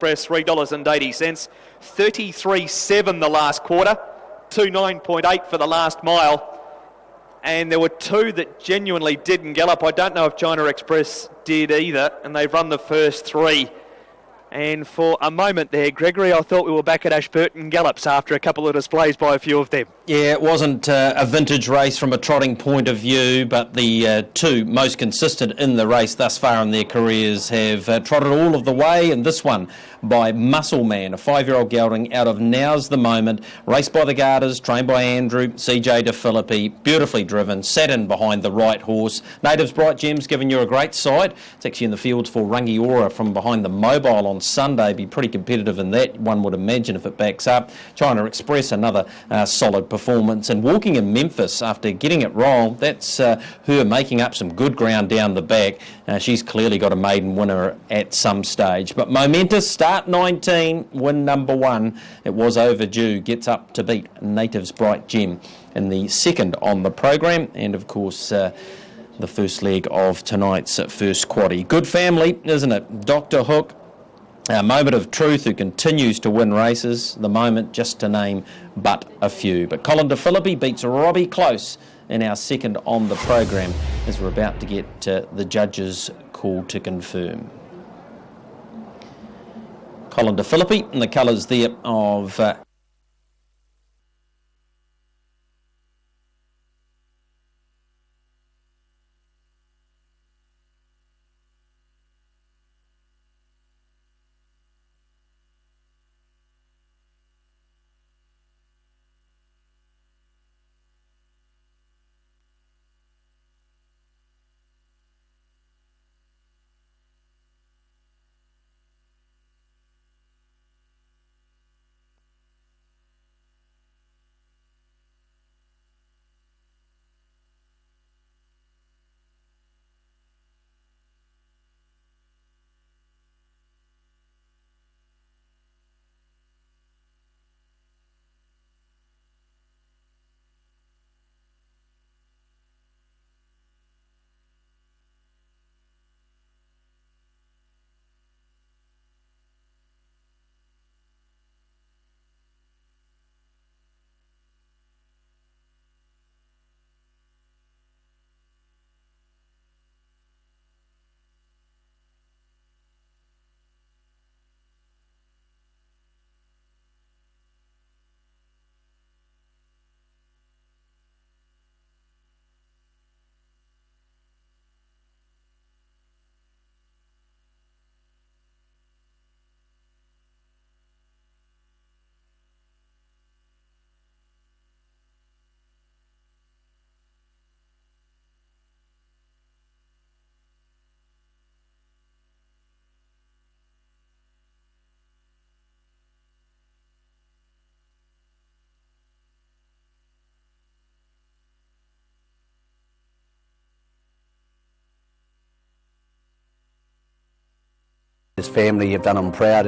Express $3.80, 33.7 the last quarter, 29.8 for the last mile. And there were two that genuinely didn't gallop. I don't know if China Express did either, and they've run the first three. And for a moment there, Gregory, I thought we were back at Ashburton Gallops after a couple of displays by a few of them. Yeah, it wasn't a vintage race from a trotting point of view, but the two most consistent in the race thus far in their careers have trotted all of the way, and this one by Muscle Man, a 5-year-old gelding out of Now's the Moment, raced by the Garters, trained by Andrew, CJ De Philippi, beautifully driven, sat in behind the right horse. Natives Bright Gems giving you a great sight. It's actually in the fields for Rangiora from behind the Mobile on Sunday. Be pretty competitive in that, one would imagine, if it backs up. China Express, another solid performance. And walking in Memphis after getting it wrong, that's her making up some good ground down the back. She's clearly got a maiden winner at some stage. But momentous start 19, win number 1. It was overdue, gets up to beat Natives Bright Gem in the second on the program, and of course the first leg of tonight's first quaddie. Good family, isn't it? Dr. Hook, a Moment of Truth, who continues to win races, the Moment, just to name but a few. But Colin De Philippi beats Robbie Close in our second on the program, as we're about to get the judges' call to confirm. Colin De Philippi in the colours there of his family have done him proud.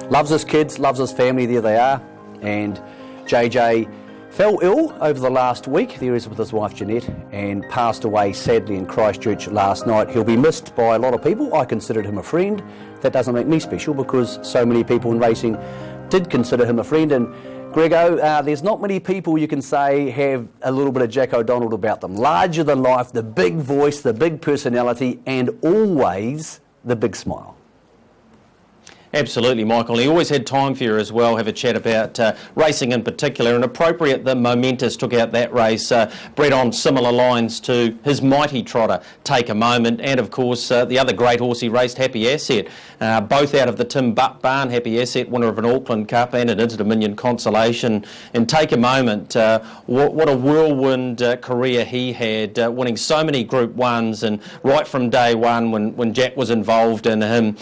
Loves his kids, loves his family, there they are. And JJ fell ill over the last week. There he is with his wife Jeanette, and passed away sadly in Christchurch last night. He'll be missed by a lot of people. I considered him a friend. That doesn't make me special, because so many people in racing did consider him a friend. And Grego, there's not many people you can say have a little bit of Jack O'Donnell about them. Larger than life, the big voice, the big personality, and always the big smile. Absolutely, Michael. He always had time for you as well, have a chat about racing in particular, and appropriate the Momentous took out that race, bred on similar lines to his mighty trotter, Take a Moment, and of course the other great horse he raced, Happy Asset, both out of the Tim Butt barn. Happy Asset, winner of an Auckland Cup and an Inter-Dominion Consolation, and Take a Moment, what a whirlwind career he had, winning so many Group 1s, and right from day one when Jack was involved in him,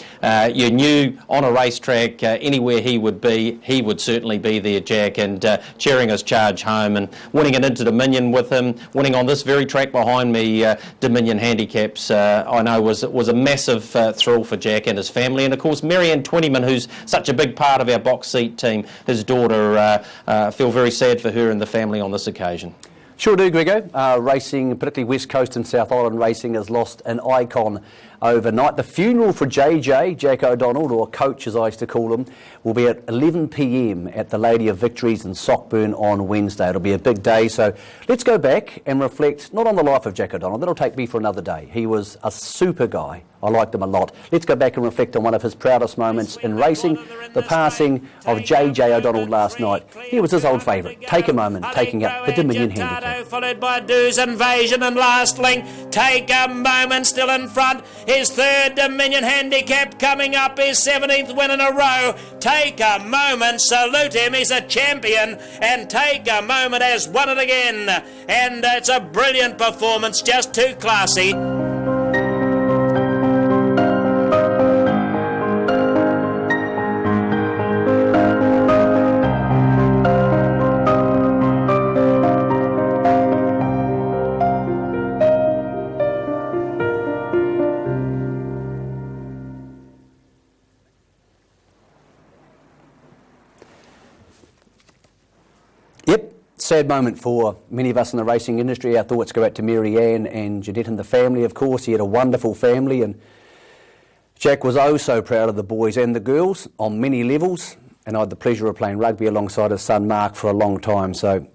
you knew on a racetrack, anywhere he would certainly be there, Jack, and cheering his charge home and winning an Inter-Dominion with him, winning on this very track behind me, Dominion Handicaps, I know was a massive thrill for Jack and his family. And of course Marianne Twentyman, who's such a big part of our box seat team, his daughter, feel very sad for her and the family on this occasion. Sure do, Grego. Racing, particularly West Coast and South Island racing, has lost an icon overnight. The funeral for JJ, Jack O'Donnell, or coach as I used to call him, will be at 11 p.m. at the Lady of Victories in Sockburn on Wednesday. It'll be a big day, so let's go back and reflect not on the life of Jack O'Donnell. That'll take me for another day. He was a super guy. I liked him a lot. Let's go back and reflect on one of his proudest moments in racing, the passing of JJ O'Donnell last night. Here was his old favourite, Take a Moment, taking up the Dominion Handicap. Followed by Do's Invasion and Last Link. Take a Moment still in front. His third Dominion Handicap coming up, his 17th win in a row. Take a Moment, salute him, he's a champion. And Take a Moment has won it again. And it's a brilliant performance, just too classy. Sad moment for many of us in the racing industry. Our thoughts go out to Mary Ann and Jeanette and the family, of course. He had a wonderful family, and Jack was oh so proud of the boys and the girls on many levels, and I had the pleasure of playing rugby alongside his son Mark for a long time. So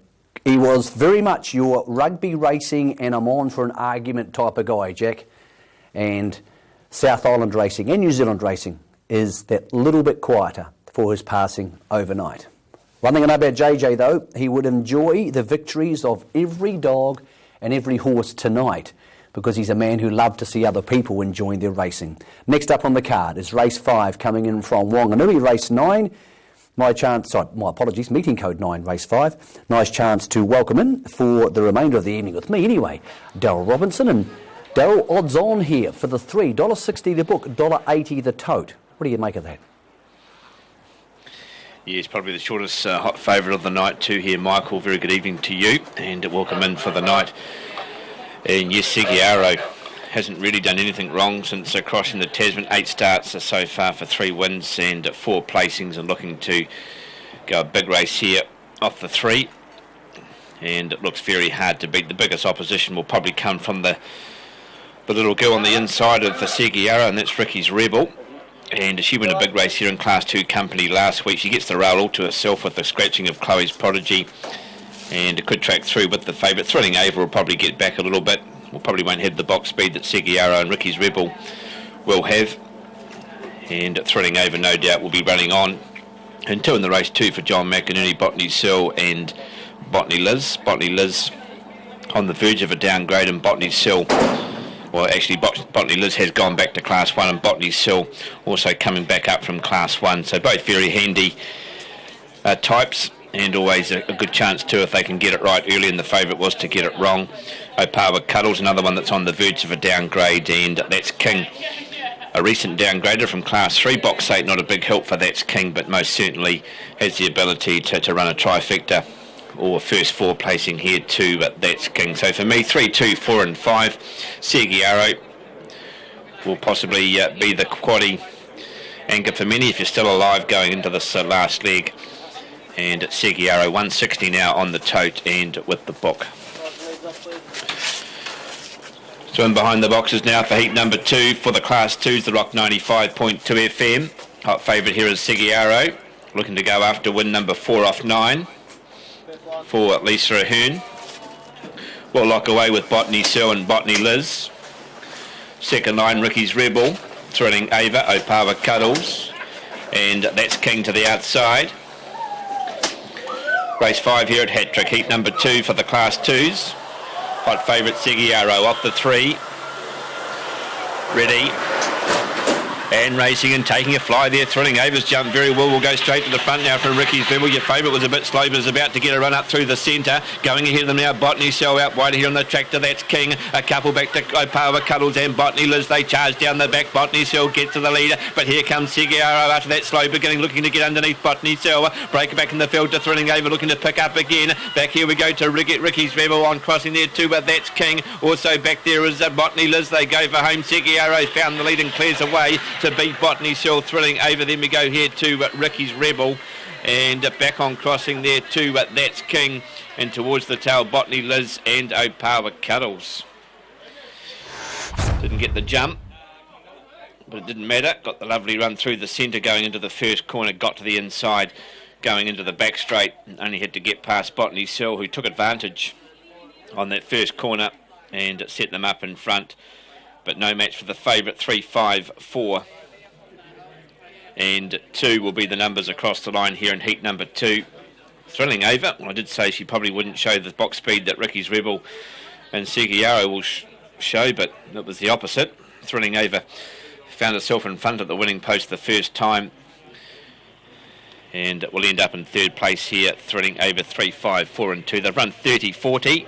he was very much your rugby racing and I'm on for an argument type of guy, Jack. And South Island racing and New Zealand racing is that little bit quieter for his passing overnight. One thing I know about JJ though, he would enjoy the victories of every dog and every horse tonight because he's a man who loved to see other people enjoying their racing. Next up on the card is race 5 coming in from Wanganui, race 9. My apologies, meeting code 9, race 5. Nice chance to welcome in for the remainder of the evening with me anyway, Daryl Robinson. And Daryl, odds on here for the $3, $1.60 the book, $1.80 the tote. What do you make of that? Yeah, it's probably the shortest hot favourite of the night too here, Michael. Very good evening to you and welcome in for the night. And yes, Seguiaro hasn't really done anything wrong since crossing the Tasman. 8 starts so far for 3 wins and 4 placings, and looking to go a big race here off the 3. And it looks very hard to beat. The biggest opposition will probably come from the little girl on the inside of the Seguiaro, and that's Ricky's Rebel. And she won a big race here in Class 2 company last week. She gets the rail all to herself with the scratching of Chloe's Prodigy, and it could track through with the favourite. Thrilling Ava will probably get back a little bit. Will probably won't have the box speed that Seguiaro and Ricky's Rebel will have. And Thrilling Ava no doubt will be running on. And 2 in the race 2 for John McInerney, Botany Sill and Botany Liz. Botany Liz on the verge of a downgrade, and Botany Sill, well, actually, Botany Liz has gone back to Class 1, and Botany Sill also coming back up from Class 1. So both very handy types, and always a good chance too if they can get it right early, and the favourite was to get it wrong. Opawa Cuddles, another one that's on the verge of a downgrade, and That's King, a recent downgrader from Class 3. Box 8, not a big help for That's King, but most certainly has the ability to run a trifecta or first 4 placing here too, but That's King. So for me, 3, 2, 4 and 5. Seguiaro will possibly be the quaddie anchor for many if you're still alive going into this last leg. And Seguiaro 160 now on the tote and with the book. So in behind the boxes now for heat number 2 for the Class 2s, the Rock 95.2 FM. Hot favourite here is Seguiaro, looking to go after win number 4 off 9 for Lisa Ahern. We'll lock away with Botany Sill and Botany Liz. Second line, Ricky's Rebel, Thrilling Ava, Opawa Cuddles, and That's King to the outside. Race 5 here at Hat-Trick, heat number 2 for the Class 2s. Hot favourite Seguiaro off the 3. Ready. And racing and taking a fly there. Thrilling Ava's jumped very well. We'll go straight to the front now from Ricky's Rebel. Your favourite was a bit slow, but is about to get a run up through the centre. Going ahead of them now, Botany Sill out wide here on the tractor. That's King. A couple back to Opawa Cuddles and Botany Liz. They charge down the back. Botany Sill gets to the leader, but here comes Seguiaro after that slow beginning, looking to get underneath Botany Sill. Break back in the field to Thrilling Ava, looking to pick up again. Back here we go to Ricky's Rebel on crossing there too, but That's King. Also back there is Botany Liz. They go for home. Seguiaro found the lead and clears away to beat Botany Sill. Thrilling Ava. Then we go here to Ricky's Rebel, and back on crossing there too, but That's King, and towards the tail Botany Liz and Opawa Cuddles. Didn't get the jump. but it didn't matter. Got the lovely run through the centre going into the first corner, got to the inside going into the back straight, and only had to get past Botany Sill, who took advantage on that first corner and set them up in front. But no match for the favourite, 3, 5, 4 and 2 will be the numbers across the line here in heat number 2. Thrilling Ava. Well, I did say she probably wouldn't show the box speed that Ricky's Rebel and Seguiaro will show, but it was the opposite. Thrilling Ava found herself in front of the winning post the first time, and will end up in third place here. Thrilling Ava, 3, 5, 4 and 2. They've run 30.40,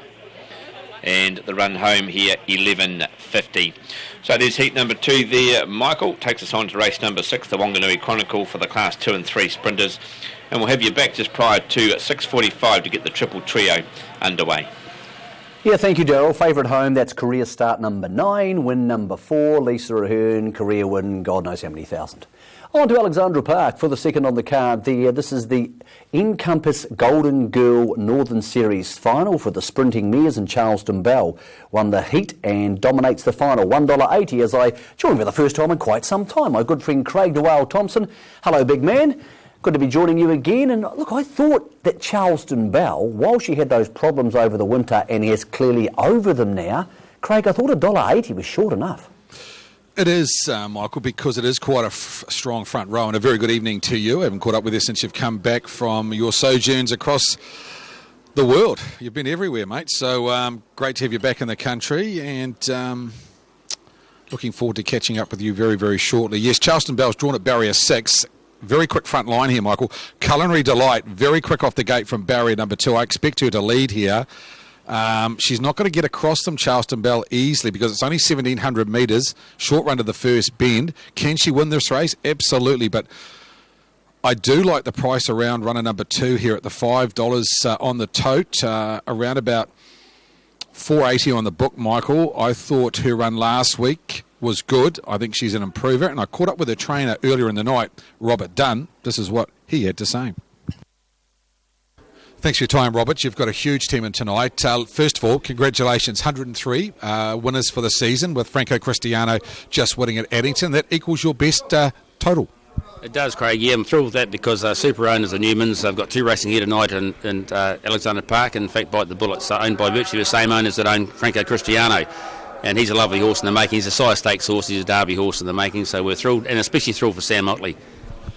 and the run home here 11.50. So there's heat number 2 there. Michael takes us on to race number 6, the Wanganui Chronicle for the Class 2 and 3 sprinters, and we'll have you back just prior to 6:45 to get the triple trio underway. Yeah, thank you, Daryl. Favourite home, that's career start number 9, win number 4, Lisa Ahern, career win, God knows how many thousand. On to Alexandra Park for the second on the card there. This is the Encompass Golden Girl Northern Series final for the sprinting mares, and Charleston Bell won the heat and dominates the final. $1.80 as I join for the first time in quite some time. My good friend Craig DeWale Thompson. Hello, big man. Good to be joining you again. And look, I thought that Charleston Bell, while she had those problems over the winter and is clearly over them now, Craig, I thought $1.80 was short enough. It is, Michael, because it is quite a strong front row. And a very good evening to you. I haven't caught up with you since you've come back from your sojourns across the world. You've been everywhere, mate. So great to have you back in the country, and looking forward to catching up with you very, very shortly. Yes, Charleston Bell's drawn at barrier 6. Very quick front line here, Michael. Culinary Delight, very quick off the gate from barrier number 2. I expect her to lead here. She's not going to get across them, Charleston Bell, easily, because it's only 1,700 metres, short run to the first bend. Can she win this race? Absolutely, but I do like the price around runner number 2 here at the $5 on the tote, around about $4.80 on the book, Michael. I thought her run last week was good. I think she's an improver, and I caught up with her trainer earlier in the night, Robert Dunn. This is what he had to say. Thanks for your time, Robert. You've got a huge team in tonight. First of all, congratulations, 103 winners for the season, with Franco Cristiano just winning at Addington. That equals your best total. It does, Craig. Yeah, I'm thrilled with that, because super owners are Newmans. They've got 2 racing here tonight in Alexandra Park. In fact, Bite the Bullet's owned by virtually the same owners that own Franco Cristiano. And he's a lovely horse in the making. He's a Sire Stakes horse. He's a Derby horse in the making. So we're thrilled, and especially thrilled for Sam Motley.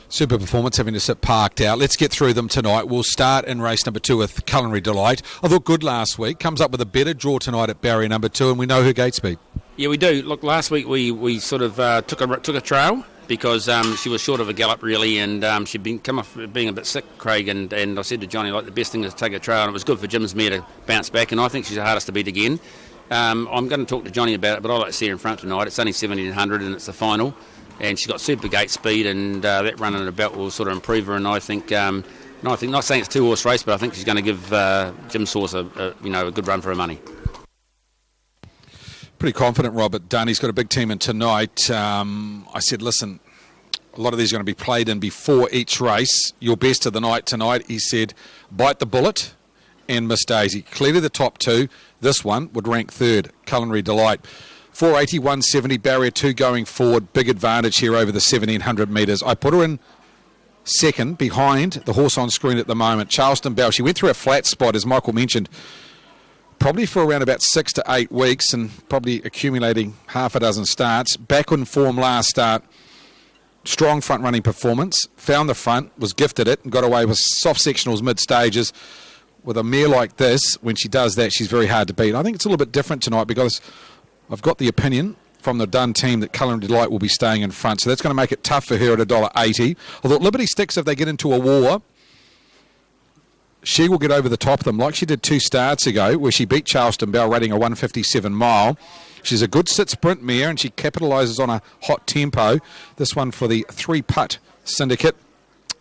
Super performance, having to sit parked out. Let's get through them tonight. We'll start in race number 2 with Culinary Delight. I thought good last week. Comes up with a better draw tonight at barrier number 2, and we know her gate speed. Yeah, we do. Look, last week we sort of took a trail, because she was short of a gallop, really, and she'd come off being a bit sick, Craig, and I said to Johnny, like, the best thing is to take a trail, and it was good for Jim's mare to bounce back, and I think she's the hardest to beat again. I'm going to talk to Johnny about it, but I like to see her in front tonight. It's only 1,700 and it's the final, and she's got super gate speed, and that run in the belt will sort of improve her. And I think, not saying it's a 2-horse race, but I think she's going to give Jim's horse a good run for her money. Pretty confident, Robert Dunn. He's got a big team in tonight. I said, listen, a lot of these are going to be played in before each race. Your best of the night tonight, he said, Bite the Bullet and Miss Daisy. Clearly the top 2. This one would rank 3rd, Culinary Delight. 480, 170, barrier 2 going forward. Big advantage here over the 1,700 metres. I put her in 2nd behind the horse on screen at the moment, Charleston Bell. She went through a flat spot, as Michael mentioned, probably for around about 6 to 8 weeks, and probably accumulating half a dozen starts. Back on form last start. Strong front-running performance. Found the front, was gifted it, and got away with soft sectionals mid-stages. With a mare like this, when she does that, she's very hard to beat. I think it's a little bit different tonight, because I've got the opinion from the Dunn team that Culinary Delight will be staying in front, so that's going to make it tough for her at $1.80. I thought Liberty Sticks, if they get into a war, she will get over the top of them, like she did 2 starts ago, where she beat Charleston Bell, rating a 157 mile. She's a good sit-sprint mare, and she capitalises on a hot tempo. This one for the 3-putt syndicate,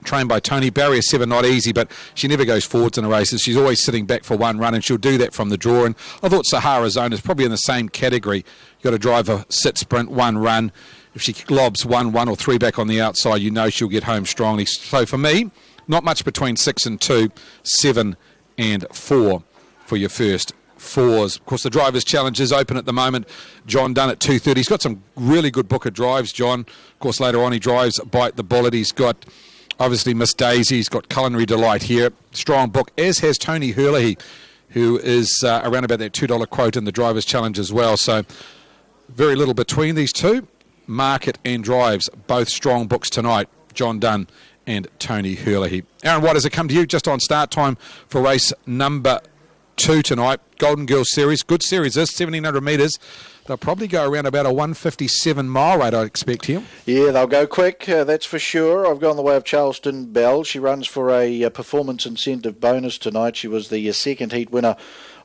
trained by Tony. Barrier 7, not easy, but she never goes forwards in the races. She's always sitting back for one run, and she'll do that from the draw. And I thought Sahara Zone is probably in the same category. You've got to drive a sit-sprint, 1 run. If she lobs 1 or 3 back on the outside, you know she'll get home strongly. So for me, not much between 6 and 2, 7 and 4 for your first fours. Of course, the Drivers' Challenge is open at the moment. John Dunn at 2:30. He's got some really good book of drives, John. Of course, later on he drives Bite the Bullet. He's got, obviously, Miss Daisy. He's got Culinary Delight here. Strong book, as has Tony Hurley, who is around about that $2 quote in the Drivers' Challenge as well. So very little between these two. Market and Drives, both strong books tonight. John Dunn and Tony Hurley. Aaron White, has it come to you just on start time for race number 2 tonight? Golden Girls Series. Good series this, 1,700 metres. They'll probably go around about a 157 mile rate, I expect here. Yeah, they'll go quick, that's for sure. I've gone the way of Charleston Bell. She runs for a performance incentive bonus tonight. She was the second heat winner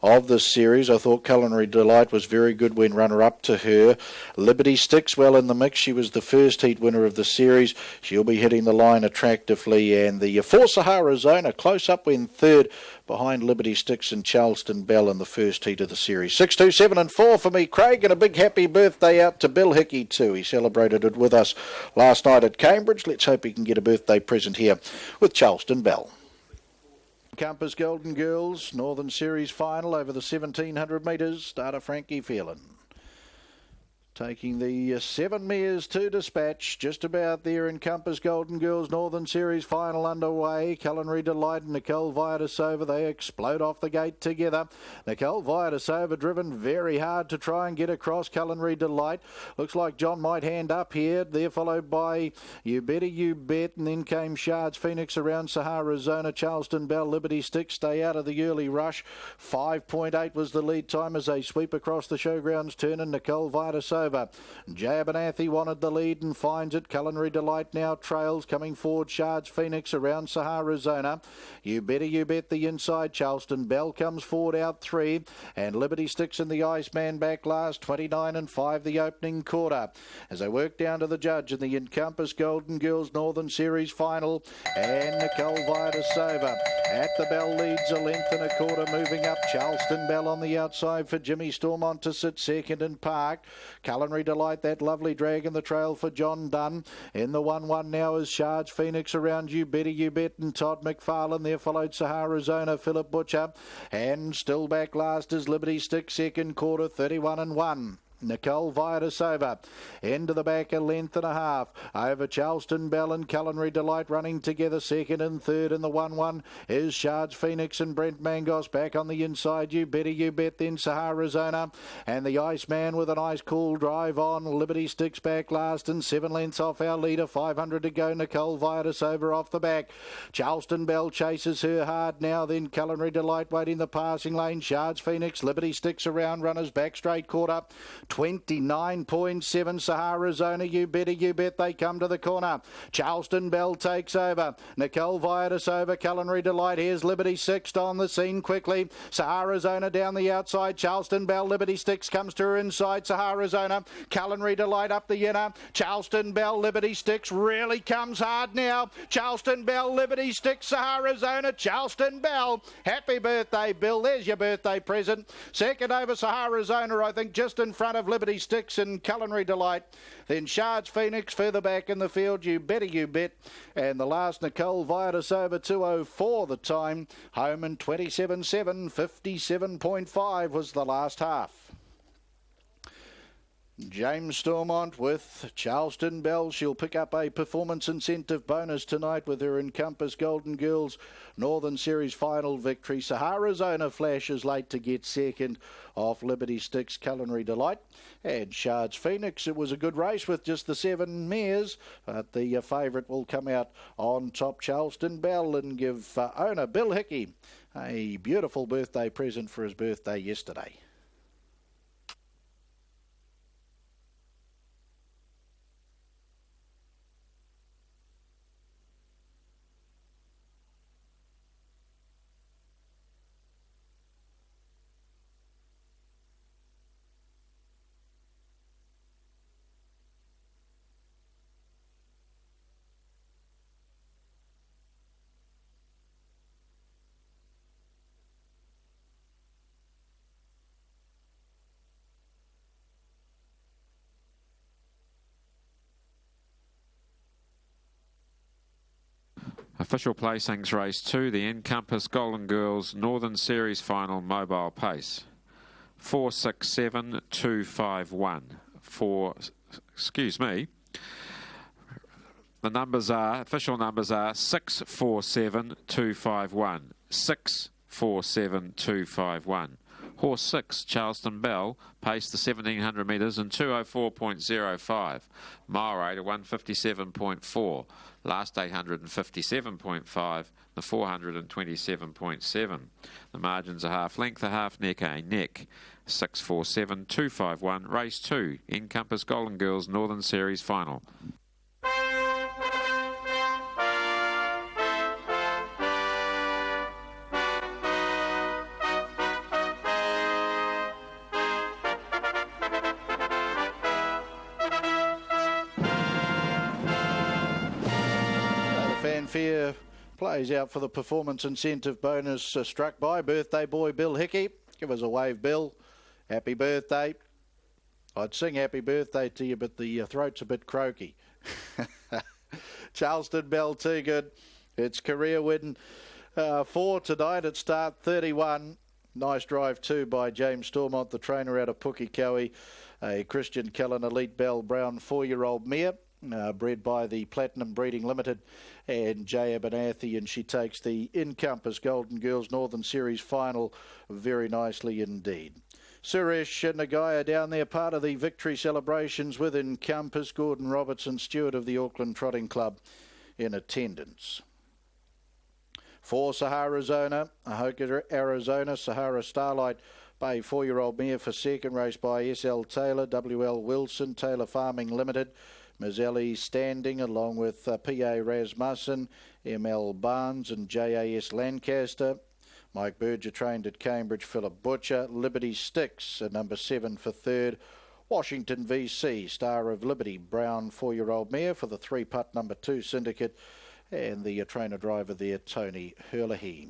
of this series. I thought Culinary Delight was very good when runner-up to her. Liberty Sticks well in the mix. She was the first heat winner of the series. She'll be hitting the line attractively. And the For Sahara Zona close up in third behind Liberty Sticks and Charleston Bell in the first heat of the series. 6, 2, 7 and 4 for me, Craig, and a big happy birthday out to Bill Hickey too. He celebrated it with us last night at Cambridge. Let's hope he can get a birthday present here with Charleston Bell. Compass Golden Girls Northern Series final over the 1,700 metres. Starter Frankie Phelan. Taking the 7 mares to dispatch, just about there in Compass Golden Girls Northern Series final underway. Culinary Delight and Nicole Viatisova, they explode off the gate together. Nicole Viatisova driven very hard to try and get across Culinary Delight. Looks like John might hand up here. They're followed by You Better You Bet, and then came Shards Phoenix around Sahara Zona. Charleston Bell, Liberty Sticks stay out of the early rush. 5.8 was the lead time as they sweep across the showgrounds turn, and Nicole Viatisova. Jabbernathi wanted the lead and finds it. Culinary Delight now trails, coming forward Shards Phoenix around Sahara Zona. You Better You Bet the inside. Charleston Bell comes forward out 3, and Liberty Sticks and the Iceman back last. 29 and 5 the opening quarter as they work down to the judge in the Encompass Golden Girls Northern Series final. And Nicole Viatisova at the bell leads a length and a quarter, moving up. Charleston Bell on the outside for Jimmy Stormont to sit second and parked. Culinary Delight, that lovely drag in the trail for John Dunn. In the 1-1 now is Shards Phoenix around You Better You Bet and Todd McFarlane. There followed Sahara Zona, Philip Butcher. And still back last is Liberty Stick, second quarter, 31 and 1. Nicole Viatisova into the back, a length and a half over Charleston Bell and Culinary Delight running together second and third. In the 1-1 is Shards Phoenix and Brent Mangos back on the inside. You Better You Bet, then Sahara Zona and the Iceman with an ice cool drive on. Liberty Sticks back last and 7 lengths off our leader. 500 to go. Nicole Viatisova off the back. Charleston Bell chases her hard now, then Culinary Delight waiting the passing lane. Shards Phoenix, Liberty Sticks around runners back straight quarter. 29.7 Sahara Zona. You Better You Bet, they come to the corner. Charleston Bell takes over. Nicole Viatisova, Culinary Delight. Here's Liberty Sticks on the scene quickly. Sahara Zona down the outside. Charleston Bell, Liberty Sticks comes to her inside. Sahara Zona, Culinary Delight up the inner. Charleston Bell, Liberty Sticks really comes hard now. Charleston Bell, Liberty Sticks, Sahara Zona. Charleston Bell, happy birthday, Bill. There's your birthday present. Second over Sahara Zona, I think, just in front of Liberty Sticks and Culinary Delight. Then Shards Phoenix further back in the field. You Better You Bet. And the last, Nicole Viatisova, 2:04 the time. Home in 27.7. 57.5 was the last half. James Stormont with Charleston Bell. She'll pick up a performance incentive bonus tonight with her Encompass Golden Girls Northern Series final victory. Sahara Zona flashes late to get second off Liberty Sticks, Culinary Delight. And Shards Phoenix, it was a good race with just the 7 mares, but the favourite will come out on top, Charleston Bell, and give owner Bill Hickey a beautiful birthday present for his birthday yesterday. Official placings race 2, the Encompass Golden Girls Northern Series final mobile pace. 467251. Excuse me. The numbers are, official numbers are 647251. 647251. Horse 6, Charleston Bell, paced the 1700 metres in 204.05. Mile rate of 157.4. Last 857.5. The 427.7. The margins are half length, a half neck, a neck. 647251. Race 2, Encompass Golden Girls Northern Series Final. Fanfare plays out for the performance incentive bonus struck by birthday boy Bill Hickey. Give us a wave, Bill. Happy birthday. I'd sing happy birthday to you, but the throat's a bit croaky. Charleston Bell, too good. It's career win 4 tonight at start 31. Nice drive too by James Stormont, the trainer out of Pukekohe. A Christian Kellen Elite Bell Brown 4-year-old mare. Bred by the Platinum Breeding Limited and J. Abernathy, and she takes the Encompass Golden Girls Northern Series Final very nicely indeed. Suresh Nagaya down there, part of the victory celebrations with Encompass. Gordon Robertson, steward of the Auckland Trotting Club, in attendance. For Sahara Arizona, Arizona, Sahara Starlight Bay 4-year-old mare for second, race by S.L. Taylor, W.L. Wilson, Taylor Farming Limited. Mazelli standing along with P.A. Rasmussen, M.L. Barnes and J.A.S. Lancaster. Mike Berger trained at Cambridge, Philip Butcher. Liberty Sticks, number 7 for third. Washington V.C., Star of Liberty, Brown 4-year-old mare for the 3-putt number 2 syndicate. And the trainer-driver there, Tony Herlihy.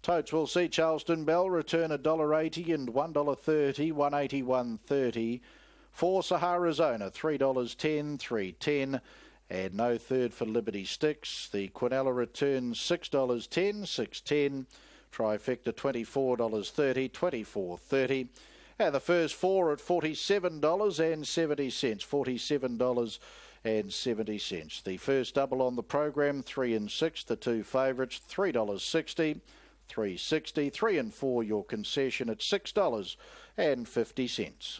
Totes will see Charleston Bell return $1.80 and $1.30, $1.80, $1.30. For Sahara Arizona, $3.10, $3.10, and no third for Liberty Sticks. The Quinella returns $6.10, $6.10. Trifecta $24.30, $24.30. And the first 4 at $47.70, $47.70. The first double on the program, 3 and 6, the 2 favourites, $3.60, $3.60, 3 and 4, your concession at $6.50.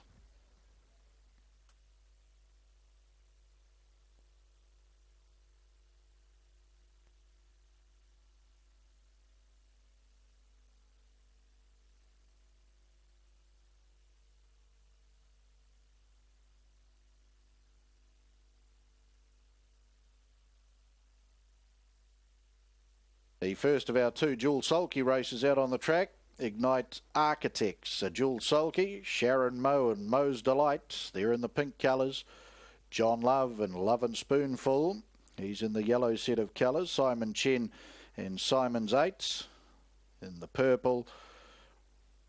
The first of our 2 Jewel Sulky races out on the track. Ignite Architects, Jewel Sulky, Sharon Moe and Moe's Delight. They're in the pink colours. John Love and Love and Spoonful. He's in the yellow set of colours. Simon Chen and Simon's Eights in the purple.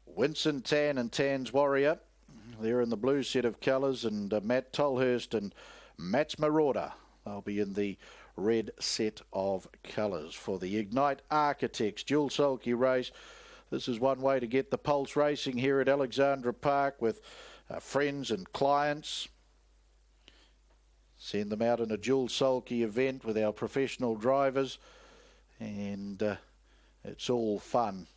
Winston Tan and Tan's Warrior. They're in the blue set of colours. And Matt Tolhurst and Matt's Marauder. They'll be in the red set of colours for the Ignite Architects Jewel Sulky race. This is one way to get the pulse racing here at Alexandra Park with friends and clients. Send them out in a Jewel Sulky event with our professional drivers, and it's all fun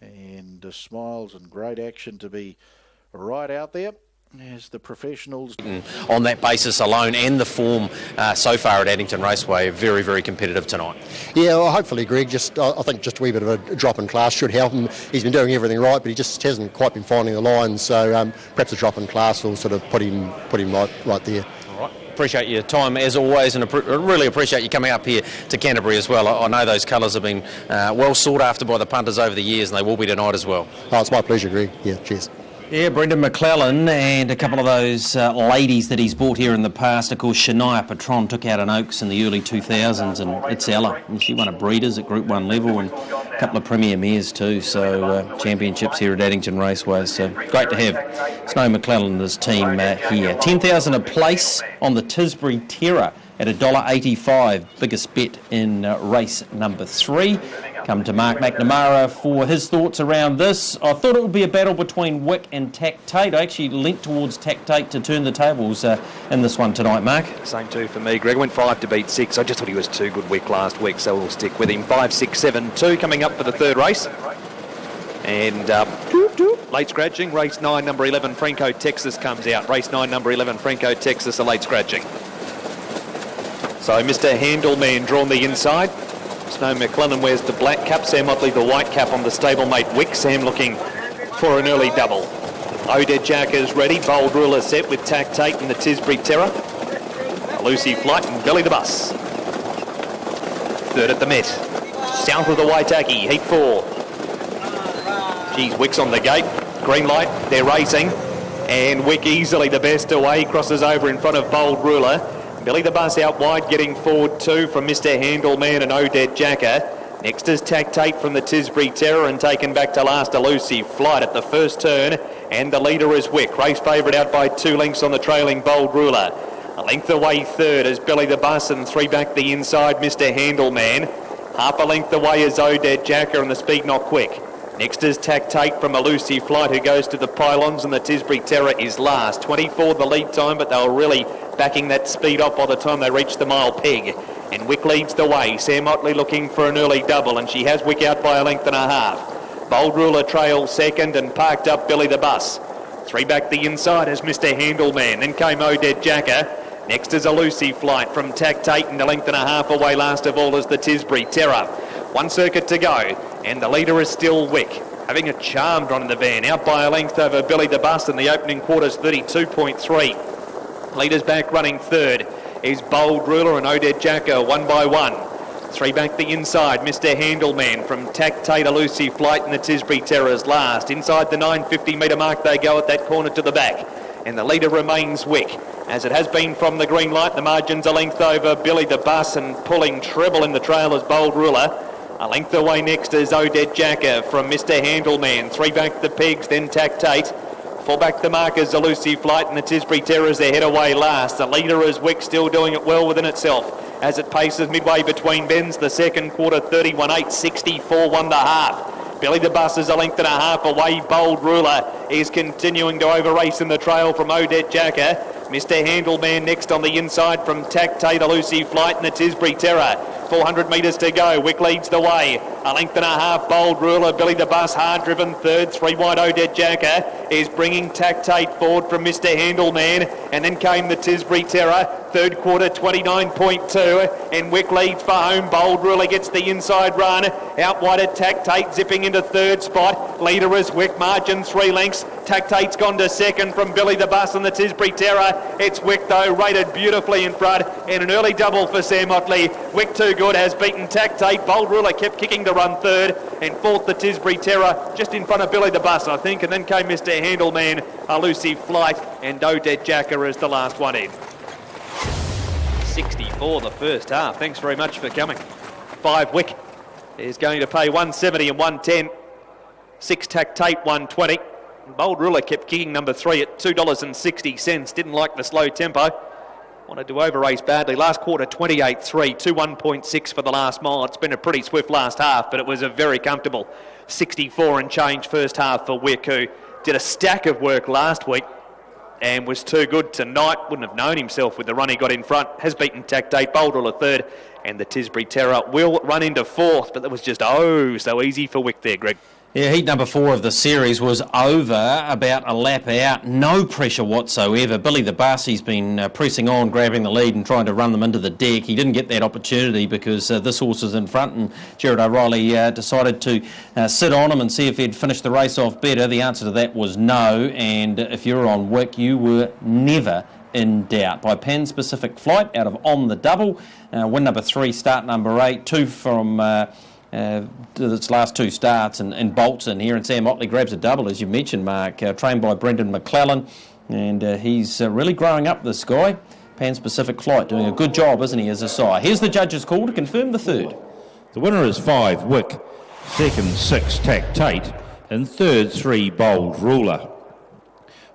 and smiles and great action to be right out there as the professionals. On that basis alone, and the form so far at Addington Raceway, very, very competitive tonight. Yeah, well, hopefully, Greg, I think just a wee bit of a drop in class should help him. He's been doing everything right, but he just hasn't quite been finding the lines, so perhaps a drop in class will sort of put him right there. All right. Appreciate your time as always, and really appreciate you coming up here to Canterbury as well. I know those colours have been well sought after by the punters over the years, and they will be tonight as well. Oh, it's my pleasure, Greg. Yeah, cheers. Yeah, Brendan McClellan and a couple of those ladies that he's bought here in the past. Of course, Shania Patron took out an Oaks in the early 2000s, and it's Ella. And she won a Breeders at Group 1 level and a couple of Premier Mares too, so championships here at Addington Raceway. So great to have Snow McClellan and his team here. 10,000 a place on the Tisbury Terror at $1.85. Biggest bet in race number 3. Come to Mark McNamara for his thoughts around this. I thought it would be a battle between Wick and Tactate. I actually leant towards Tactate to turn the tables in this one tonight, Mark. Same too for me, Greg. Went 5 to beat 6. I just thought he was too good Wick last week, so we'll stick with him. 5, 6, 7, 2 coming up for the third race. And late scratching. Race 9, number 11, Franco, Texas comes out. Race 9, number 11, Franco, Texas, a late scratching. So Mr. Handelman drawn the inside. Snow McLennan wears the black cap, Sam Motley the white cap on the stablemate Wick. Sam looking for an early double. Oded Jack is ready. Bold Ruler set with Tactate and the Tisbury Terror. Lucy Flight and Billy the Bus. Third at the Met. South of the Waitaki, heat 4. Geez, Wick's on the gate. Green light, they're racing. And Wick easily the best away. Crosses over in front of Bold Ruler. Billy the Bus out wide, getting forward 2 from Mr. Handelman and Oded Jacker. Next is Tactate from the Tisbury Terror and taken back to last, Elusive Flight at the first turn. And the leader is Wick. Race favourite out by 2 lengths on the trailing Bold Ruler. A length away third is Billy the Bus and 3 back the inside, Mr. Handelman. Half a length away is Oded Jacker and the speed not quick. Next is Tactate from Elusive Flight, who goes to the pylons, and the Tisbury Terror is last. 24 the lead time, but they were really backing that speed up by the time they reached the mile peg. And Wick leads the way. Sam Motley looking for an early double, and she has Wick out by 1.5 lengths. Bold Ruler trails second and parked up Billy the Bus. 3 back the inside is Mr. Handelman. Then came Oded Jacker. Next is Elusive Flight from Tactate, and 1.5 lengths away last of all is the Tisbury Terror. 1 circuit to go, and the leader is still Wick. Having a charmed run in the van, out by 1 length over Billy the Bus in the opening quarters, 32.3. Leaders back running third is Bold Ruler and Oded Jacker, 1 by 1. 3 back the inside, Mr. Handelman from Tactate, Elusive Flight and the Tisbury Terrors last. Inside the 950 metre mark they go at that corner to the back. And the leader remains Wick. As it has been from the green light, the margin's a length over Billy the Bus, and pulling treble in the trail is Bold Ruler. A length away next is Oded Jacker from Mr. Handelman. 3 back the pegs, then Tactate. 4 back the markers, Elusive Flight and the Tisbury Terrors, their head away last. The leader is Wick, still doing it well within itself as it paces midway between bends. The second quarter, 31.8, 64, 1.5. Billy the Bus is 1.5 lengths away. Bold Ruler is continuing to over-race in the trail from Oded Jacker. Mr. Handelman next on the inside from Tactate, Elusive Flight and the Tisbury Terror. 400 metres to go. Wick leads the way. 1.5 lengths, Bold Ruler. Billy the Bus hard driven third. 3 wide Oded Jacker is bringing Tactate forward from Mr. Handelman. And then came the Tisbury Terror. Third quarter, 29.2. And Wick leads for home. Bold Ruler gets the inside run. Out wide at Tactate, zipping into third spot. Leader is Wick, margin 3 lengths. Tactate's gone to second from Billy the Bus and the Tisbury Terror. It's Wick, though, rated beautifully in front. And an early double for Sam Motley. Wick too good, has beaten Tactate. Bold Ruler kept kicking to run third. And fourth, the Tisbury Terror, just in front of Billy the Bus, I think. And then came Mr. Handelman, Elusive Flight, and Oded Jacker as the last one in. 64 the first half. Thanks very much for coming. 5 Wick is going to pay 170 and 110. 6 Tactate, 120. Bold Ruler kept kicking number 3 at $2.60. Didn't like the slow tempo. Wanted to over-race badly. Last quarter, 28.3, 21.6 for the last mile. It's been a pretty swift last half, but it was a very comfortable 64 and change first half for Wick, who did a stack of work last week and was too good tonight. Wouldn't have known himself with the run he got in front. Has beaten Tactate, Bold Ruler third, and the Tisbury Terror will run into fourth, but that was just so easy for Wick there, Greg. Yeah, heat number 4 of the series was over, about a lap out, no pressure whatsoever. Billy the Bus, he's been pressing on, grabbing the lead and trying to run them into the deck. He didn't get that opportunity because this horse is in front, and Gerard O'Reilly decided to sit on him and see if he'd finish the race off better. The answer to that was no, and if you're on Wick, you were never in doubt. By Pan Pacific Flight out of On the Double, win number 3, start number 8, 2 from its last 2 starts and bolts in here, and Sam Motley grabs a double, as you mentioned, Mark, trained by Brendan McClellan, and he's really growing up, this guy. Pan Pacific Flight doing a good job, isn't he, as a sire. Here's the judge's call to confirm the third. The winner is 5 Wick, second 6 Tactate, and third 3 Bold Ruler.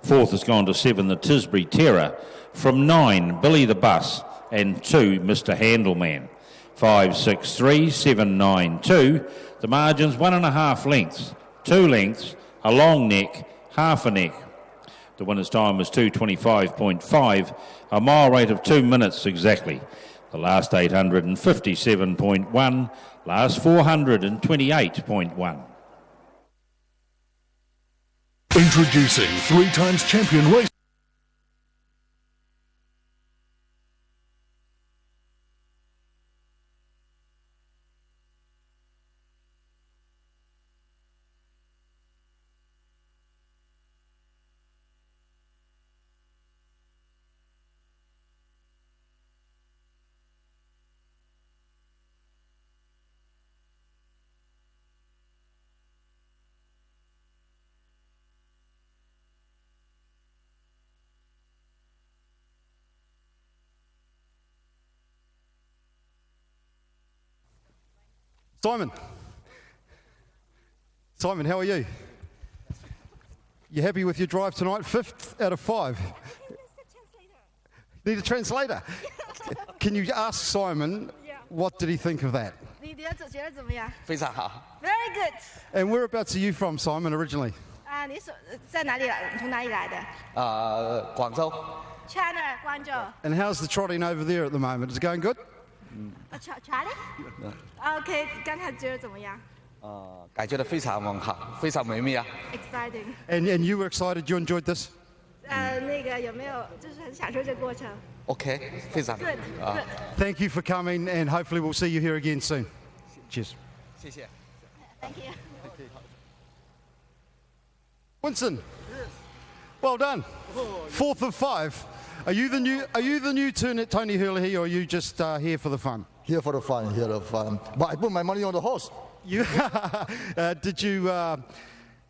Fourth has gone to 7 the Tisbury Terror, from 9 Billy the Bus, and 2 Mr. Handleman. 5, 6, 3, 7, 9, 2. The margin's 1.5 lengths, 2 lengths, a long neck, half a neck. The winner's time was 2:25.5, a mile rate of 2 minutes exactly. The last 857.1, last 428.1. Introducing 3 times champion race. Simon, how are you? You happy with your drive tonight? 5th out of 5. Need a translator? Can you ask Simon what did he think of that? Very good. And whereabouts are you from, Simon, originally? 你在哪里来？从哪里来的？广州。China, Guangzhou. And how's the trotting over there at the moment? Is it going good? Charlie? OK， 刚才觉得怎么样？感觉得非常好，非常美妙。Exciting. And you were excited? You enjoyed this? 那个有没有就是很享受这个过程 OK， 非常。Good. Thank you for coming, and hopefully we'll see you here again soon. Cheers. 谢谢。Thank you. Winston, well done. 4th of 5. Are you the new Tony Hurley, or are you just here for the fun? Here for the fun, here for the fun. But I put my money on the horse. Did you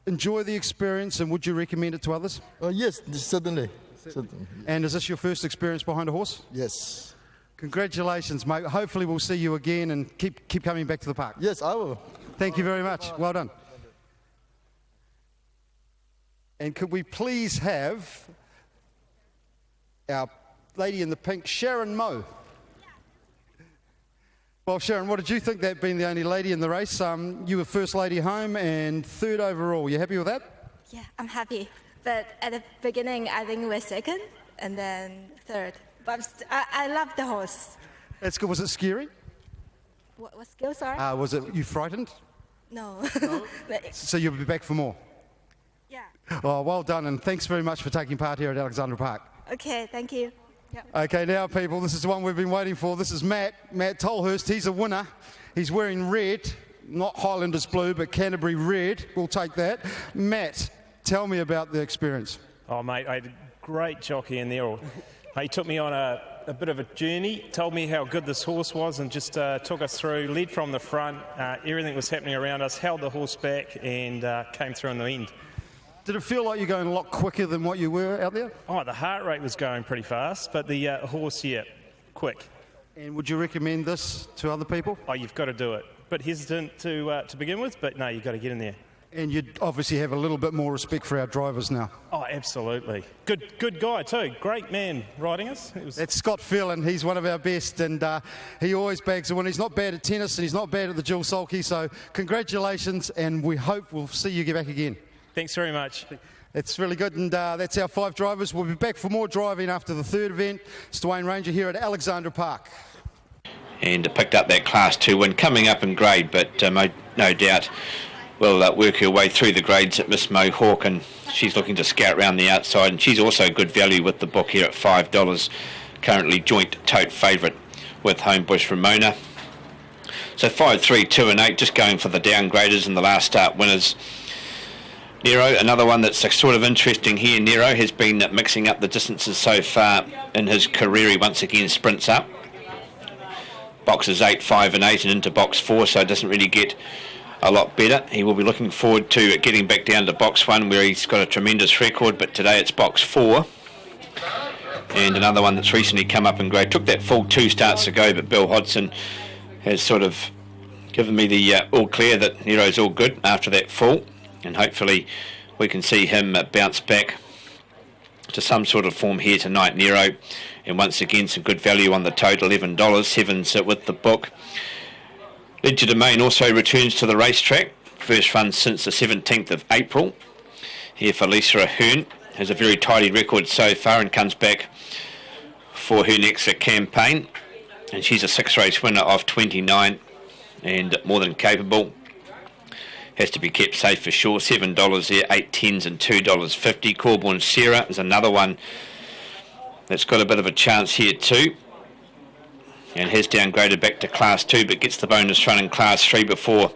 enjoy the experience, and would you recommend it to others? Yes, certainly. And is this your first experience behind a horse? Yes. Congratulations, mate. Hopefully we'll see you again and keep coming back to the park. Yes, I will. Thank you very much. Well done. And could we please have our lady in the pink, Sharon Moe? Well, Sharon, what did you think, that being the only lady in the race? You were first lady home and 3rd overall. You happy with that? Yeah, I'm happy. But at the beginning, I think we're 2nd and then 3rd. But I love the horse. That's good. Was it scary? What skill, sorry? Was it you frightened? No. So you'll be back for more? Yeah. Oh, well done, and thanks very much for taking part here at Alexandra Park. Okay, thank you. Yep. Okay, now, people, this is the one we've been waiting for. This is Matt Tolhurst. He's a winner. He's wearing red, not Highlanders blue, but Canterbury red. We'll take that. Matt, tell me about the experience. Oh, mate, I had a great jockey in there. He took me on a bit of a journey, told me how good this horse was, and just took us through, led from the front. Everything was happening around us, held the horse back, and came through in the end. Did it feel like you're going a lot quicker than what you were out there? Oh, the heart rate was going pretty fast, but the horse, yeah, quick. And would you recommend this to other people? Oh, you've got to do it. Bit hesitant to begin with, but no, you've got to get in there. And you'd obviously have a little bit more respect for our drivers now. Oh, absolutely. Good guy too. Great man riding us. That's Scott Phelan. He's one of our best, and he always bags the win. He's not bad at tennis, and he's not bad at the dual sulky. So congratulations, and we hope we'll see you get back again. Thanks very much. It's really good, and that's our 5 drivers. We'll be back for more driving after the 3rd event. It's Dwayne Ranger here at Alexandra Park. And picked up that Class 2 win, coming up in grade, but no doubt will work her way through the grades at Miss Mohawk, and she's looking to scout around the outside, and she's also good value with the book here at $5, currently joint tote favourite with Homebush Ramona. So 5, 3, 2 and 8, just going for the downgraders and the last start winners. Nero, another one that's sort of interesting here. Nero has been mixing up the distances so far in his career. He once again sprints up. Boxes 8, 5 and 8 and into box 4, so it doesn't really get a lot better. He will be looking forward to getting back down to box 1 where he's got a tremendous record, but today it's box 4. And another one that's recently come up in grade. Took that full 2 starts ago, but Bill Hodson has sort of given me the all clear that Nero's all good after that fall, and hopefully we can see him bounce back to some sort of form here tonight, Nero, And once again, some good value on the total, $11. Sevens with the book. Legerdemain also returns to the racetrack. First run since the 17th of April. Here for Lisa Ahern. Has a very tidy record so far and comes back for her next campaign. And she's a 6-race winner of 29 and more than capable. Has to be kept safe for sure. $7 there, 8 tens and $2.50. Corborn Sarah is another one that's got a bit of a chance here too. And has downgraded back to Class 2, but gets the bonus run in Class 3 before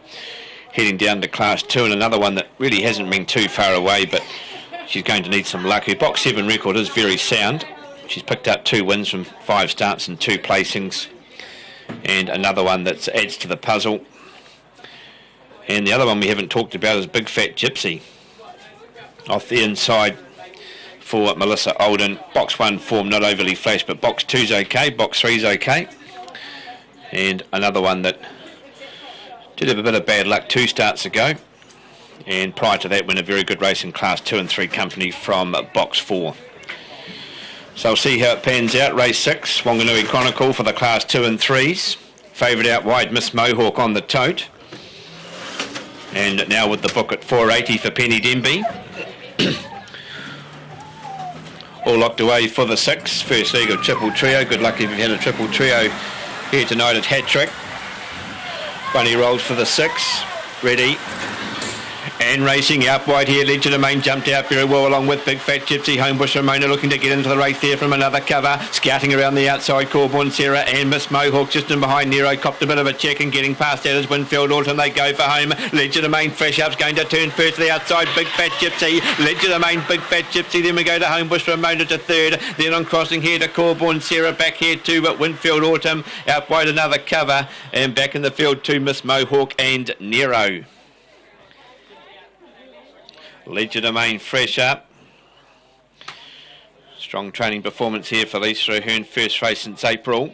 heading down to Class 2. And another one that really hasn't been too far away, but she's going to need some luck. Her Box 7 record is very sound. She's picked up 2 wins from 5 starts and 2 placings. And another one that adds to the puzzle. And the other one we haven't talked about is Big Fat Gypsy. Off the inside for Melissa Olden. Box 1 form not overly flash, but Box 2's okay, Box 3's okay. And another one that did have a bit of bad luck 2 starts ago. And prior to that, went a very good race in Class 2 and 3 company from Box 4. So we'll see how it pans out. Race 6, Wanganui Chronicle for the Class 2 and 3s. Favoured out wide, Miss Mohawk on the tote. And now with the book at $4.80 for Penny Denby. All locked away for the 6. First leg of Triple Trio. Good luck if you've had a Triple Trio here tonight at Hat Trick. Bunny rolls for the 6. Ready. And racing out wide here, Legerdemain jumped out very well along with Big Fat Gypsy. Homebush Ramona looking to get into the race there from another cover. Scouting around the outside, Corborn Sarah and Miss Mohawk just in behind Nero. Copped a bit of a check and getting past that is Winfield Autumn. They go for home. Legerdemain Fresh Up's going to turn first to the outside. Big Fat Gypsy. Legerdemain, Big Fat Gypsy. Then we go to Homebush Ramona to 3rd. Then on crossing here to Corborn Sarah. Back here to Winfield Autumn. Out wide another cover. And back in the field to Miss Mohawk and Nero. Legerdemain Fresh Up. Strong training performance here for Lisa Ahern. First race since April.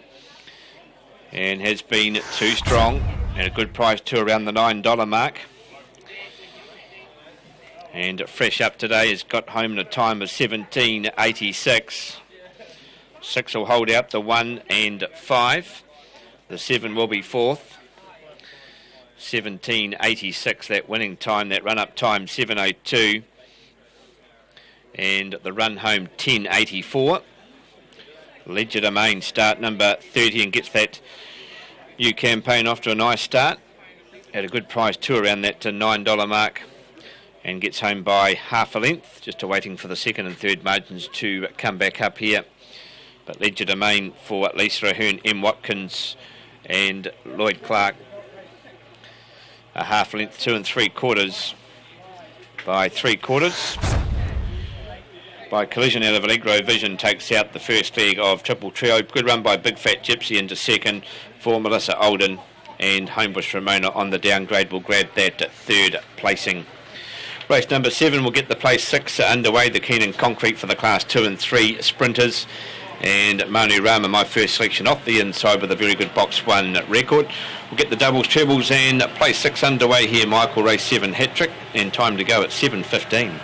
And has been too strong. And a good price too, around the $9 mark. And Fresh Up today has got home in a time of 17.86. 6 will hold out the 1 and 5. The 7 will be 4th. 17.86 that winning time, that run-up time 7.02, and the run home 10.84. Legerdemain start number 30 and gets that new campaign off to a nice start at a good price too, around that $9 mark, and gets home by half a length, just awaiting for the 2nd and 3rd margins to come back up here. But Legerdemain for Lisa Ahern, M. Watkins and Lloyd Clark. A half length, 2 3/4 by 3/4. By collision out of Allegro Vision takes out the first leg of Triple Trio. Good run by Big Fat Gypsy into 2nd for Melissa Olden, and Homebush Ramona on the downgrade will grab that 3rd placing. Race number 7 will get the place 6 underway. The Keenan Concrete for the Class 2 and 3 sprinters. And Manu Rama, my first selection off the inside with a very good Box 1 record. We'll get the doubles, trebles and place 6 underway here. Michael, race 7 hat-trick, and time to go at 7:15.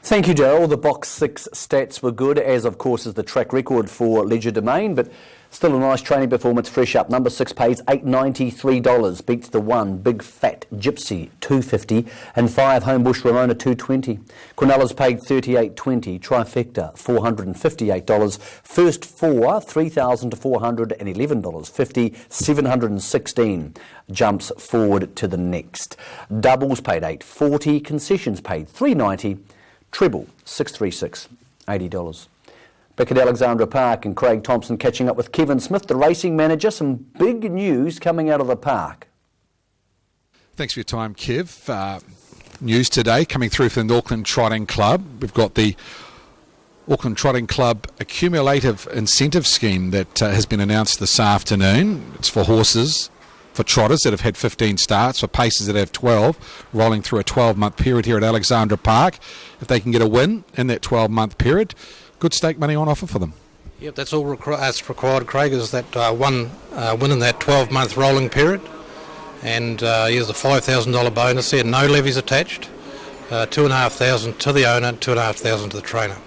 Thank you, Darryl. The Box 6 stats were good, as of course is the track record for Legerdemain, but still a nice training performance. Fresh Up. Number 6 pays $8.93, beats the 1 Big Fat Gypsy $2.50, and 5 Homebush Ramona $2.20. Quinellas paid $38.20. Trifecta $458. First 4 $3,000 to $411.50. 716 jumps forward to the next. Doubles paid $8.40. Concessions paid $3.90. Treble $636, $80. Back at Alexandra Park, and Craig Thompson catching up with Kevin Smith, the racing manager. Some big news coming out of the park. Thanks for your time, Kev. News today coming through from the Auckland Trotting Club. We've got the Auckland Trotting Club accumulative incentive scheme that has been announced this afternoon. It's for horses, for trotters that have had 15 starts, for pacers that have 12, rolling through a 12-month period here at Alexandra Park. If they can get a win in that 12-month period, good stake money on offer for them. Yep, that's all that's required, Craig, is that one win in that 12-month rolling period. And here's a $5,000 bonus there, no levies attached, $2,500 to the owner, $2,500 to the trainer.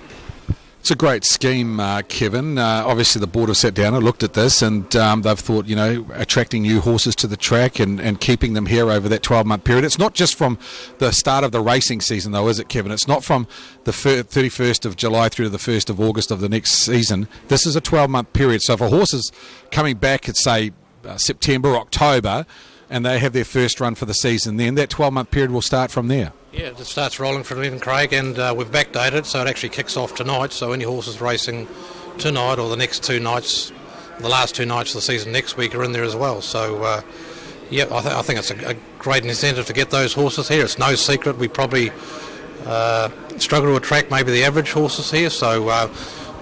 It's a great scheme, Kevin. Obviously, the board have sat down and looked at this, and they've thought, attracting new horses to the track and keeping them here over that 12-month period. It's not just from the start of the racing season, though, is it, Kevin? It's not from the 31st of July through to the 1st of August of the next season. This is a 12-month period. So if a horse is coming back at, say, September, October, and they have their first run for the season, then that 12-month period will start from there. Yeah, it starts rolling for Glen Craig, and we've backdated, so it actually kicks off tonight. So any horses racing tonight or the next 2 nights, the last 2 nights of the season next week are in there as well. So, I think it's a great incentive to get those horses here. It's no secret we probably struggle to attract maybe the average horses here. So,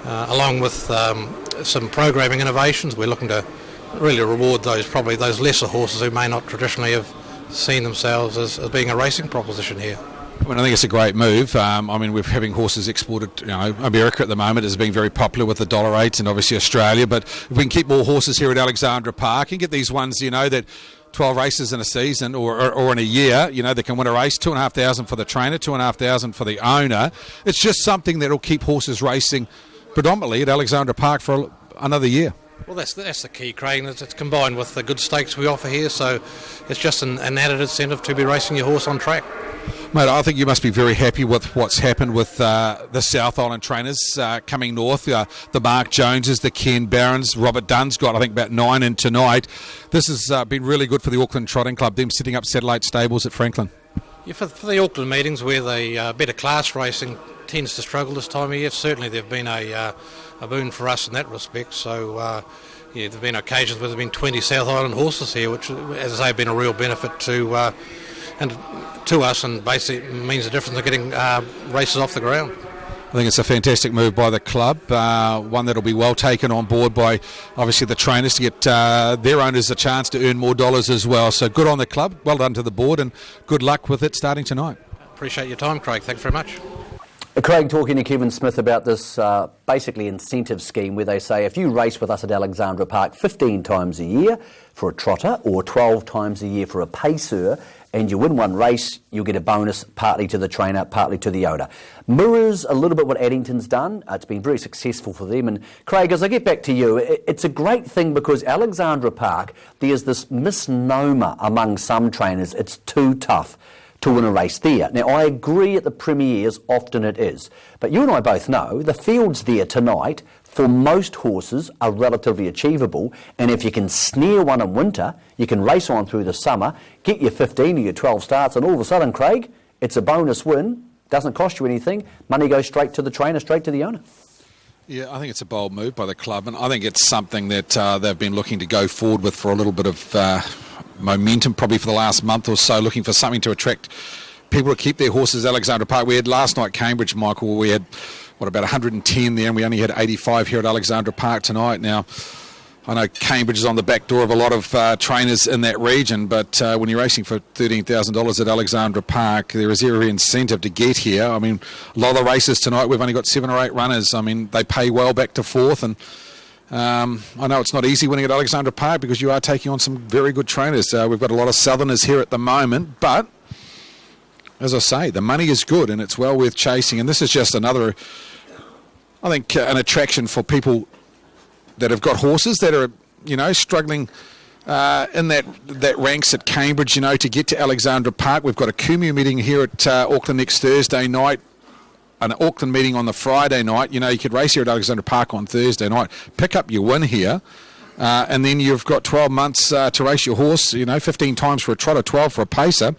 along with some programming innovations, we're looking to really reward those lesser horses who may not traditionally have seen themselves as being a racing proposition here. I think it's a great move. We're having horses exported. America at the moment is being very popular with the $8 and obviously Australia. But if we can keep more horses here at Alexandra Park and get these ones, that 12 races in a season or in a year, they can win a race, $2,500 for the trainer, $2,500 for the owner. It's just something that will keep horses racing predominantly at Alexandra Park for another year. Well, that's the key, Craig. It's combined with the good stakes we offer here, so it's just an added incentive to be racing your horse on track. Mate, I think you must be very happy with what's happened with the South Island trainers coming north, the Mark Joneses, the Ken Barons. Robert Dunn's got, I think, about 9 in tonight. This has been really good for the Auckland Trotting Club, them setting up satellite stables at Franklin. Yeah, for the Auckland meetings where the better class racing tends to struggle this time of year, certainly they've been a boon for us in that respect. So, there have been occasions where there have been 20 South Island horses here, which, as I say, have been a real benefit to us, and basically means the difference of getting races off the ground. I think it's a fantastic move by the club, one that will be well taken on board by obviously the trainers to get their owners a chance to earn more dollars as well. So good on the club, well done to the board, and good luck with it starting tonight. Appreciate your time, Craig. Thanks very much. Craig talking to Kevin Smith about this basically incentive scheme where they say if you race with us at Alexandra Park 15 times a year for a trotter or 12 times a year for a pacer, and you win one race, you'll get a bonus, partly to the trainer, partly to the owner. Mirrors a little bit what Addington's done. It's been very successful for them. And Craig, as I get back to you, it's a great thing because Alexandra Park, there's this misnomer among some trainers, it's too tough to win a race there. Now, I agree at the premieres, often it is. But you and I both know the fields there tonight, for most horses, are relatively achievable. And if you can snare one in winter, you can race on through the summer, get your 15 or your 12 starts, and all of a sudden, Craig, it's a bonus win, doesn't cost you anything, money goes straight to the trainer, straight to the owner. Yeah, I think it's a bold move by the club, and I think it's something that they've been looking to go forward with for a little bit of momentum, probably for the last month or so, looking for something to attract people to keep their horses at Alexandra Park. We had last night Cambridge, Michael, we had, about 110 there, and we only had 85 here at Alexandra Park tonight. Now, I know Cambridge is on the back door of a lot of trainers in that region, but when you're racing for $13,000 at Alexandra Park, there is every incentive to get here. I mean, a lot of the races tonight, we've only got 7 or 8 runners. I mean, they pay well back to fourth, and I know it's not easy winning at Alexandra Park because you are taking on some very good trainers. We've got a lot of Southerners here at the moment, but as I say, the money is good and it's well worth chasing. And this is just another, I think, an attraction for people that have got horses that are, struggling in that ranks at Cambridge, to get to Alexandra Park. We've got a Kumu meeting here at Auckland next Thursday night, an Auckland meeting on the Friday night. You could race here at Alexandra Park on Thursday night, pick up your win here, and then you've got 12 months to race your horse, 15 times for a trotter, 12 for a pacer,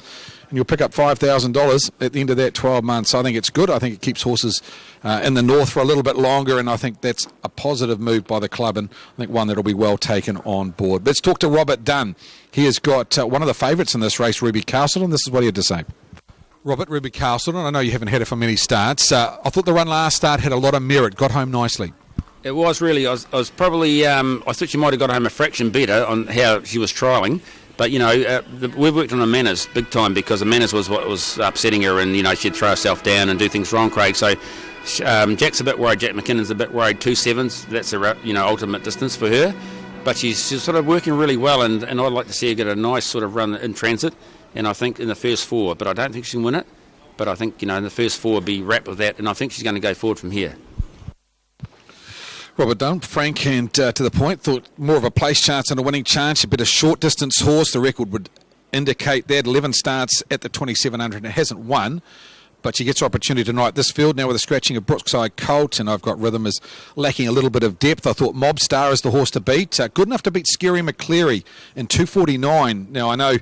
and you'll pick up $5,000 at the end of that 12 months. I think it's good. I think it keeps horses in the north for a little bit longer, and I think that's a positive move by the club, and I think one that will be well taken on board. Let's talk to Robert Dunn. He has got one of the favourites in this race, Ruby Castleton. This is what he had to say. Robert, Ruby Castleton, I know you haven't had it for many starts. I thought the run last start had a lot of merit, got home nicely. It was really. I was probably. I thought she might have got home a fraction better on how she was trialling. But, we've worked on her manners big time because the manners was what was upsetting her, and, she'd throw herself down and do things wrong, Craig. So Jack's a bit worried. Jack McKinnon's a bit worried. 2 sevens, that's a, ultimate distance for her. But she's sort of working really well, and I'd like to see her get a nice sort of run in transit. And I think in the first 4, but I don't think she can win it. But I think, in the first 4 be wrapped with that, and I think she's going to go forward from here. Robert Dunn, frank and to the point, thought more of a place chance than a winning chance. A bit of short distance horse. The record would indicate that. 11 starts at the 2700 and it hasn't won, but she gets her opportunity tonight. This field now with a scratching of Brookside Colt, and I've got Rhythm is lacking a little bit of depth. I thought Mob Star is the horse to beat. Good enough to beat Scary McCleary in 249. Now I know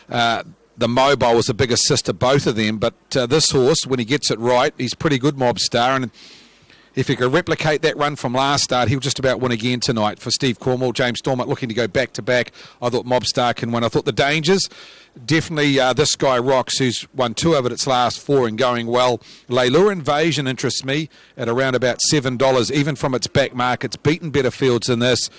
the Mobile was a big assist to both of them, but this horse, when he gets it right, he's pretty good, Mob Star, and if he could replicate that run from last start, he'll just about win again tonight. For Steve Cornwall, James Stormont looking to go back-to-back. I thought Mob Star can win. I thought the dangers, definitely This Guy Rocks, who's won 2 of its last 4 and going well. Leilua Invasion interests me at around about $7, even from its back mark. It's beaten better fields than this.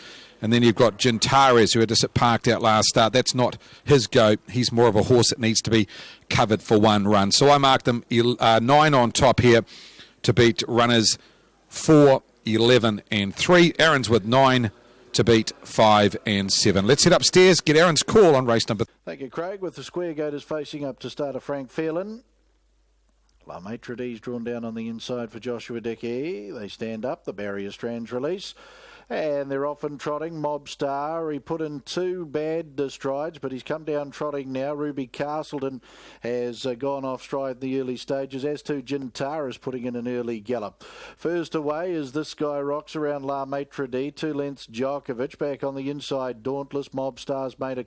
And then you've got Gintares, who had to sit parked out last start. That's not his go. He's more of a horse that needs to be covered for one run. So I marked them 9 on top here to beat runners 4, 11 and 3. Aaron's with 9 to beat 5 and 7. Let's head upstairs, get Aaron's call on race number. Thank you, Craig. With the Square Gators facing up to starter Frank Phelan. La Maitre D's drawn down on the inside for Joshua Dickey. They stand up. The barrier strands release. And they're off and trotting. Mob Star, he put in 2 bad strides, but he's come down trotting now. Ruby Castleton has gone off stride in the early stages, as to Gintares putting in an early gallop. First away is This Guy Rocks around La Maitre D. 2 lengths Djokovic. Back on the inside, Dauntless. Mob Star's made a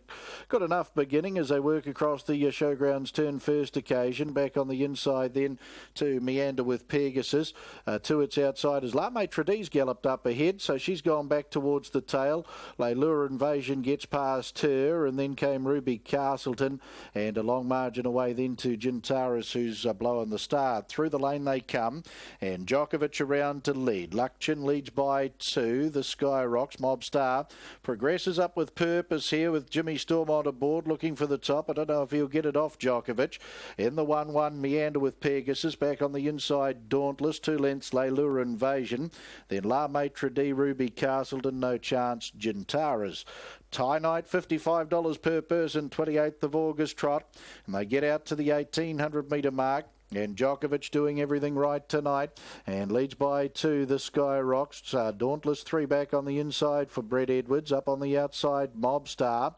good enough beginning as they work across the showgrounds turn first occasion. Back on the inside then to Meander with Pegasus. To its outside as La Maitre D's galloped up ahead, so she's gone back towards the tail. Leilua Invasion gets past her, and then came Ruby Castleton, and a long margin away then to Gintares, who's blowing the start. Through the lane they come, and Djokovic around to lead. Luckchin leads by 2. The Sky Rocks. Mob Star progresses up with purpose here with Jimmy Stormont aboard, looking for the top. I don't know if he'll get it off Djokovic. In the 1-1, Meander with Pegasus. Back on the inside, Dauntless. 2 lengths, Leilua Invasion. Then La Maitre D, Ruby Castleton, No Chance, Gintares. Tie night, $55 per person, 28th of August trot. And they get out to the 1800 metre mark. And Djokovic doing everything right tonight and leads by 2. The Sky Rocks. Dauntless 3 back on the inside for Brett Edwards. Up on the outside, Mob Star.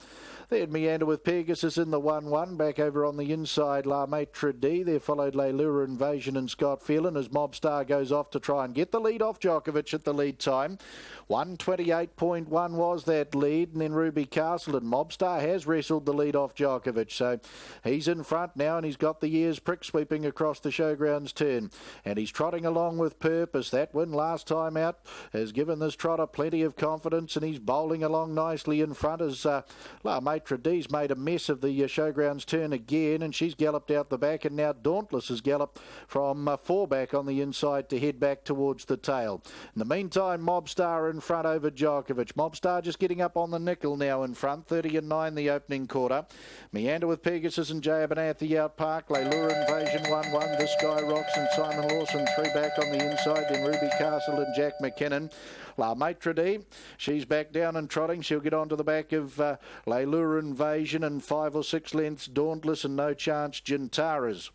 Then Meander with Pegasus in the 1-1. Back over on the inside, La Maitre D. There followed Leilua Invasion and Scott Phelan as Mob Star goes off to try and get the lead off Djokovic at the lead time. 128.1 was that lead, and then Ruby Castleton. Mob Star has wrestled the lead off Djokovic, so he's in front now, and he's got the ears prick sweeping across the showgrounds turn, and he's trotting along with purpose. That win last time out has given this trotter plenty of confidence, and he's bowling along nicely in front as La Maitre D's made a mess of the showgrounds turn again, and she's galloped out the back, and now Dauntless has galloped from 4 back on the inside to head back towards the tail. In the meantime, Mob Star in front over Djokovic. Mob Star just getting up on the nickel now in front. 30-9 the opening quarter. Meander with Pegasus and Jay Abernathy out park. Leilua Invasion 1-1. This Guy Rocks and Simon Lawson 3 back on the inside. Then Ruby Castle and Jack McKinnon. La Maitre D, she's back down and trotting. She'll get on to the back of Leilua Invasion and 5 or 6 lengths Dauntless and No Chance Gintares.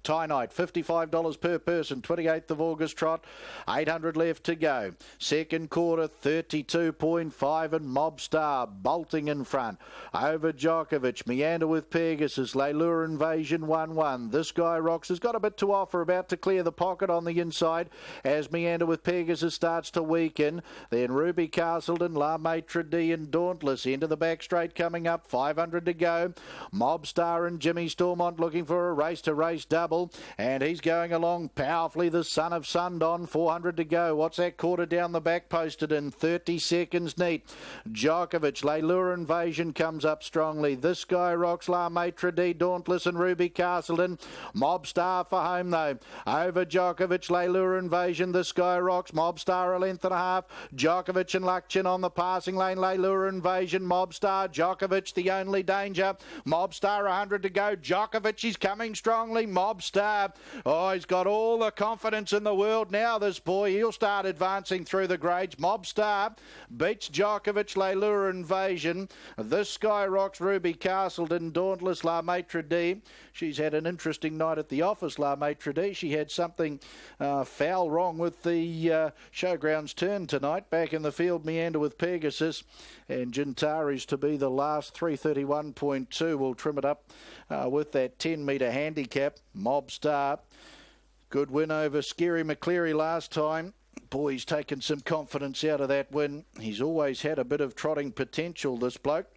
Tie night, $55 per person, 28th of August trot, 800 left to go. Second quarter, 32.5 and Mob Star bolting in front. Over Djokovic, Meander with Pegasus, Leilua Invasion 1-1. This Guy Rocks has got a bit to offer, about to clear the pocket on the inside as Meander with Pegasus starts to weaken. Then Ruby Castleton, La Maitre D and Dauntless into the back straight coming up, 500 to go. Mob Star and Jimmy Stormont looking for a race-to-race double. And he's going along powerfully, the son of Sundon. 400 to go. What's that quarter down the back posted in? 30 seconds neat. Djokovic, Leilua Invasion comes up strongly. This Guy Rocks, La Maitre D, Dauntless and Ruby Castleton. Mob Star for home though. Over Djokovic, Leilua Invasion. This Guy Rocks, Mob Star a length and a half. Djokovic and Luckchin on the passing lane. Leilua Invasion, Mob Star, Djokovic the only danger. Mob Star 100 to go. Djokovic is coming strongly. Mob Mobstar. Oh, he's got all the confidence in the world now, this boy. He'll start advancing through the grades. Mobstar beats Djokovic, Leilua Invasion. This Sky Rocks Ruby Castleton, Dauntless La Maitre D. She's had an interesting night at the office, La Maitre D. She had something foul wrong with the Showgrounds turn tonight. Back in the field, Meander with Pegasus. And Gintari's to be the last. 331.2 will trim it up with that 10-metre handicap. Mobstar. Good win over Scary McCleary last time. Boy, he's taken some confidence out of that win. He's always had a bit of trotting potential, this bloke.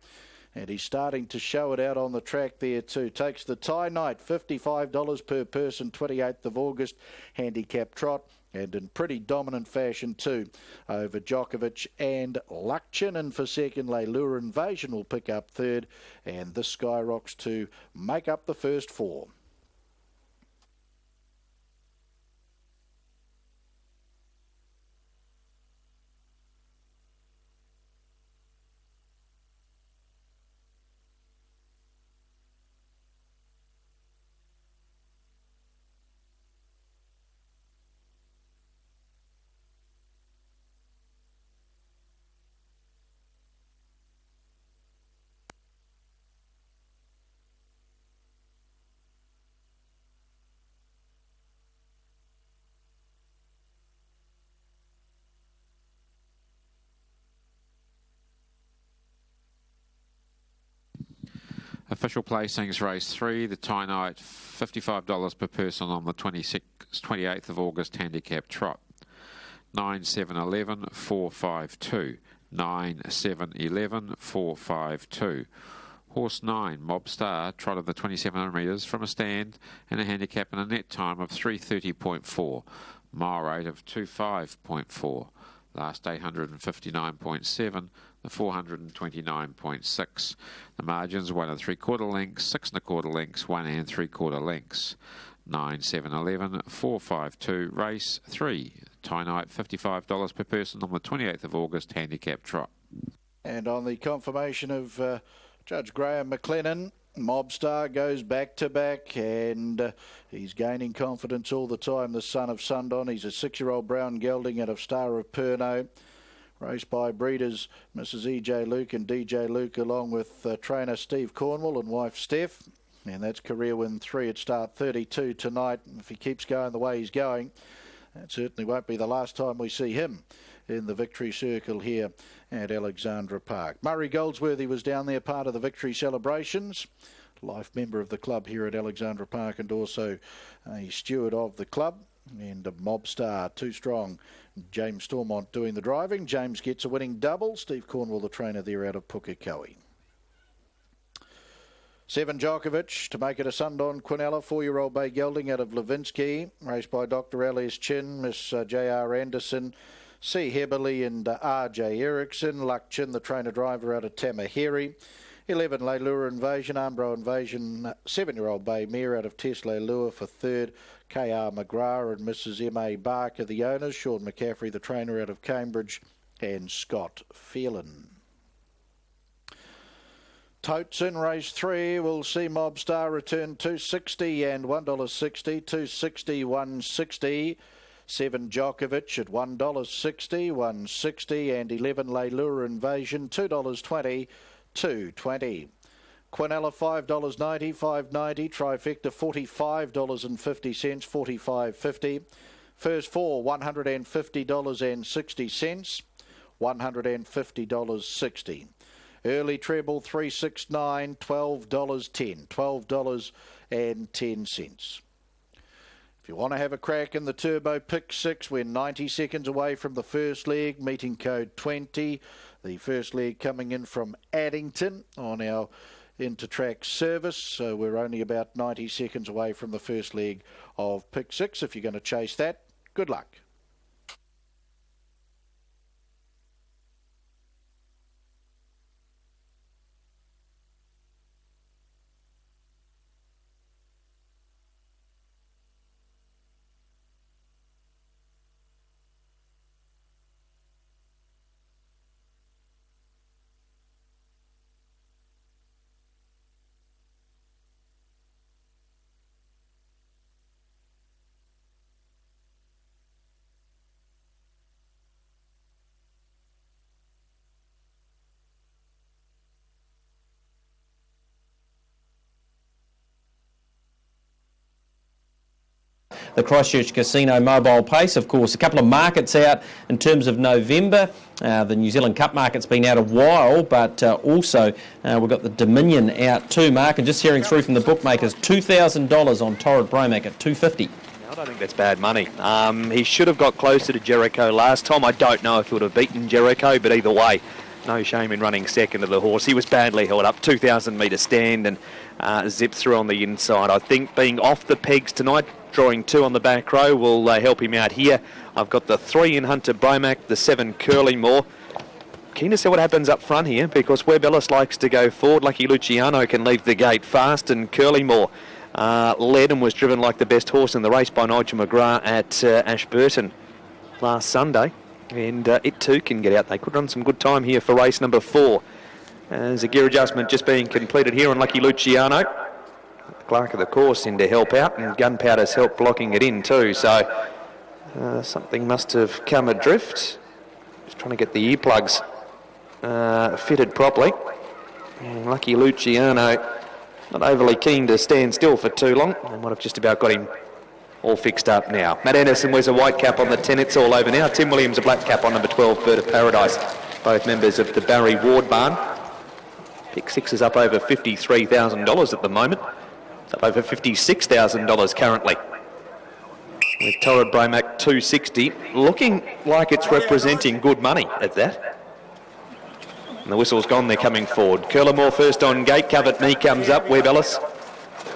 And he's starting to show it out on the track there too. Takes the tie night, $55 per person, 28th of August, handicap trot. And in pretty dominant fashion too over Djokovic and Luckchin. And for second, Leilua Invasion will pick up third. And the Sky Rocks to make up the first four. Official placings, race 3, the tie night, $55 per person on the 28th of August handicap trot. 9, 7, 11, 4, 5, 2. 9, 7, 11, 4, 5, 2. Horse 9, Mobstar, trotted the 2,700 metres from a stand and a handicap and a net time of 330.4. Mile rate of 25.4. Last 859.7, the 429.6. The margins 1 3/4 lengths, 6 1/4 lengths, 1 3/4 lengths. 9, 7, 11, 4, 5, 2. Race 3. Tie night $55 per person on the 28th of August handicap trot. And on the confirmation of Judge Graham McLennan, Mobstar goes back to back, and he's gaining confidence all the time. The son of Sundon, he's a 6-year-old brown gelding out of Star of Perno, raced by breeders Mrs. E.J. Luke and D.J. Luke, along with trainer Steve Cornwall and wife Steph. And that's career win 3 at start 32 tonight. If he keeps going the way he's going, that certainly won't be the last time we see him in the victory circle here at Alexandra Park. Murray Goldsworthy was down there, part of the victory celebrations. Life member of the club here at Alexandra Park and also a steward of the club. And a Mobstar, too strong. James Stormont doing the driving. James gets a winning double. Steve Cornwall, the trainer there out of Pukekohe. 7 Djokovic to make it a Sundon Quinella, 4-year-old bay gelding out of Levinsky, raced by Dr. Alice Chin, Miss J.R. Anderson, C. Heberley and R.J. Eriksson. Luckchin, the trainer-driver out of Tamaheri. 11 Leilua Invasion, Armbro Invasion, 7-year-old bay mare out of Tesla Lure for third. K.R. McGrath and Mrs. M.A. Barker, the owners. Sean McCaffrey, the trainer out of Cambridge. And Scott Phelan. Totes in race 3. We'll see Mobstar return $2.60 and $1.60. $2.60, $1.60. 7 Djokovic at $1.60, $1.60, and 11 Leilua Invasion, $2.20, $2.20. Quinella $5.90, $5.90. Trifecta $45.50, $45.50. First 4 $150.60, $150.60. Early treble 369, $12.10, $12.10. If you want to have a crack in the Turbo Pick 6, we're 90 seconds away from the first leg, meeting code 20. The first leg coming in from Addington on our Intertrack service. So we're only about 90 seconds away from the first leg of Pick 6. If you're going to chase that, good luck. the Christchurch Casino mobile pace. Of course, a couple of markets out in terms of November. The New Zealand Cup market's been out a while, but also we've got the Dominion out too, Mark. And just hearing through from the bookmakers, $2,000 on Torrid Bromac at $250. I don't think that's bad money. He should have got closer to Jericho last time. I don't know if he would have beaten Jericho, but either way, no shame in running second to the horse. He was badly held up, 2,000 metre stand, and zipped through on the inside. I think being off the pegs tonight, drawing 2 on the back row, will help him out here. I've got the 3 in Hunter Bromac, the 7 Curlymore. Keen to see what happens up front here, because Webb Ellis likes to go forward. Lucky Luciano can leave the gate fast, and Curlymore led and was driven like the best horse in the race by Nigel McGrath at Ashburton last Sunday, and it too can get out. They could run some good time here for race number 4. There's a gear adjustment just being completed here on Lucky Luciano. The clerk of the course in to help out, and Gunpowder's help blocking it in too, so something must have come adrift. Just trying to get the earplugs fitted properly. And Lucky Luciano not overly keen to stand still for too long, and might have just about got him all fixed up now. Matt Anderson wears a white cap on the 10, it's all over now. Tim Williams a black cap on number 12, Bird of Paradise, both members of the Barry Ward Barn. Pick 6 is up over $53,000 at the moment. It's up over $56,000 currently. With Torrid Bromac 260, looking like it's representing good money at that. And the whistle's gone, they're coming forward. Curlimore first on gate, Covet Me comes up, Webb Ellis,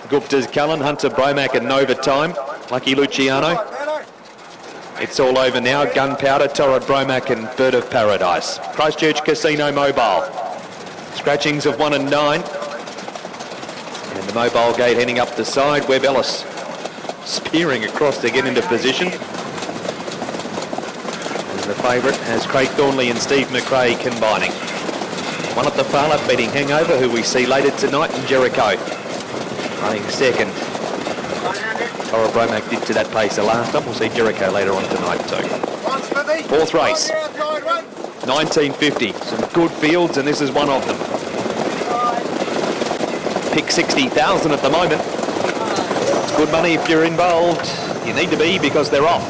Gupta's Cullen, Hunter Bromac and Nova Time, Lucky Luciano. It's all over now, Gunpowder, Torrid Bromac and Bird of Paradise. Christchurch Casino Mobile. Scratchings of 1 and 9. And the mobile gate heading up the side, Webb Ellis spearing across to get into position. And the favourite has Craig Thornley and Steve McRae combining. One at the far left beating Hangover, who we see later tonight in Jericho. Running second. Torrid Bromac did to that pace the last time. We'll see Jericho later on tonight too. 4th race. 1950. Some good fields, and this is one of them. Pick 60,000 at the moment. It's good money if you're involved. You need to be, because they're off.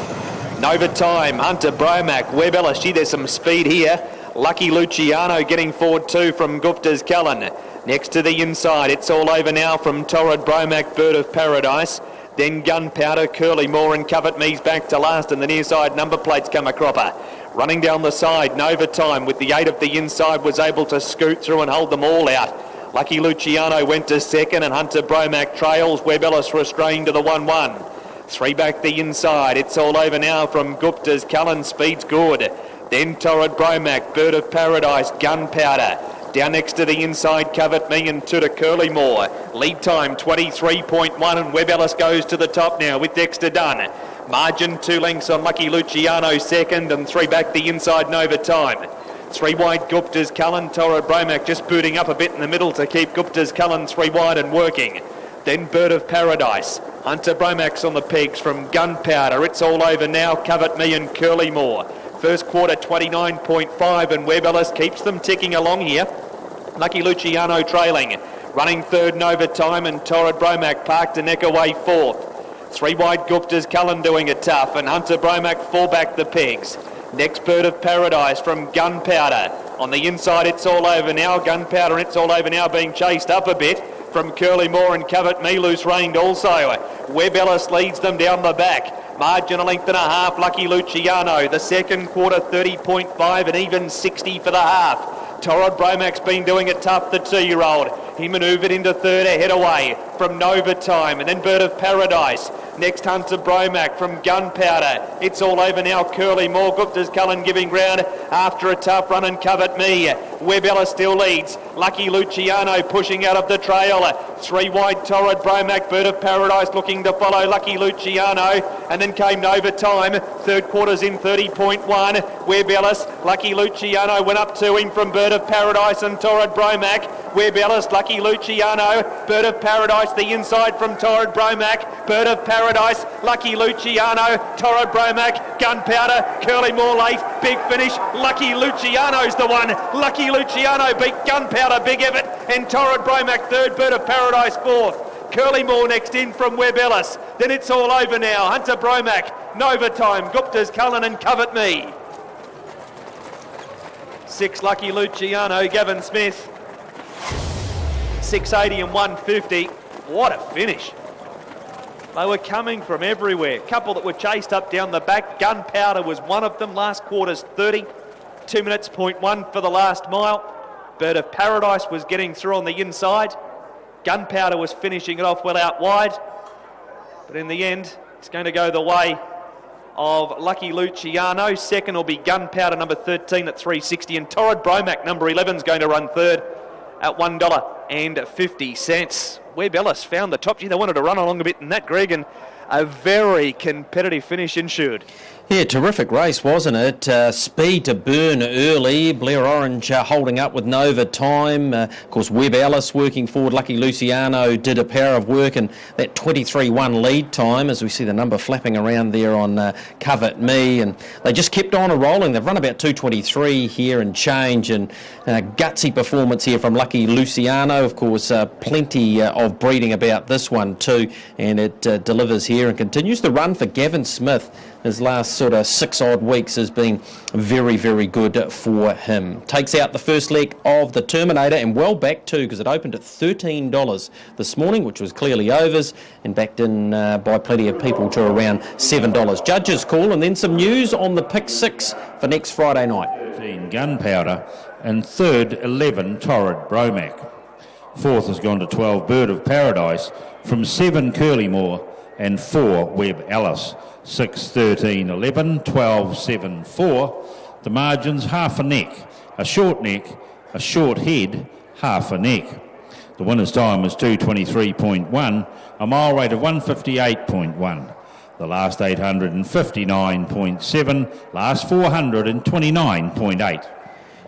Nova Time, Hunter Bromac, Webb Ellis. Gee, there's some speed here. Lucky Luciano getting forward too from Gupta's Cullen. Next to the inside, it's all over now from Torrid Bromac, Bird of Paradise. Then Gunpowder, Curlymore and Covet Me's back to last, and the near side number plates come a cropper. Running down the side, Nova Time with the 8 of the inside was able to scoot through and hold them all out. Lucky Luciano went to second, and Hunter Bromac trails. Webb Ellis restrained to the 1-1. 3 back the inside, it's all over now from Gupta's Cullen, speed's good. Then Torrid Bromac, Bird of Paradise, Gunpowder. Down next to the inside, Covet Me and Tuta Curlymore. Lead time 23.1, and Webb Ellis goes to the top now with Dexter Dunn. Margin 2 lengths on Lucky Luciano second, and 3 back the inside, Nova Time. 3 wide Gupta's Cullen, Torrid Bromac just booting up a bit in the middle to keep Gupta's Cullen 3 wide and working. Then Bird of Paradise. Hunter Bromac's on the pegs from Gunpowder. It's all over now, Covet Me and Curlymore. First quarter 29.5, and Webb Ellis keeps them ticking along here. Lucky Luciano trailing. Running third, Nova Time, and Torrid Bromac parked a neck away 4th. 3 wide Gupta's Cullen doing it tough, and Hunter Bromac 4 back the pegs. Next, Bird of Paradise from Gunpowder. On the inside, it's all over now. Gunpowder and it's all over now being chased up a bit from Curlymore and Covet Me, loose reined also. Webb Ellis leads them down the back. Margin a length and a half, Lucky Luciano. The second quarter 30.5 and even 60 for the half. Torrid Bromac's been doing it tough, the 2-year-old. He manoeuvred into third ahead away from Nova Time, and then Bird of Paradise. Next, Hunter Bromac from Gunpowder. It's all over now, Curlymore. Gupta's Cullen giving ground after a tough run, and Covet Me. Webb Ellis still leads. Lucky Luciano pushing out of the trail. 3 wide, Torrid Bromac. Bird of Paradise looking to follow Lucky Luciano. And then came Nova Time. Third quarter's in 30.1. Webb Ellis, Lucky Luciano went up to him from Bird of Paradise and Torrid Bromac. Webb Ellis, Lucky Luciano. Bird of Paradise, the inside from Torrid Bromac. Bird of Paradise, Lucky Luciano. Torrid Bromac, Gunpowder, Curlymore late. Big finish. Lucky Luciano's the one. Lucky Luciano beat Gunpowder, Big Everett, and Torrid Bromac third. Bird of Paradise fourth. Curlymore next in from Webb Ellis. Then it's all over now. Hunter Bromack, Nova Time, Gupta's Cullen and Covet Me. 6 Lucky Luciano, Gavin Smith. 680 and 150. What a finish. They were coming from everywhere. Couple that were chased up down the back. Gunpowder was one of them. Last quarter's 30. 2 minutes, 0.1 for the last mile. Bird of Paradise was getting through on the inside. Gunpowder was finishing it off well out wide. But in the end, it's going to go the way of Lucky Luciano. Second will be Gunpowder, number 13 at 360. And Torrid Bromack, number 11, is going to run third at $1.50. Webb Ellis found the top. Gee, they wanted to run along a bit in that, Greg, and a very competitive finish ensued. Yeah, terrific race, wasn't it? Speed to burn early. Blair Orange holding up with Nova Time. Of course, Webb Ellis working forward. Lucky Luciano did a power of work, and that 23-1 lead time, as we see the number flapping around there on Covet Me. And they just kept on rolling. They've run about 2:23 here and change, and gutsy performance here from Lucky Luciano. Of course, plenty of breeding about this one too, and it delivers here and continues the run for Gavin Smith. His last sort of 6 odd weeks has been very, very good for him. Takes out the first leg of the Terminator, and well back too, because it opened at $13 this morning, which was clearly overs, and backed in by plenty of people to around $7. Judges call, and then some news on the pick 6 for next Friday night. 13 Gunpowder, and third 11 Torrid Bromack. Fourth has gone to 12 Bird of Paradise, from 7 Curlymore and 4 Webb Ellis. 6, 13, 11, 12, 7, 4. The margins half a neck, a short head, half a neck. The winner's time was 2:23.1, a mile rate of 1:58.1. The last 859.7, last 429.8.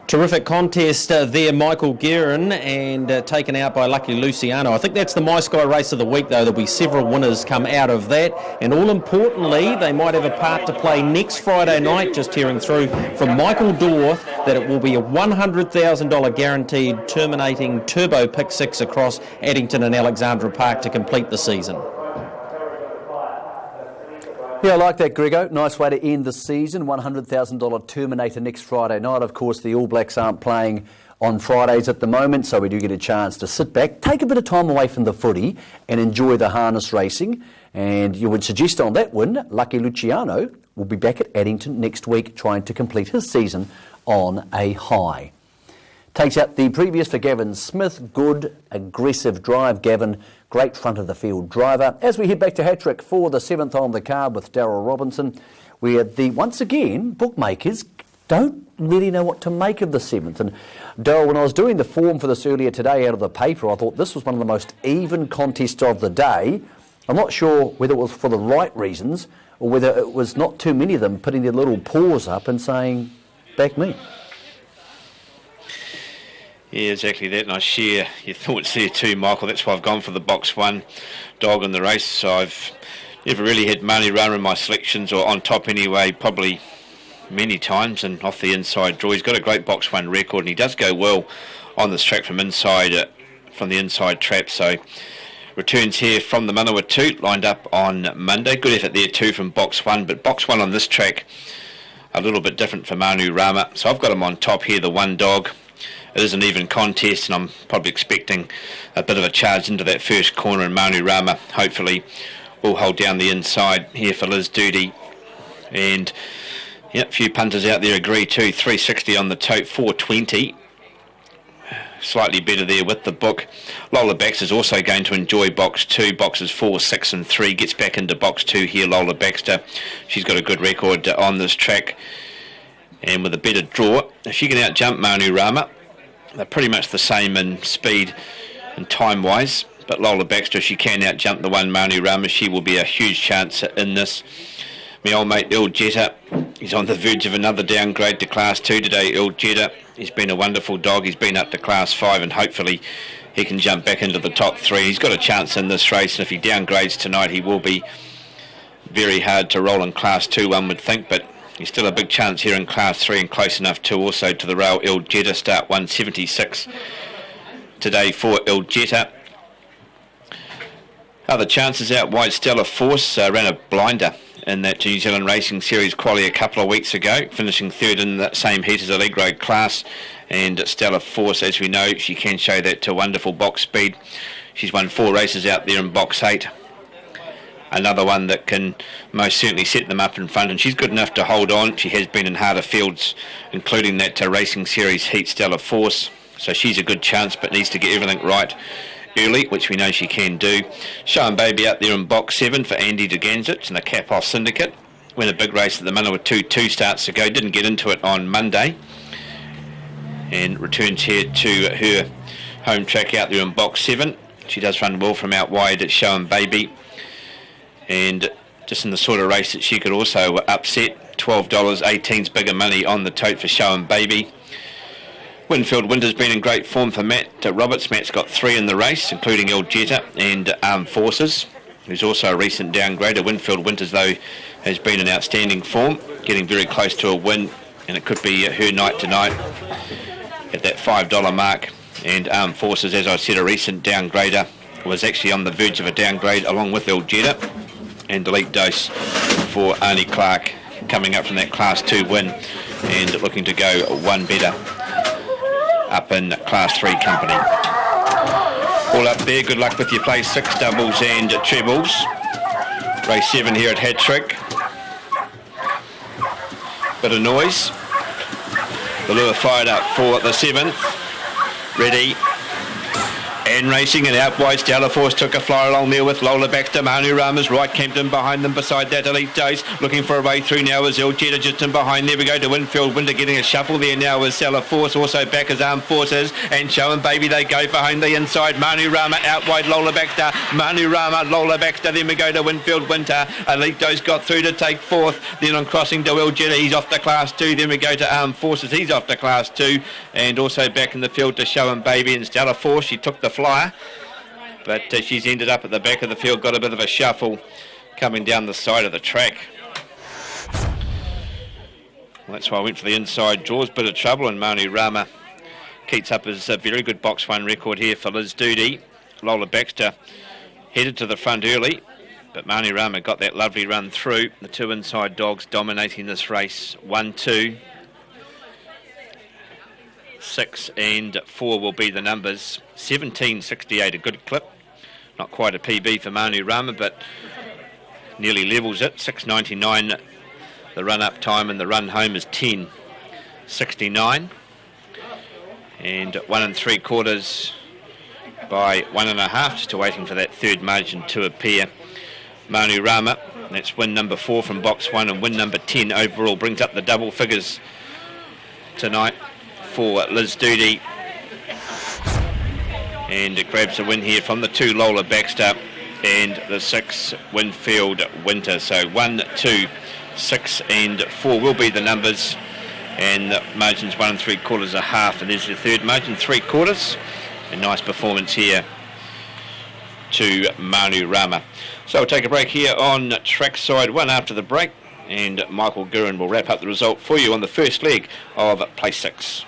Terrific contest there, Michael Guerin, and taken out by Lucky Luciano. I think that's the My Sky race of the week, though. There'll be several winners come out of that, and all importantly, they might have a part to play next Friday night. Just hearing through from Michael Dorr that it will be a $100,000 guaranteed terminating turbo pick 6 across Addington and Alexandra Park to complete the season. Yeah, I like that, Grego. Nice way to end the season. $100,000 Terminator next Friday night. Of course, the All Blacks aren't playing on Fridays at the moment, so we do get a chance to sit back, take a bit of time away from the footy and enjoy the harness racing. And you would suggest on that win, Lucky Luciano will be back at Addington next week trying to complete his season on a high. Takes out the previous for Gavin Smith. Good, aggressive drive, Gavin. Great front of the field driver. As we head back to hat-trick for the 7th on the card with Darryl Robinson, where once again, bookmakers don't really know what to make of the 7th. And Darryl, when I was doing the form for this earlier today out of the paper, I thought this was one of the most even contests of the day. I'm not sure whether it was for the right reasons or whether it was not too many of them putting their little paws up and saying, back me. Yeah, exactly that, and I share your thoughts there too, Michael. That's why I've gone for the box 1 dog in the race. So I've never really had Mani Rama in my selections, or on top anyway, probably many times, and off the inside draw. He's got a great box 1 record, and he does go well on this track from the inside trap. So returns here from the Manawa 2, lined up on Monday. Good effort there too from box 1, but box 1 on this track, a little bit different for Manu Rama. So I've got him on top here, the 1 dog. It is an even contest, and I'm probably expecting a bit of a charge into that first corner, and Manu Rama hopefully will hold down the inside here for Liz Doody. And yeah, a few punters out there agree too. 360 on the tote, 420. Slightly better there with the book. Lola Baxter is also going to enjoy box 2. Boxes 4, 6 and 3. Gets back into box 2 here, Lola Baxter. She's got a good record on this track. And with a better draw, if she can out-jump Manu Rama, they're pretty much the same in speed and time-wise. But Lola Baxter, if she can out-jump the 1 Manu Rama, she will be a huge chance in this. My old mate Earl Jetta, he's on the verge of another downgrade to Class 2 today. Earl Jetta, he's been a wonderful dog. He's been up to Class 5, and hopefully he can jump back into the top 3. He's got a chance in this race, and if he downgrades tonight, he will be very hard to roll in Class 2, one would think, but he's still a big chance here in Class 3, and close enough to also to the rail. Earl Jetta, start 176 today for Earl Jetta. Other chances out wide, Stella Force ran a blinder in that New Zealand Racing Series quali a couple of weeks ago, finishing third in that same heat as Allegro class. And Stella Force, as we know, she can show that to wonderful box speed. She's won 4 races out there in box 8. Another one that can most certainly set them up in front, and she's good enough to hold on. She has been in harder fields, including that Racing Series heat, Stella Force. So she's a good chance, but needs to get everything right early, which we know she can do. Showing Baby out there in box 7 for Andy DeGanzich and the Cap-Off Syndicate. Win a big race at the Mana with 2 starts ago. Didn't get into it on Monday. And returns here to her home track out there in box 7. She does run well from out wide at Showing Baby. And just in the sort of race that she could also upset. $12, 18's bigger money on the tote for Showing Baby. Winfield Winter's been in great form for Matt Roberts. Matt's got 3 in the race, including El Jetta and Armed Forces, who's also a recent downgrader. Winfield Winters, though, has been in outstanding form, getting very close to a win, and it could be her night tonight at that $5 mark. And Armed Forces, as I said, a recent downgrader, was actually on the verge of a downgrade along with El Jetta. And Elite Dose for Arnie Clark, coming up from that Class 2 win and looking to go one better up in Class 3 company. All up there, good luck with your place 6 doubles and trebles. Race 7 here at Hat Trick. Bit of noise. The lure fired up for the 7th. Ready. And racing and out wide, Stella Force took a fly along there with Lola Baxter. Manu Rama's right, Kempton behind them beside that Elite Dose. Looking for a way through now is El Jetta just in behind. There we go to Winfield Winter getting a shuffle there now is Stella Force. Also back as Armed Forces and Showing Baby. They go for home the inside. Manu Rama out wide, Lola Baxter. Manu Rama, Lola Baxter. Then we go to Winfield Winter. Elite Dose got through to take 4th. Then on crossing to El Jetta, he's off to Class 2. Then we go to Armed Forces. He's off to Class 2. And also back in the field to Showing Baby and Stella Force. She took the flyer, but she's ended up at the back of the field, got a bit of a shuffle coming down the side of the track. Well, that's why I went for the inside draws. Bit of trouble, and Manu Rama keeps up his very good box 1 record here for Liz Doody. Lola Baxter headed to the front early, but Manu Rama got that lovely run through. The 2 inside dogs dominating this race. 1, 2. 6 and 4 will be the numbers. 17.68, a good clip. Not quite a PB for Manu Rama, but nearly levels it. 6.99 the run-up time, and the run home is 10.69. And 1 3/4 by 1.5, just waiting for that third margin to appear. Manu Rama, that's win number 4 from box 1, and win number 10 overall, brings up the double figures tonight for Liz Doody, and it grabs a win here from the 2 Lola Baxter and the 6 Winfield Winter. So 1, 2, 6 and 4 will be the numbers, and the margins 1 3/4 a half, and there's your third margin 3/4. A nice performance here to Manu Rama. So we'll take a break here on Trackside 1 after the break, and Michael Gurin will wrap up the result for you on the first leg of Place 6.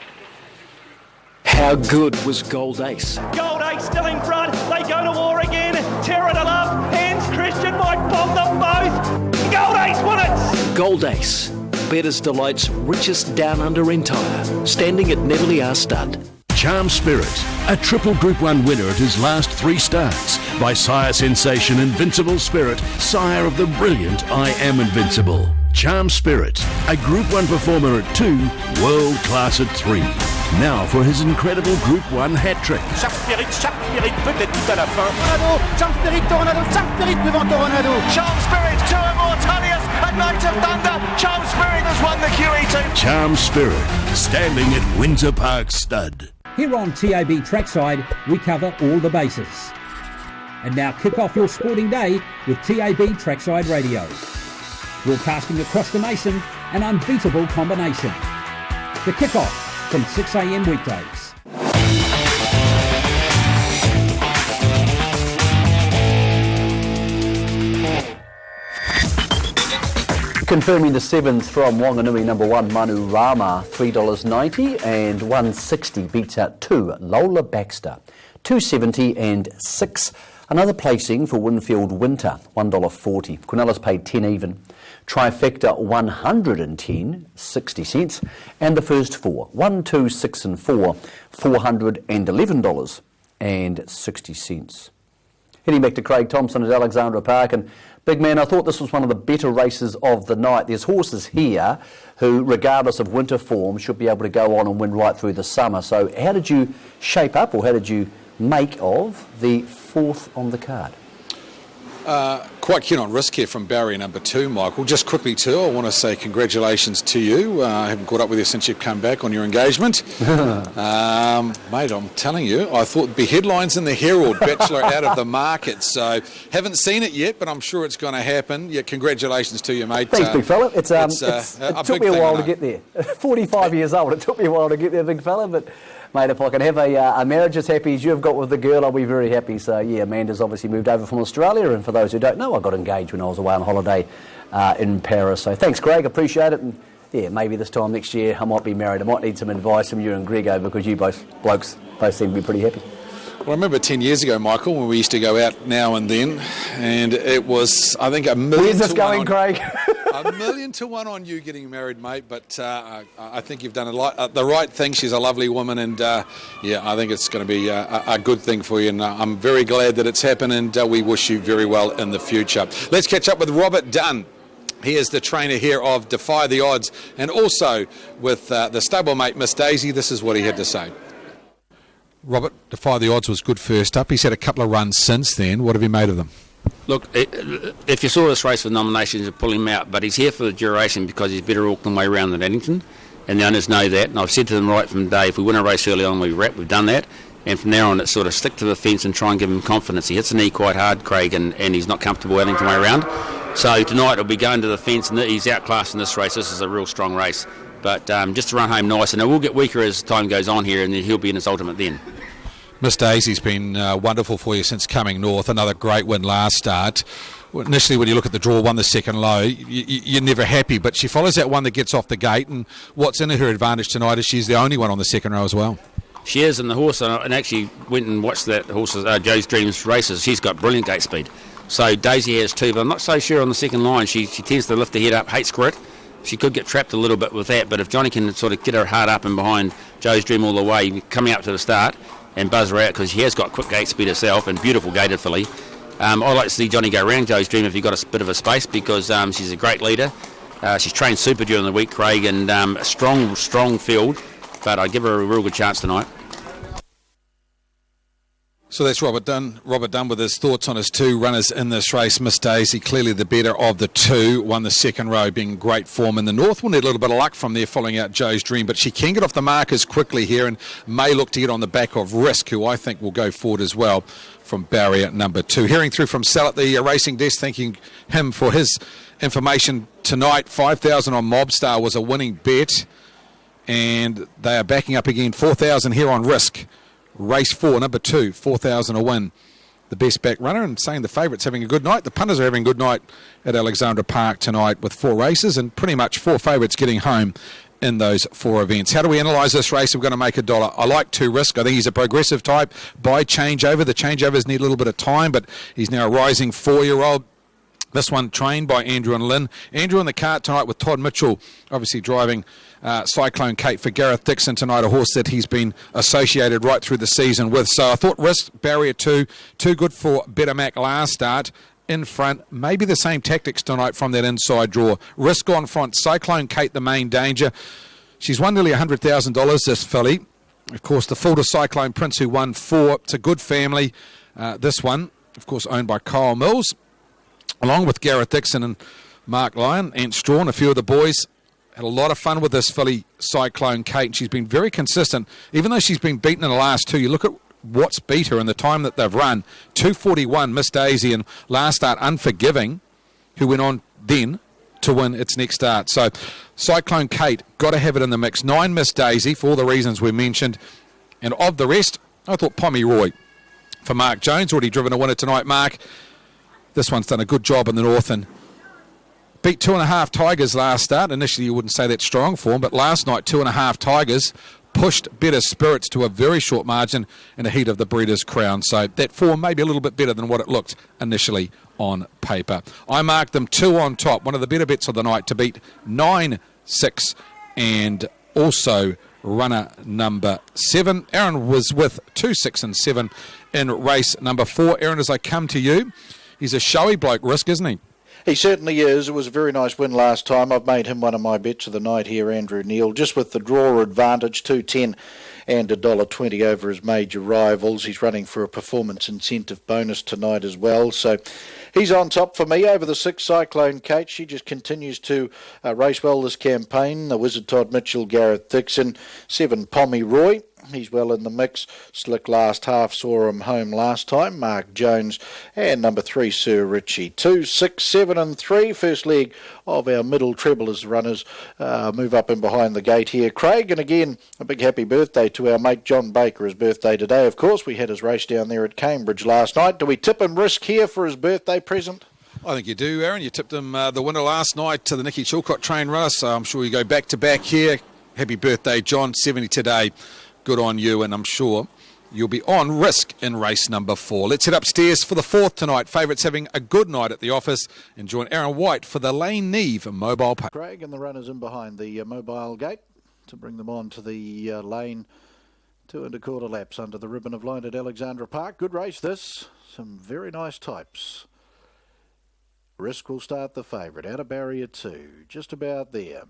How good was Gold Ace? Gold Ace still in front. They go to war again. Terror to love. Hans Christian might bomb them both. Gold Ace won it. Gold Ace, Bettor's Delight's richest down under entire, standing at Neville Stud. Charm Spirit, a triple Group 1 winner at his last 3 starts by sire sensation Invincible Spirit, sire of the brilliant I Am Invincible. Charm Spirit, a Group 1 performer at 2, world class at 3. Now for his incredible Group 1 hat-trick. Charm Spirit, peut-être tout à la fin. Charm Spirit, Tornado, Charm Spirit devant Tornado. Charm Spirit, 2 Immortalius, a Night of Thunder. Charm Spirit has won the QE2. Charm Spirit, standing at Windsor Park Stud. Here on TAB Trackside, we cover all the bases. And now kick off your sporting day with TAB Trackside Radio. Broadcasting across the Mason, an unbeatable combination. The kick-off from 6 a.m. weekdays. Confirming the 7th from Wanganui number 1 Manu Rama, $3.90, and 160 beats out 2 Lola Baxter, $2.70 and 6.5 Another placing for Winfield Winter, $1.40. Quinellas paid 10 even. Trifecta 110, 60 cents. And the first four, 1, 2, 6 and 4, $411 and 60 cents. Heading back to Craig Thompson at Alexandra Park, and big man, I thought this was one of the better races of the night. There's horses here who, regardless of winter form, should be able to go on and win right through the summer. So how did you shape up, or how did you make of the fourth on the card? Quite keen on risk here from barrier number 2, Michael. Just quickly too, I want to say congratulations to you. I haven't caught up with you since you've come back on your engagement. Mate, I'm telling you, I thought it'd be headlines in the Herald, Bachelor out of the market. So haven't seen it yet, but I'm sure it's going to happen. Yeah, congratulations to you, mate. Thanks, big fella. It took me a while to get there. 45 years old, it took me a while to get there, big fella, but mate, if I can have a marriage as happy as you've got with the girl, I'll be very happy. So, yeah, Amanda's obviously moved over from Australia, and for those who don't know, I got engaged when I was away on holiday in Paris. So thanks, Greg, appreciate it. And, yeah, maybe this time next year I might be married. I might need some advice from you and Grego, because you both seem to be pretty happy. Well, I remember 10 years ago, Michael, when we used to go out now and then, and it was, I think, $1 million. Where's this going, Craig? $1 million to 1 on you getting married, mate. But I think you've done the right thing. She's a lovely woman, and yeah, I think it's going to be a good thing for you. And I'm very glad that it's happened, and we wish you very well in the future. Let's catch up with Robert Dunn. He is the trainer here of Defy the Odds, and also with the stablemate Miss Daisy. This is what he had to say. Robert, Defy the Odds was good first up. He's had a couple of runs since then. What have you made of them? Look, if you saw this race for nominations, you'd pull him out, but he's here for the duration because he's better Auckland way round than Addington, and the owners know that. And I've said to them right from the day, if we win a race early on, we wrap. We've done that, and from now on, it's sort of stick to the fence and try and give him confidence. He hits the knee quite hard, Craig, and he's not comfortable Addington way round. So tonight he'll be going to the fence, and he's outclassed in this race. This is a real strong race, but just to run home nice, and it will get weaker as time goes on here, and he'll be in his ultimate then. Miss Daisy's been wonderful for you since coming north. Another great win last start. Initially, when you look at the draw, won the second low, you're never happy, but she follows that one that gets off the gate, and what's in her advantage tonight is she's the only one on the second row as well. She is, and the horse, and actually went and watched that horse's Joe's Dreams races. She's got brilliant gate speed. So Daisy has too, but I'm not so sure on the second line. She tends to lift her head up, hates grit. She could get trapped a little bit with that, but if Johnny can sort of get her hard up and behind Joe's Dream all the way, coming up to the start, and buzz her out, because she has got quick gate speed herself and beautiful gated filly. I like to see Johnny go around Joe's Dream if you've got a bit of a space, because she's a great leader. She's trained super during the week, Craig, and a strong field, but I give her a real good chance tonight. So that's Robert Dunn. Robert Dunn with his thoughts on his two runners in this race. Miss Daisy, clearly the better of the two, won the second row, being great form in the north. We'll need a little bit of luck from there following out Joe's Dream, but she can get off the markers quickly here and may look to get on the back of Risk, who I think will go forward as well from barrier number 2. Hearing through from Sal at the racing desk, thanking him for his information tonight. 5,000 on Mobstar was a winning bet, and they are backing up again. 4,000 here on Risk. Race 4, number 2, 4,000 a win. The best back runner, and saying the favourites having a good night. The punters are having a good night at Alexandra Park tonight with 4 races and pretty much 4 favourites getting home in those 4 events. How do we analyse this race? We're going to make $1. I like 2 Risk. I think he's a progressive type by changeover. The changeovers need a little bit of time, but he's now a rising 4-year-old. This one trained by Andrew and Lynn. Andrew in the cart tonight with Todd Mitchell, obviously driving Cyclone Kate for Gareth Dixon tonight, a horse that he's been associated right through the season with. So I thought Risk, barrier 2, too good for Better Mac last start. In front, maybe the same tactics tonight from that inside draw. Risk on front, Cyclone Kate the main danger. She's won nearly $100,000 this filly. Of course, the full to Cyclone Prince, who won 4. It's a good family. This one, of course, owned by Kyle Mills, along with Gareth Dixon and Mark Lyon, Ant Strawn, a few of the boys. Had a lot of fun with this filly, Cyclone Kate, and she's been very consistent. Even though she's been beaten in the last 2, you look at what's beat her in the time that they've run. 2:41, Miss Daisy, and last start, Unforgiving, who went on then to win its next start. So Cyclone Kate, got to have it in the mix. 9, Miss Daisy, for all the reasons we mentioned. And of the rest, I thought Pomeroy for Mark Jones, already driven a winner tonight. Mark, this one's done a good job in the north and beat 2.5 Tigers last start. Initially, you wouldn't say that's strong form, but last night, 2.5 Tigers pushed Better Spirits to a very short margin in the heat of the Breeders' Crown. So that form may be a little bit better than what it looked initially on paper. I marked them 2 on top, one of the better bets of the night to beat 9, 6 and also runner number 7. Aaron was with 2, 6 and 7 in race number 4. Aaron, as I come to you, he's a showy bloke, Risk, isn't he? He certainly is. It was a very nice win last time. I've made him one of my bets of the night here, Andrew Neil, just with the draw advantage, 2.10 and $1.20 over his major rivals. He's running for a performance incentive bonus tonight as well. So he's on top for me over the 6 Cyclone Kate. She just continues to race well this campaign. The Wizard Todd Mitchell, Gareth Dixon, 7 Pommy Roy. He's well in the mix. Slick last half saw him home last time. Mark Jones and number 3 Sir Richie. 2, 6, 7 and 3. First leg of our middle treble as runners move up in behind the gate here. Craig, and again a big happy birthday to our mate John Baker. His birthday today, of course. We had his race down there at Cambridge last night. Do we tip him Risk here for his birthday present? I think you do, Aaron. You tipped him the winner last night to the Nicky Chilcott train runner, so I'm sure you go back to back here. Happy birthday, John. 70 today. Good on you, and I'm sure you'll be on Risk in race number 4. Let's head upstairs for the 4th tonight. Favourites having a good night at the office. And join Aaron White for the Lane Neve mobile pack. Craig and the runners in behind the mobile gate to bring them on to the lane. 2 1/4 laps under the ribbon of line at Alexandra Park. Good race this. Some very nice types. Risk will start the favourite out of barrier 2. Just about there.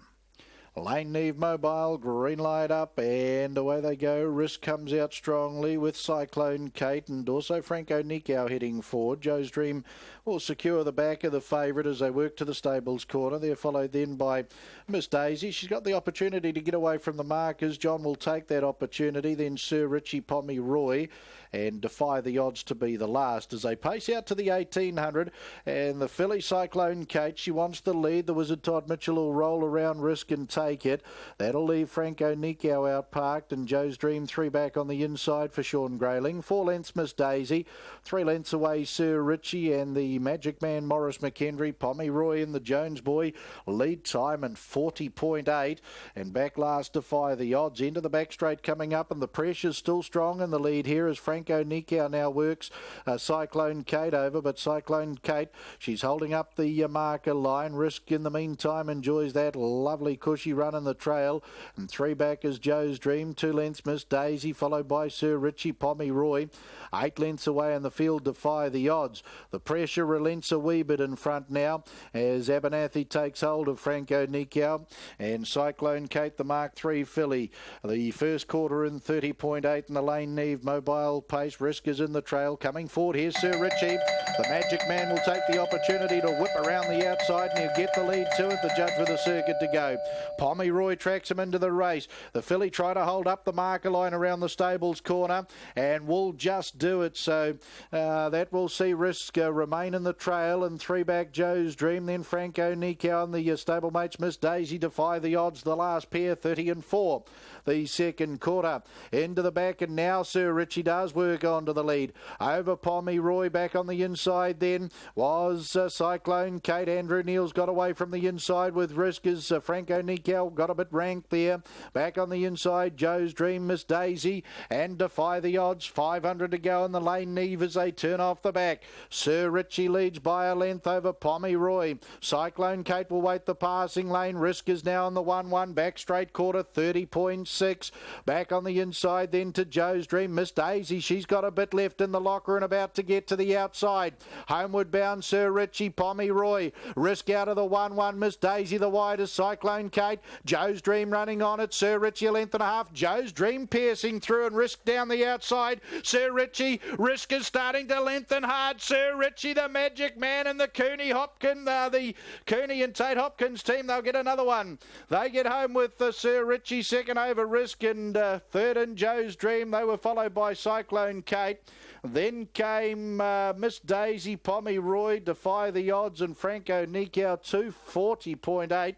Lane Neve Mobile, green light up, and away they go. Risk comes out strongly with Cyclone Kate and also Franco Nikau heading forward. Joe's Dream will secure the back of the favourite as they work to the stables corner. They're followed then by Miss Daisy. She's got the opportunity to get away from the markers. John will take that opportunity. Then Sir Richie, Pommy Roy, and Defy the Odds to be the last as they pace out to the 1800. And the filly Cyclone Kate, she wants the lead. The Wizard Todd Mitchell will roll around Risk and take it. That'll leave Franco Nikau out parked, and Joe's Dream 3 back on the inside for Sean Grayling. 4 lengths Miss Daisy, 3 lengths away Sir Richie and the Magic Man Morris McHenry. Pommy Roy and the Jones Boy lead time and 40.8, and back last Defy the Odds. Into the back straight coming up, and the pressure's still strong in the lead here as Franco Nikau now works Cyclone Kate over, but Cyclone Kate, she's holding up the marker line. Risk in the meantime enjoys that lovely cushy run in the trail, and 3 back is Joe's Dream. 2 lengths Miss Daisy, followed by Sir Richie, Pommy Roy. 8 lengths away in the field Defy the Odds. The pressure relents a wee bit in front now as Abernathy takes hold of Franco Nikau, and Cyclone Kate, the Mark 3 filly. The first quarter in 30.8 in the Lane Neve Mobile pace. Risk is in the trail. Coming forward, here's Sir Richie. The Magic Man will take the opportunity to whip around the outside, and he'll get the lead to it. The judge with the circuit to go. Pommy Roy tracks him into the race. The filly trying to hold up the marker line around the stables corner and will just do it. So that will see Risk remain in the trail, and 3 back Joe's Dream. Then Franco Nikau and the stablemates Miss Daisy Defy the Odds. The last pair 30 and 4. The second quarter into the back, and now Sir Richie does work on to the lead over Pommy Roy. Back on the inside then was Cyclone Kate. Andrew Neal's got away from the inside with Risk as Franco Nikau got a bit ranked there. Back on the inside Joe's Dream, Miss Daisy and Defy the Odds. 500 to go in the Lane Neve as they turn off the back. Sir Richie leads by a length over Pommy Roy. Cyclone Kate will wait the passing lane. Risk is now on the 1-1 back straight quarter 30.6. Back on the inside then to Joe's Dream. Miss Daisy, she's got a bit left in the locker and about to get to the outside. Homeward bound Sir Richie, Pommy Roy. Risk out of the 1-1. Miss Daisy the widest. Cyclone Kate. Joe's Dream running on it. Sir Richie a length and a half. Joe's Dream piercing through and Risk down the outside. Sir Richie. Risk is starting to lengthen hard. Sir Richie, the Magic Man, and the Cooney and Tate Hopkins team. They'll get another one. They get home with Sir Richie second over Risk, and third in Joe's Dream. They were followed by Cyclone Kate. Then came Miss Daisy, Pommy Roy, Defy the Odds, and Franco Nikau. 240.8.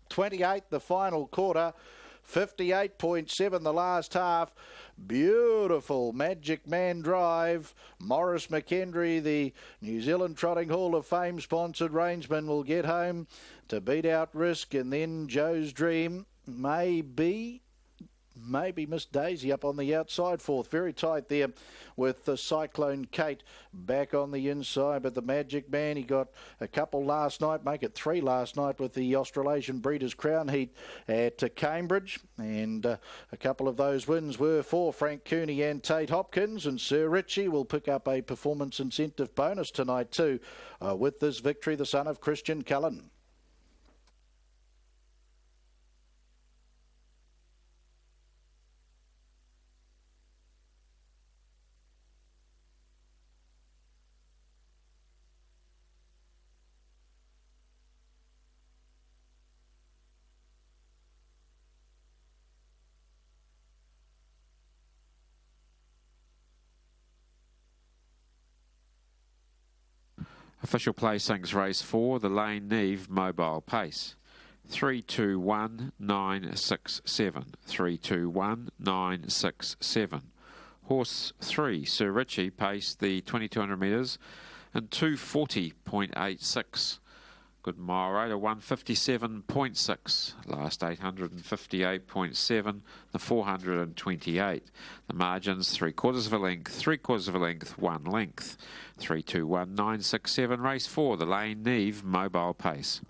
28 the final quarter. 58.7 the last half. Beautiful Magic Man drive. Morris McHenry, the New Zealand Trotting Hall of Fame sponsored rangeman, will get home to beat out Risk, and then Joe's Dream may be maybe Miss Daisy up on the outside. Fourth, very tight there with the Cyclone Kate back on the inside. But the Magic Man, he got a couple last night, make it 3 last night with the Australasian Breeders' Crown Heat at Cambridge. And a couple of those wins were for Frank Cooney and Tate Hopkins. And Sir Richie will pick up a performance incentive bonus tonight too with this victory, the son of Christian Cullen. Official placings race 4, the Lane Neve Mobile Pace. 321-967. 321-967. Horse 3, Sir Richie, paced the 2200 metres in 240.86. Good mile rate of 157.6. Last 858.7. The 428. The margins 3/4 of a length, 3/4 of a length, 1 length. 321-967. Race 4, the Lane Neve Mobile Pace.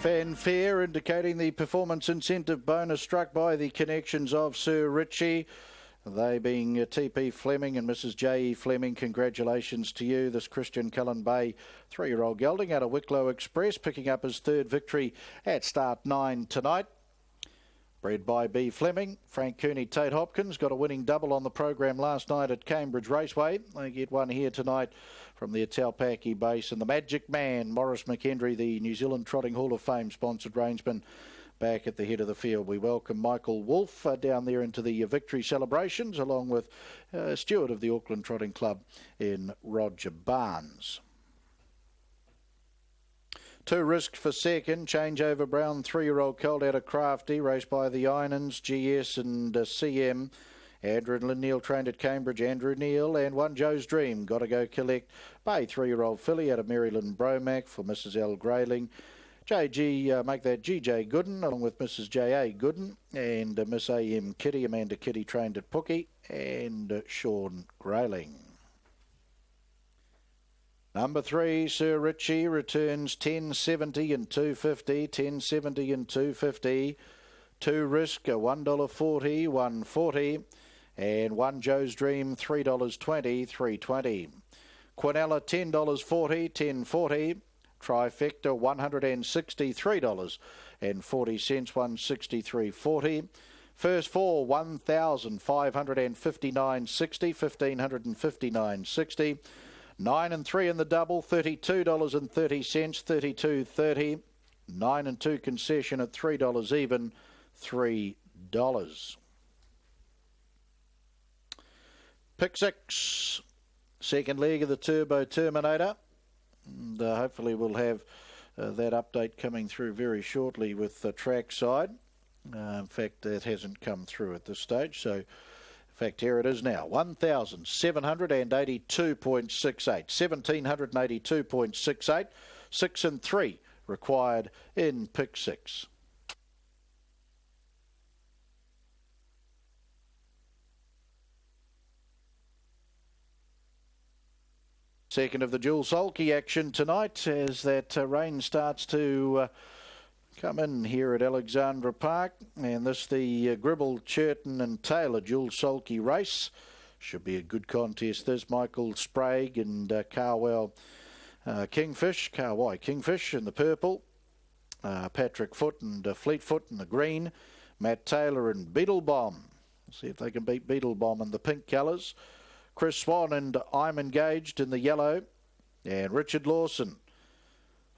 Fanfare indicating the performance incentive bonus struck by the connections of Sir Richie. They being TP Fleming and Mrs. J.E. Fleming. Congratulations to you. This Christian Cullen Bay 3-year-old gelding out of Wicklow Express, picking up his 3rd victory at start 9 tonight. Bred by B. Fleming. Frank Cooney, Tate Hopkins got a winning double on the program last night at Cambridge Raceway. They get one here tonight from the Taupaki base. And the Magic Man, Maurice McHenry, the New Zealand Trotting Hall of Fame sponsored rangeman, back at the head of the field. We welcome Michael Wolfe down there into the victory celebrations, along with steward of the Auckland Trotting Club in Roger Barnes. 2 risk for second. Changeover Brown, 3-year-old colt out of Crafty, raced by the Inans, GS and CM. Andrew Neil trained at Cambridge, Andrew Neil. And 1 Joe's Dream, Gotta Go Collect Bay, 3-year-old filly out of Maryland Bromack for Mrs. L. Grayling. JG, make that GJ Gooden, along with Mrs. J.A. Gooden. And Miss A.M. Kitty, Amanda Kitty, trained at Pookie. And Sean Grayling. Number 3, Sir Richie, returns 10.70 and 2.50, 10.70 and 2.50. 2 risk, $1.40, 1.40. And 1 Joe's Dream, $3.20, 3.20. Quinella, $10.40, 10.40. Trifecta, $163.40, 163.40. First 4, $1,559.60, $1,559.60. 9 and 3 in the double, $32.30, $32.30. 9 and 2 concession at $3 even, $3. Pick 6, second leg of the Turbo Terminator. And hopefully we'll have that update coming through very shortly with the trackside. In fact, that hasn't come through at this stage, so in fact, here it is now, 1,782.68, 1,782.68, 6 and 3 required in pick 6. Second of the dual sulky action tonight as that rain starts to come in here at Alexandra Park. And this the Gribble, Churton and Taylor dual sulky race. Should be a good contest. There's Michael Sprague and Carwell Kingfish, Carwai Kingfish in the purple. Patrick Foot and Fleetfoot in the green. Matt Taylor and Beetlebomb. See if they can beat Beetlebomb in the pink colours. Chris Swan and I'm Engaged in the yellow. And Richard Lawson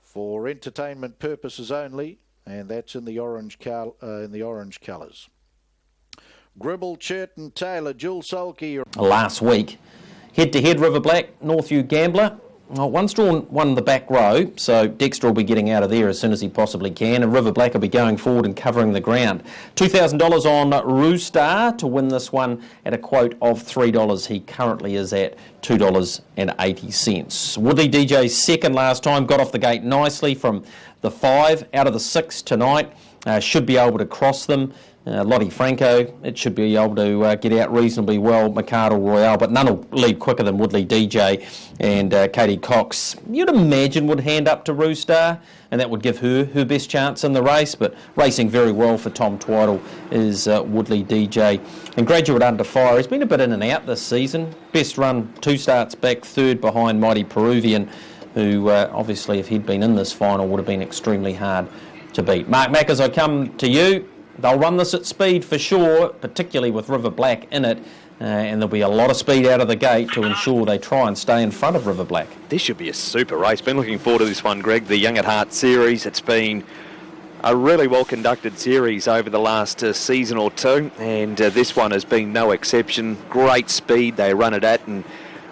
for entertainment purposes only. And that's in the orange colours. Gribble, Churton, Taylor, dual sulky. Last week, head-to-head River Black, Northview Gambler. Well, One's drawn one in the back row, so Dexter will be getting out of there as soon as he possibly can, and River Black will be going forward and covering the ground. $2,000 on Roostar to win this one at a quote of $3. He currently is at $2.80. Woodley DJ second last time, got off the gate nicely from the 5 out of the 6 tonight. Should be able to cross them. Lottie Franco, it should be able to get out reasonably well. Mercado Royale, but none will lead quicker than Woodley DJ, and Katie Cox, you'd imagine, would hand up to Roostar, and that would give her best chance in the race. But racing very well for Tom Twytle is Woodley DJ. And Graduate Under Fire, he's been a bit in and out this season. Best run, 2 starts back, third behind Mighty Peruvian, who obviously, if he'd been in this final, would have been extremely hard to beat. Mark Mack, as I come to you, they'll run this at speed for sure, particularly with River Black in it, and there'll be a lot of speed out of the gate to ensure they try and stay in front of River Black. This should be a super race. Been looking forward to this one, Greg. The Young at Heart series. It's been a really well-conducted series over the last season or two, and this one has been no exception. Great speed they run it at, and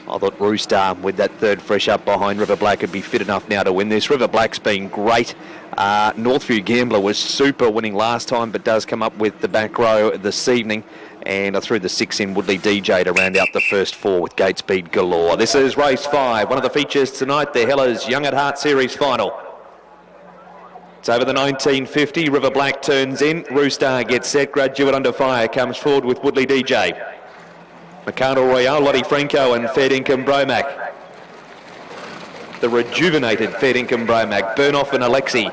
I thought Roostar, with that third fresh up behind River Black, would be fit enough now to win this. River Black's been great. Northview Gambler was super winning last time, but does come up with the back row this evening. And I threw the 6 in Woodley DJ to round out the first 4 with gate speed galore. This is race 5, one of the features tonight, the Hellers Young at Heart Series final. It's over the 1950. River Black turns in. Roostar gets set. Graduate Under Fire comes forward with Woodley DJ. Mercado Royale, Lottie Franco and Fair Dinkum Bromac. The rejuvenated Fair Dinkum Bromac, Burnoff and Alexi,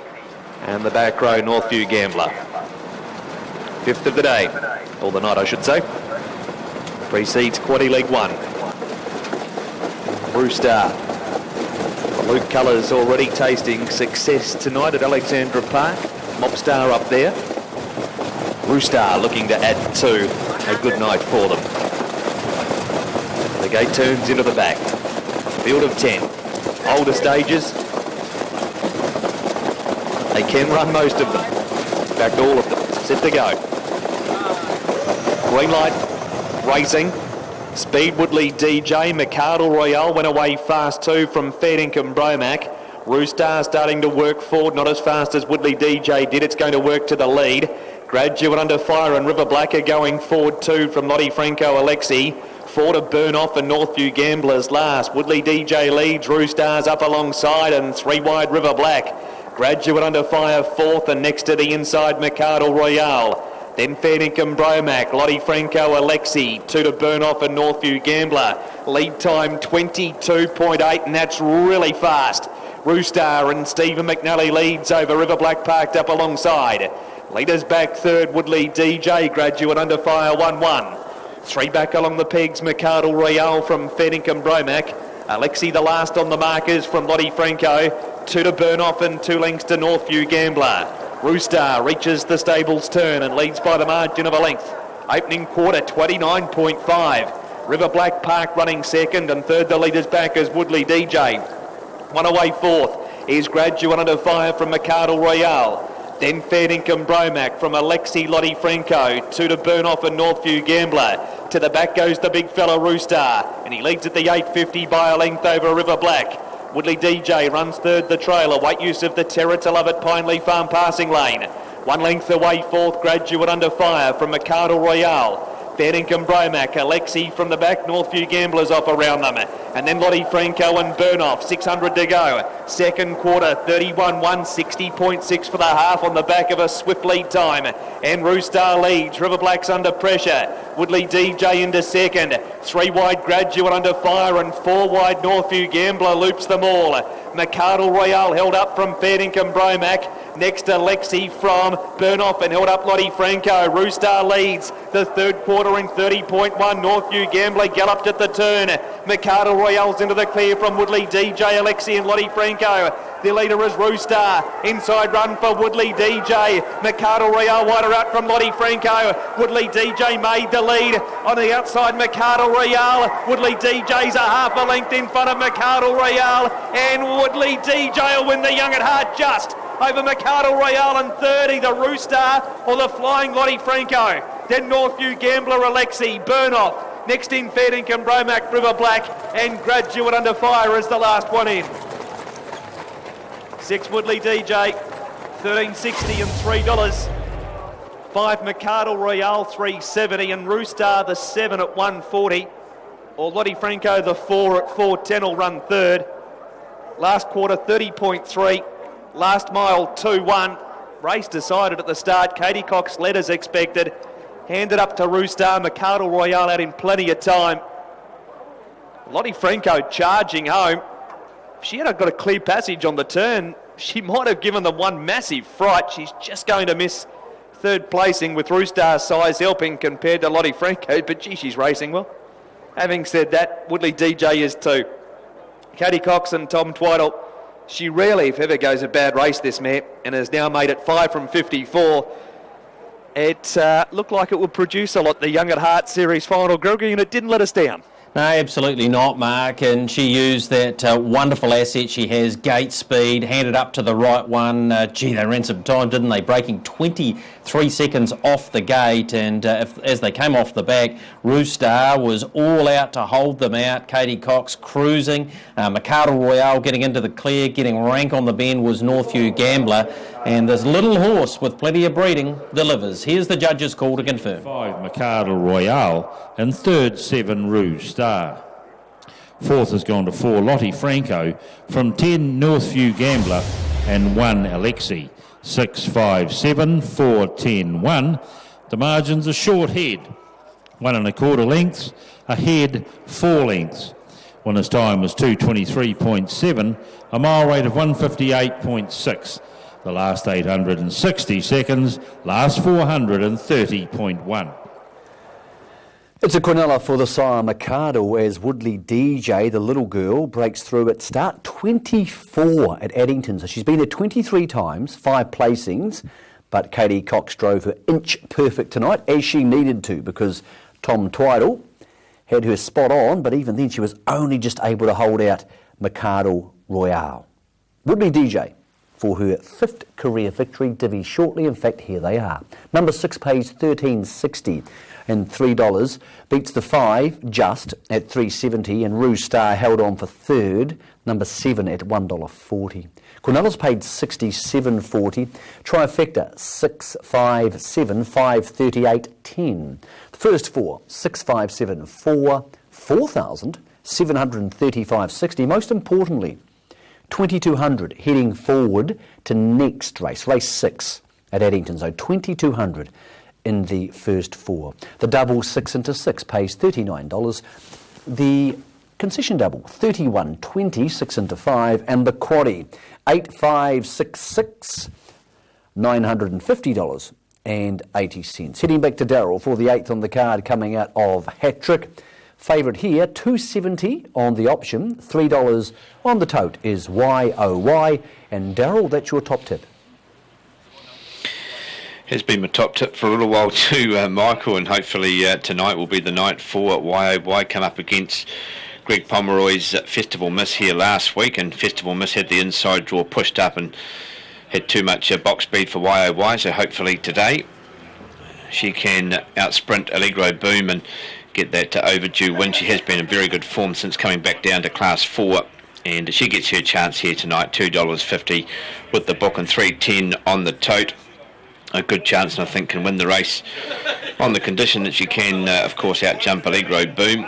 and the back row Northview Gambler. 5th of the day, or the night I should say. Precedes Quaddy League 1. Roostar. Luke Colours already tasting success tonight at Alexandra Park. Mobstar up there. Roostar looking to add to a good night for them. The gate turns into the back. Field of 10. Older stages. They can run most of them. In fact, all of them. Set to go. Green light. Racing. Speed Woodley DJ. Mercado Royale went away fast too from Fair Dinkum Bromac. Roostar starting to work forward, not as fast as Woodley DJ did. It's going to work to the lead. Graduate Under Fire and River Black are going forward too from Lottie Franco Alexi. 4 to Burnoff and Northview Gamblers last. Woodley DJ leads. Roostar's up alongside, and 3 wide River Black. Graduate Under Fire 4th, and next to the inside Mercado Royale. Then Fair Dinkum Bromac, Lottie Franco Alexi, 2 to Burnoff and Northview Gambler. Lead time 22.8, and that's really fast. Roostar and Stephen McNally leads over River Black parked up alongside. Leaders back 3rd, Woodley DJ, Graduate Under Fire 1-1. 3 back along the pegs, Mercado Royale from Fair Dinkum Bromac. Alexi the last on the markers from Lottie Franco. 2 to Burnoff and 2 lengths to Northview Gambler. Roostar reaches the stable's turn and leads by the margin of a length. Opening quarter 29.5. River Black Park running second, and third the leaders back is Woodley DJ. One away 4th is Graduate Under Fire from Mercado Royale. Then Fair Dinkum Bromac from Alexi Lottie Franco. 2 to Burnoff and Northview Gambler. To the back goes the big fella Roostar, and he leads at the 850 by a length over River Black. Woodley DJ runs third the trailer. Weight use of the Terror to Love at Pineley Farm passing lane. 1 length away 4th, Graduate Under Fire from Mercado Royale. Fair Dinkum Bromac, Alexi from the back, Northview Gamblers off around them. And then Lottie Franco and Burnoff, 600 to go. Second quarter, 31.160.6 for the half on the back of a swift lead time. And Roostar leads, River Black's under pressure. Woodley DJ into second. 3 wide Graduate Under Fire and 4 wide Northview Gambler loops them all. Mercado Royale held up from Fair Dinkum Bromac. Next to Lexi from Burnoff and held up Lottie Franco. Roostar leads the third quarter in 30.1. Northview Gambler galloped at the turn. Mercado Royale's into the clear from Woodley DJ, Alexi and Lottie Franco. The leader is Roostar. Inside run for Woodley DJ. Mercado Royale wider out from Lottie Franco. Woodley DJ made the lead. On the outside, Mercado Royale. Woodley DJ's a half a length in front of Mercado Royale. And Woodley DJ will win the Young at Heart just over Mercado Royale, and 30, the Roostar or the flying Lottie Franco. Then Northview Gambler, Alexi, Burnoff. Next in, Fair Dinkum, Bromac, River Black, and Graduate under fire as the last one in. 6 Woodley DJ, $13.60 and $3. 5 McArdle Royale, $3.70, and Roostar the 7 at $1.40. Or Lottie Franco the 4 at $4.10 will run third. Last quarter 30.3, last mile 2-1. Race decided at the start. Katie Cox led as expected. Handed up to Roostar. McArdle Royale out in plenty of time. Lottie Franco charging home. If she had got a clear passage on the turn, she might have given them one massive fright. She's just going to miss third placing with Roostar's size helping compared to Lottie Franco, but gee, she's racing well. Having said that, Woodley DJ is too. Katie Cox and Tom Twiddle. She rarely, if ever, goes a bad race, this mare, and has now made it 5 from 54. It looked like it would produce a lot, the Young at Heart Series final, Gregory, and it didn't let us down. No, absolutely not, Mark. And she used that wonderful asset she has, gate speed, handed up to the right one. They ran some time, didn't they? Breaking 23 seconds off the gate. And as they came off the back, Roostar was all out to hold them out. Katie Cox cruising. McArdle Royale getting into the clear, getting rank on the bend was Northview Gambler. And this little horse with plenty of breeding delivers. Here's the judge's call to confirm. 5 McArdle Royale and third 7 Roostar. Fourth has gone to 4 Lottie Franco, from 10 Northview Gambler and 1 Alexi. 6, 5, 7, 4, 10, 1. The margins are short head, 1 1/4 lengths, ahead 4 lengths. Winner's time was 2:23.7, a mile rate of 1:58.6. The last 860 seconds, last 430.1. It's a quinella for the sire McArdle as Woodley DJ, the little girl, breaks through at start 24 at Addington. So she's been there 23 times, 5 placings, but Katie Cox drove her inch perfect tonight, as she needed to, because Tom Twiddle had her spot on, but even then she was only just able to hold out McArdle Royale. Woodley DJ for her 5th career victory, divvy shortly. In fact, here they are. Number 6 pays $13.60 and $3, beats the 5 just at $3.70, and Roostar held on for third, number 7 at $1.40. Cornella's paid $67.40, Trifecta 6, 5, 7, 538, 10. The first 4, 6, 5, 7, 4, 4,735.60. Most importantly, 2,200 heading forward to next race, race 6 at Addington. So 2,200 in the first 4. The double 6 into 6 pays $39. The concession double, $31.20, 6 into 5. And the quaddie, 8, 5, 6, 6, $950.80. Heading back to Darrell for the 8th on the card, coming out of Hattrick. Favourite here, $2.70 on the option, $3 on the tote is YOY. And Darrell, that's your top tip. Has been my top tip for a little while too, Michael, and hopefully tonight will be the night for YOY. Come up against Greg Pomeroy's Festival Miss here last week, and Festival Miss had the inside draw pushed up and had too much box speed for YOY, so hopefully today she can outsprint Allegro Boom and get that overdue win. She has been in very good form since coming back down to Class 4, and she gets her chance here tonight, $2.50 with the book and $3.10 on the tote. A good chance, and I think can win the race on the condition that she can, of course, outjump Allegro Boom.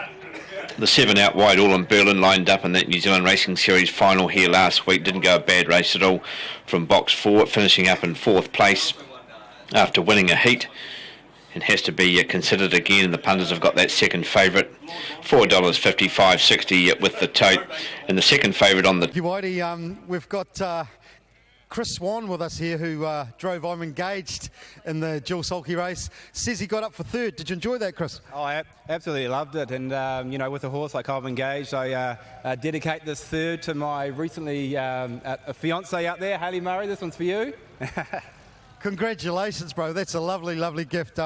The 7 out wide, all in Berlin, lined up in that New Zealand Racing Series final here last week. Didn't go a bad race at all from box 4, finishing up in 4th place after winning a heat, and has to be considered again. And the punters have got that second favourite, $4.50, $5.60 with the tote, and the second favourite on the... Thank you, Whitey. We've got Chris Swan with us here, who drove I'm Engaged in the dual sulky race. Says he got up for third. Did you enjoy that, Chris? Oh, I absolutely loved it. And, you know, with a horse like I'm Engaged, I dedicate this third to my recently a fiancée out there, Hayley Murray. This one's for you. Congratulations, bro. That's a lovely, lovely gift.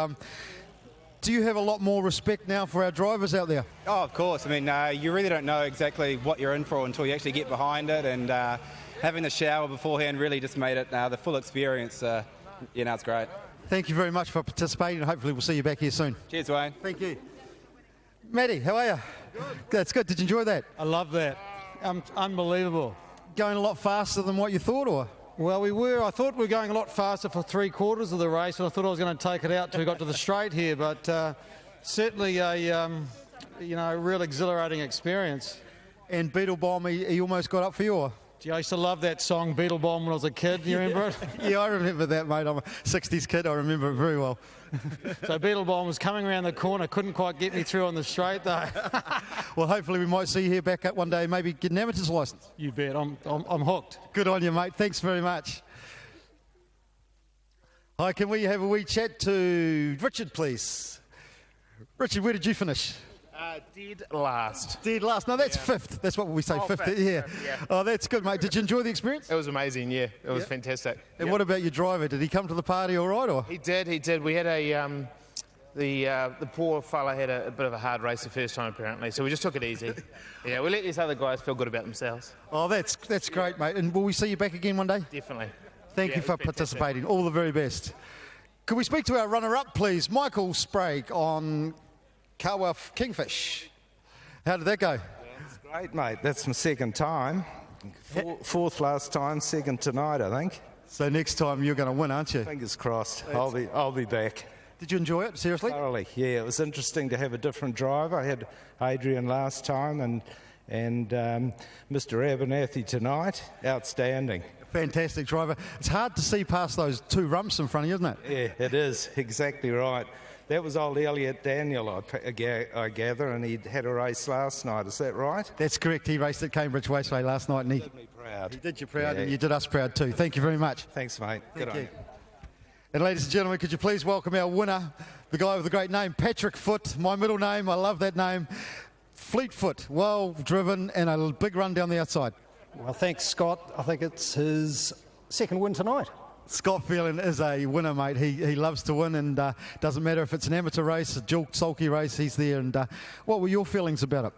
Do you have a lot more respect now for our drivers out there? Oh, of course. I mean, you really don't know exactly what you're in for until you actually get behind it, and having the shower beforehand really just made it the full experience. You know, it's great. Thank you very much for participating, and hopefully we'll see you back here soon. Cheers, Wayne. Thank you. Matty, how are you? Good. That's good. Did you enjoy that? I love that. Unbelievable. Going a lot faster than what you thought, or? Well, we were. I thought we were going a lot faster for 3/4 of the race, and I thought I was going to take it out till we got to the straight here. But certainly a real exhilarating experience. And Beetle Bomb, he almost got up for you, or? Gee, I used to love that song, Beetle Bomb, when I was a kid. You remember it? Yeah, I remember that, mate. I'm a 60s kid. I remember it very well. So Beetle Bomb was coming around the corner, couldn't quite get me through on the straight, though. Well, hopefully we might see you here back up one day, maybe get an amateur's licence. You bet. I'm hooked. Good on you, mate. Thanks very much. Hi, can we have a wee chat to Richard, please? Richard, where did you finish? Dead last. Dead last. No, that's fifth. That's what we say, fifth. Yeah. Oh, that's good, mate. Did you enjoy the experience? It was amazing, yeah. It was fantastic. And what about your driver? Did he come to the party all right, or? He did. We had the poor fella had a bit of a hard race the first time, apparently, so we just took it easy. Yeah, we let these other guys feel good about themselves. Oh, that's great, mate. And will we see you back again one day? Definitely. Thank you for participating. All the very best. Could we speak to our runner-up, please? Michael Sprague on Kawa Kingfish. How did that go? It's great, mate. That's my second time. Fourth last time, second tonight, I think. So next time you're going to win, aren't you? Fingers crossed. I'll be back. Did you enjoy it, seriously? Thoroughly, yeah. It was interesting to have a different driver. I had Adrian last time and Mr. Abernathy tonight. Outstanding. Fantastic driver. It's hard to see past those two rumps in front of you, isn't it? Yeah, it is. Exactly right. That was old Elliot Daniel, I gather, and he had a race last night. Is that right? That's correct. He raced at Cambridge Raceway last night, and he did me proud. He did you proud, and you did us proud too. Thank you very much. Thanks, mate. Good on you. And ladies and gentlemen, could you please welcome our winner, the guy with the great name, Patrick Foot. My middle name, I love that name. Fleetfoot, well driven, and a big run down the outside. Well, thanks, Scott. I think it's his second win tonight. Scott Phelan is a winner, mate. He loves to win, and doesn't matter if it's an amateur race, a dual sulky race, he's there. And what were your feelings about it?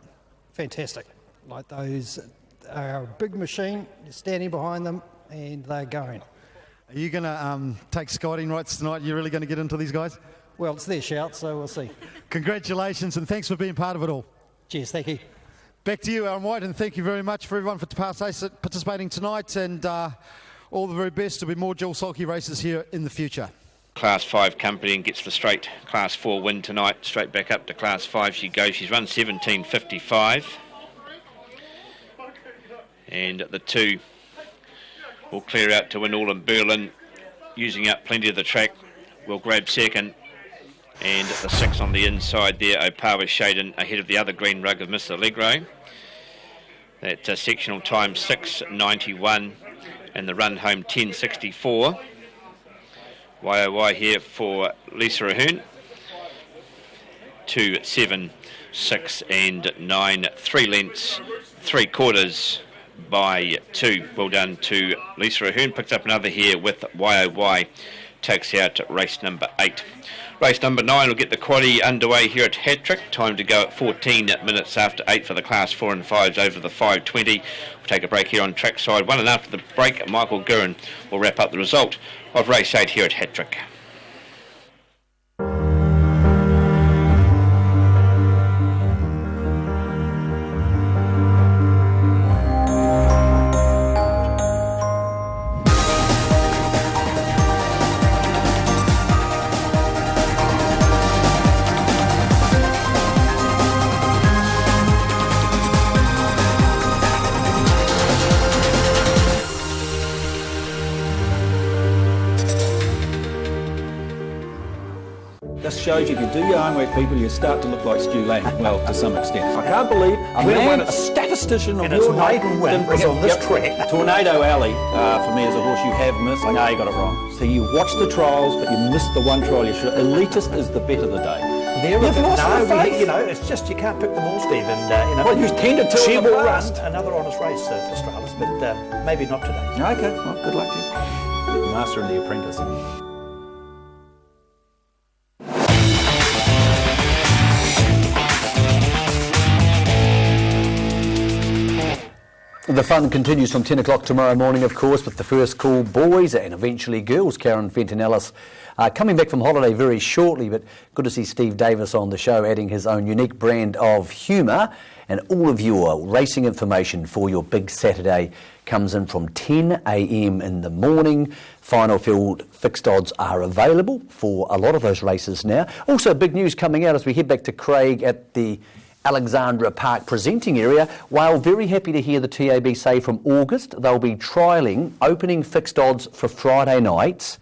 Fantastic. Like those are a big machine, you're standing behind them, and they're going. Are you going to take scouting rights tonight? You're really going to get into these guys? Well, it's their shout, so we'll see. Congratulations, and thanks for being part of it all. Cheers, thank you. Back to you, Aaron White, and thank you very much for everyone for participating tonight, and all the very best. There'll be more dual sulky races here in the future. Class 5 company and gets the straight Class 4 win tonight. Straight back up to Class 5 she goes. She's run 17.55. And the 2 will clear out to win all in Berlin, using up plenty of the track. Will grab second. And the 6 on the inside there, Opawa Shaden, ahead of the other green rug of Miss Allegro. That sectional time 6.91 and the run home 10.64. YOY here for Lisa Ahern. 2, 7, 6 and 9. 3 lengths, 3/4 by 2. Well done to Lisa Ahern. Picks up another here with YOY. Takes out race number 8. Race number 9 will get the quaddie underway here at Hattrick. Time to go at 14 minutes after 8 for the Class 4 and 5s over the 5:20. We'll take a break here on trackside 1, and after the break, Michael Guerin will wrap up the result of race 8 here at Hattrick. Just shows you if you do your homework, people, you start to look like Stu Lang. Well, to some extent. I can't believe a statistician of your maiden win was on this track. Tornado Alley, for me as a horse, you have missed. No, you got it wrong. So you watched the trials, but you missed the one trial you should. Elitist is the bet of the day. You've lost the faith. You know, it's just you can't pick them all, Steve. And well, you tended to. She will run another honest race for Australis, but maybe not today. Okay, well, good luck to you. Master and the Apprentice. The fun continues from 10 o'clock tomorrow morning, of course, with the first call boys and eventually girls. Karen Fenton-Ellis coming back from holiday very shortly, but good to see Steve Davis on the show, adding his own unique brand of humour. And all of your racing information for your big Saturday comes in from 10 a.m. in the morning. Final field fixed odds are available for a lot of those races now. Also, big news coming out as we head back to Craig at the Alexandra Park presenting area. Well, very happy to hear the TAB say from August they'll be trialling opening fixed odds for Friday nights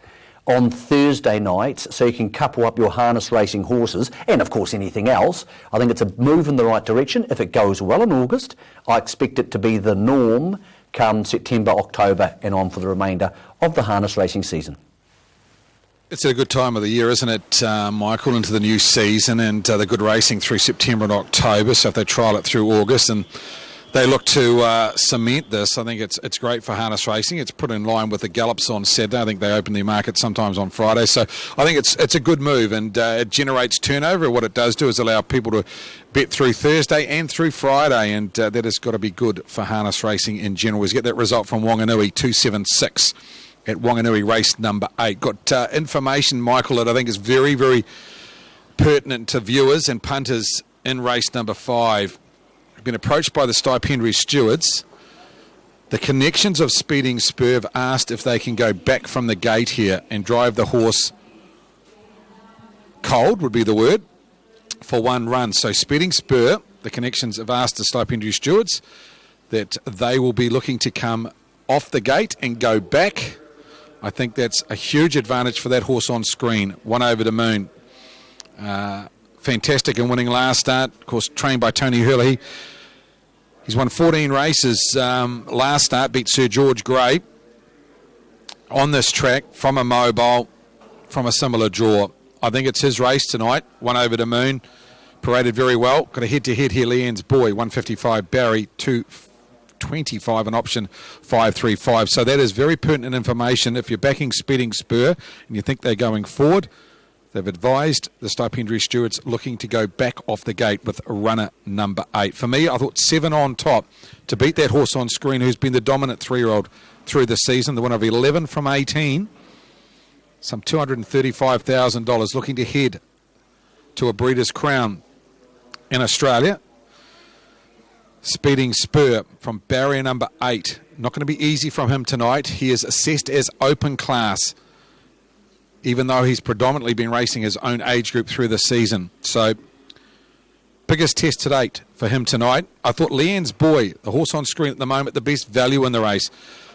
on Thursday nights, so you can couple up your harness racing horses and of course anything else. I think it's a move in the right direction. If it goes well in August, I expect it to be the norm come September, October and on for the remainder of the harness racing season. It's a good time of the year, isn't it, Michael, into the new season, and the good racing through September and October. So if they trial it through August and they look to cement this, I think it's great for harness racing. It's put in line with the gallops on Saturday. I think they open their market sometimes on Friday. So I think it's a good move, and it generates turnover. What it does do is allow people to bet through Thursday and through Friday, and that has got to be good for harness racing in general. We get that result from Wanganui, 276. At Wanganui race number 8. Got information, Michael, that I think is very, very pertinent to viewers and punters in race number 5. I've been approached by the stipendiary stewards. The connections of Speeding Spur have asked if they can go back from the gate here and drive the horse cold, would be the word, for one run. So Speeding Spur, the connections have asked the stipendiary stewards that they will be looking to come off the gate and go back. I think that's a huge advantage for that horse on screen. One Over the Moon. Fantastic in winning last start. Of course, trained by Tony Hurley. He's won 14 races last start, beat Sir George Grey on this track from a mobile, from a similar draw. I think it's his race tonight. One Over the Moon. Paraded very well. Got a head-to-head here, Leanne's Boy. 155 Barry, 225 an option 535. So that is very pertinent information. If you're backing Speeding Spur and you think they're going forward, they've advised the stipendiary stewards looking to go back off the gate with runner number 8. For me, I thought 7 on top to beat that horse on screen who's been the dominant 3-year-old through the season, the winner of 11 from 18, some $235,000, looking to head to a Breeders' Crown in Australia. Speeding Spur from barrier number 8. Not going to be easy from him tonight. He is assessed as open class, even though he's predominantly been racing his own age group through the season. So, biggest test to date for him tonight. I thought Leanne's Boy, the horse on screen at the moment, the best value in the race,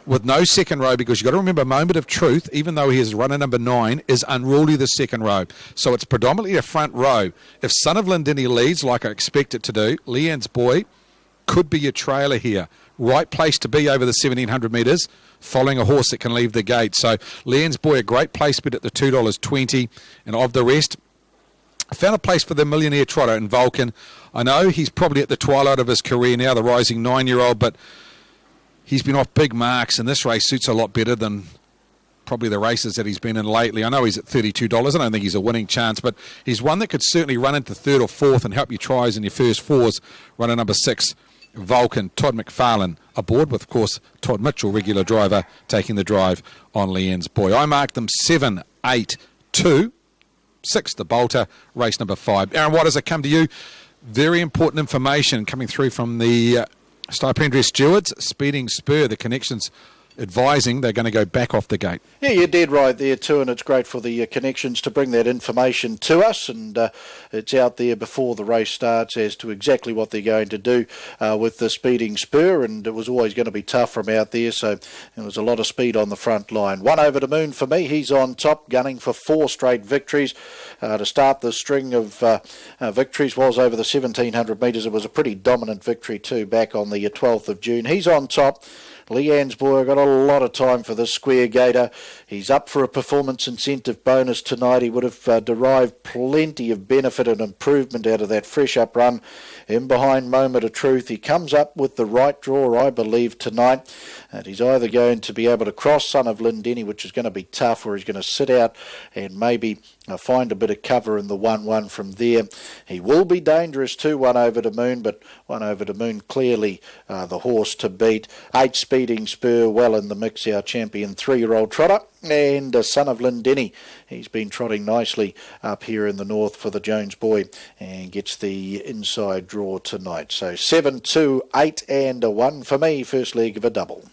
with no second row, because you've got to remember, Moment of Truth, even though he is runner number 9, is unruly the second row. So it's predominantly a front row. If Son of Lindini leads, like I expect it to do, Leanne's Boy could be your trailer here. Right place to be over the 1,700 metres, following a horse that can leave the gate. So Leanne's Boy, a great place bid at the $2.20. And of the rest, I found a place for the Millionaire Trotter in Vulcan. I know he's probably at the twilight of his career now, the rising 9-year-old, but he's been off big marks, and this race suits a lot better than probably the races that he's been in lately. I know he's at $32. I don't think he's a winning chance, but he's one that could certainly run into 3rd or 4th and help you tries in your first 4s. Runner number 6, Vulcan. Todd McFarlane aboard with, of course, Todd Mitchell, regular driver, taking the drive on Leanne's Boy. I marked them 7, 8, 2, 6, the Bolter, race number 5. Aaron, what does it come to you? Very important information coming through from the stipendiary stewards. Speeding Spur, the connections advising they're going to go back off the gate. Yeah, you're dead right there too, and it's great for the connections to bring that information to us, and it's out there before the race starts as to exactly what they're going to do with the Speeding Spur, and it was always going to be tough from out there, so there was a lot of speed on the front line. One Over the Moon for me, he's on top, gunning for 4 straight victories to start the string of victories. Was over the 1,700 metres. It was a pretty dominant victory too back on the 12th of June. He's on top. Leanne's Boy, I've got a lot of time for this square gator. He's up for a performance incentive bonus tonight. He would have derived plenty of benefit and improvement out of that fresh up run in behind Moment of Truth. He comes up with the right draw, I believe, tonight. And he's either going to be able to cross Son of Lindenny, which is going to be tough, or he's going to sit out and maybe find a bit of cover in the 1-1 from there. He will be dangerous too, One Over the Moon, but One Over the Moon clearly the horse to beat. 8 Speeding Spur well in the mix, our champion 3-year-old trotter. And Son of Lindenny, he's been trotting nicely up here in the north for the Jones boy and gets the inside draw tonight. So 7, 2, 8 and a 1 for me, first leg of a double.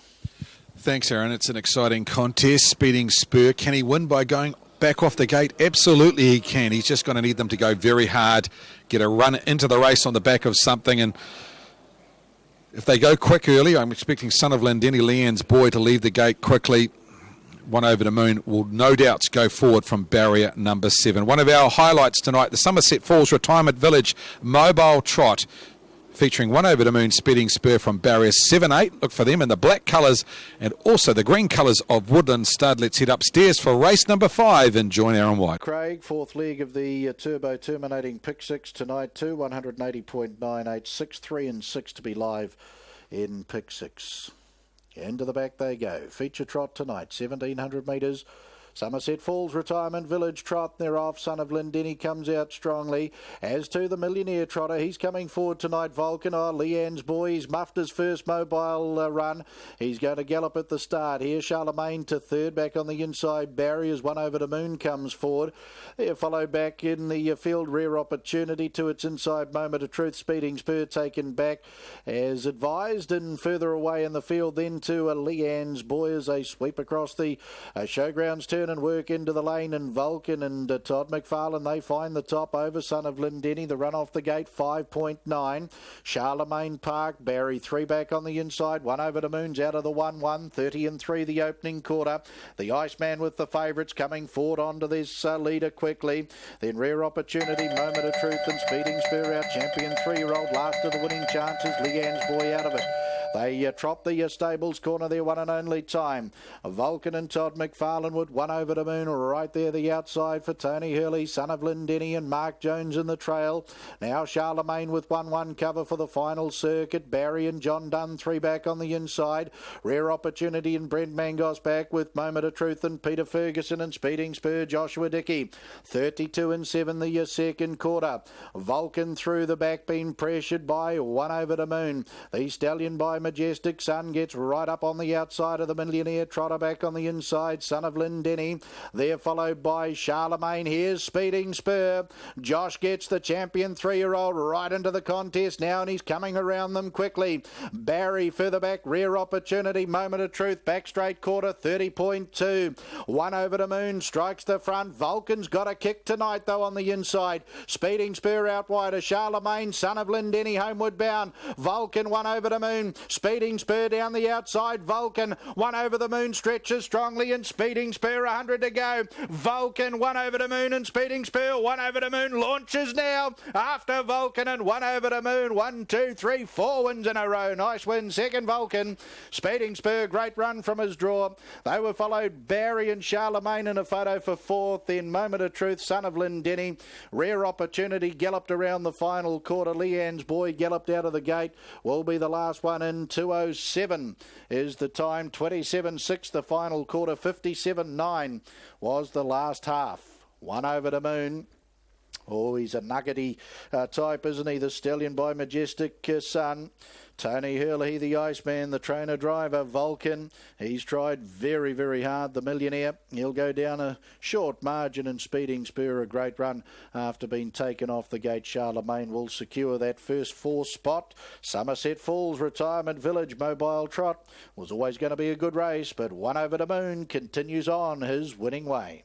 Thanks, Aaron. It's an exciting contest. Speeding Spur, can he win by going back off the gate? Absolutely he can. He's just going to need them to go very hard, get a run into the race on the back of something, and if they go quick early, I'm expecting Son of Lindenny, Leanne's boy, to leave the gate quickly. One Over the Moon will no doubt go forward from barrier number 7. One of our highlights tonight, the Somerset Falls Retirement Village Mobile Trot, featuring One Over the Moon, Speeding Spur from barrier 7-8. Look for them in the black colours and also the green colours of Woodland Stud. Let's head upstairs for race number 5 and join Aaron White. Craig, fourth leg of the Turbo terminating pick 6 tonight too. 180.98, 6, 3 and 6 to be live in pick 6. Into the back they go. Feature trot tonight, 1,700 metres. Somerset Falls Retirement Village Trot. They're off. Son of Lindenny comes out strongly. As to the Millionaire Trotter, he's coming forward tonight. Vulcan, Leanne's boy. He's muffed his first mobile run. He's going to gallop at the start here. Charlemagne to third. Back on the inside barriers. One Over the Moon comes forward. They're followed back in the field. Rare Opportunity to its inside. Moment of Truth. Speeding Spur taken back as advised. And further away in the field then to Leanne's boy as they sweep across the showgrounds turn and work into the lane, and Vulcan and Todd McFarlane, they find the top over Son of Lindenny. The run off the gate 5.9. Charlemagne Park, Barry 3 back on the inside. One Over the Moon's out of the 1-1, 30 and 3 the opening quarter. The Iceman with the favourites coming forward onto this leader quickly. Then Rare Opportunity, Moment of Truth and Speeding Spur, our champion 3-year-old, last of the winning chances. Leanne's boy out of it. They trot the stables corner their one and only time. Vulcan and Todd McFarlane with One Over the Moon right there the outside for Tony Hurley, Son of Lindenny and Mark Jones in the trail. Now Charlemagne with 1-1 cover for the final circuit. Barry and John Dunn 3 back on the inside. Rare Opportunity and Brent Mangos back with Moment of Truth and Peter Ferguson and Speeding Spur Joshua Dickey. 32 and 7 the second quarter. Vulcan through the back being pressured by One Over the Moon. The Stallion by Majestic Sun gets right up on the outside of the Millionaire Trotter, back on the inside Son of Lindenny. They're followed by Charlemagne. Here's Speeding Spur. Josh gets the champion 3-year-old right into the contest now, and he's coming around them quickly. Barry further back. Rare Opportunity, Moment of Truth, back straight quarter 30.2. One Over the Moon strikes the front. Vulcan's got a kick tonight though on the inside. Speeding Spur out wider. Charlemagne, Son of Lindenny homeward bound. Vulcan, One Over the Moon. Speeding Spur down the outside. Vulcan, One Over the Moon stretches strongly, and Speeding Spur 100 to go. Vulcan, One Over the Moon and Speeding Spur. One Over the Moon launches now after Vulcan and One Over the Moon. 1, 2, 3, 4 wins in a row. Nice win. Second Vulcan. Speeding Spur, great run from his draw. They were followed Barry and Charlemagne in a photo for fourth. Then Moment of Truth, Son of Lindenny. Rare Opportunity galloped around the final quarter. Leanne's boy galloped out of the gate. Will be the last one in. 2:07 is the time. 27.6 the final quarter. 57.9 was the last half. One Over the Moon. Oh, he's a nuggety type, isn't he? The Stallion by Majestic Sun. Tony Hurley, the Iceman, the trainer driver. Vulcan, he's tried very, very hard. The Millionaire, he'll go down a short margin, and Speeding Spur, a great run after being taken off the gate. Charlemagne will secure that first 4 spot. Somerset Falls Retirement Village Mobile Trot was always going to be a good race, but One Over the Moon continues on his winning way.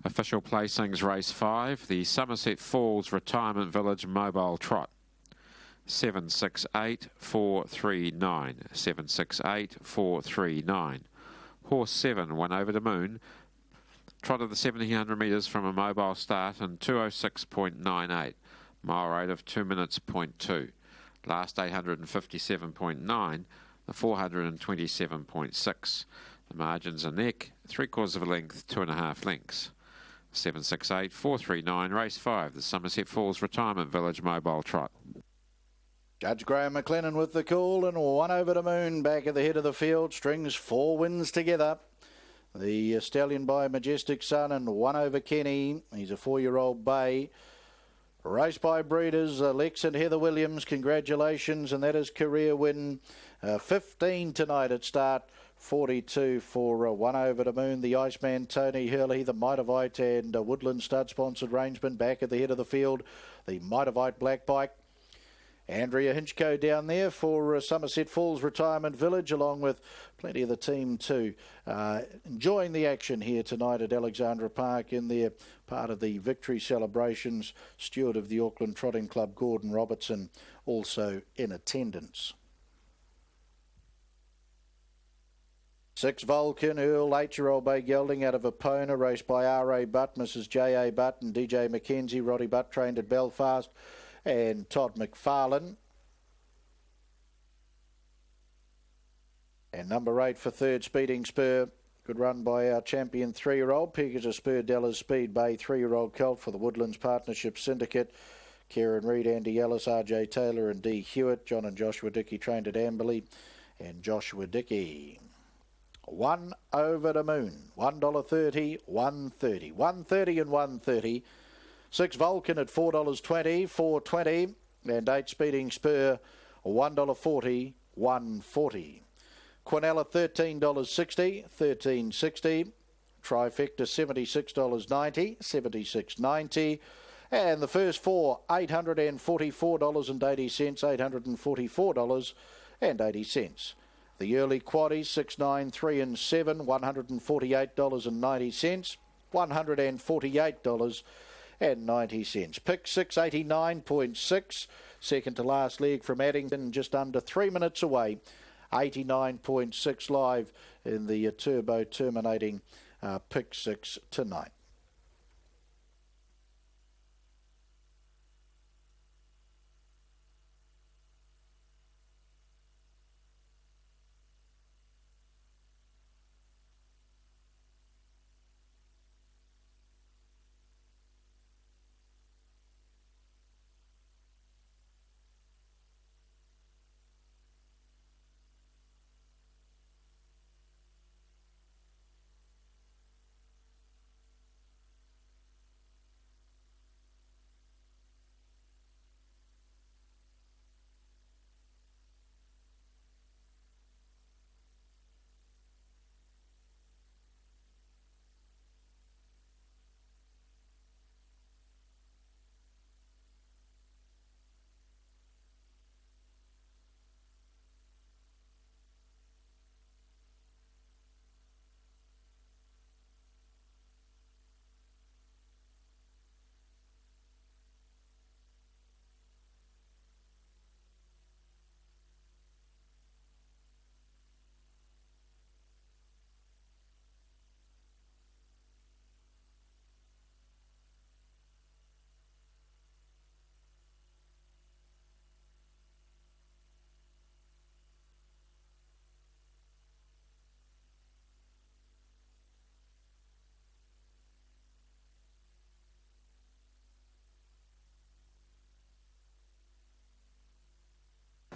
Official placings, race 5, the Somerset Falls Retirement Village Mobile Trot. 768-439. 768-439. Horse 7 won over the moon. Trotted the 1700 metres from a mobile start in 206.98. Mile rate of 2 minutes, 0.2. Last 857.9. The 427.6. The margins are neck, 3/4 of a length, 2.5 lengths. 768-439, race 5, the Somerset Falls Retirement Village Mobile Trot. Judge Graham McLennan with the call, and one over the moon back at the head of the field. Strings 4 wins together. The stallion by Majestic Sun and one over Kenny. He's a 4-year-old bay. Race by breeders, Lex and Heather Williams, congratulations, and that is career win. 15 tonight at start. 42 for one over the moon. The Iceman Tony Hurley, the Mitavite and Woodland Stud sponsored rangeman back at the head of the field. The Mitavite Black Bike. Andrea Hinchco down there for Somerset Falls Retirement Village, along with plenty of the team too. Enjoying the action here tonight at Alexandra Park in their part of the victory celebrations. Steward of the Auckland Trotting Club, Gordon Robertson, also in attendance. 6 Vulcan Earl, 8-year-old bay gelding out of Epona, raced by R.A. Butt, Mrs. J.A. Butt and DJ McKenzie. Roddy Butt trained at Belfast, and Todd McFarlane. And number 8 for third, Speeding Spur. Good run by our champion 3-year-old. Pegasus Spur, Della's Speed Bay, 3-year-old colt for the Woodlands Partnership Syndicate. Kieran Reid, Andy Ellis, R.J. Taylor and D. Hewitt. John and Joshua Dickey trained at Amberley. And Joshua Dickey. 1 over the moon. $1.30, $1.30. $1.30 and $1.30. 6 Vulcan at $4.20, $4.20. And 8 Speeding Spur, $1.40, $1.40. Quinella $13.60, $13.60. Trifecta $76.90, $76.90. And the first 4, $844.80, $844.80. The early quaddies, 6, 9, 3 and 7, $148.90, $148.90. Pick 689.6, second to last leg from Addington, just under 3 minutes away. 89.6 live in the turbo terminating pick 6 tonight.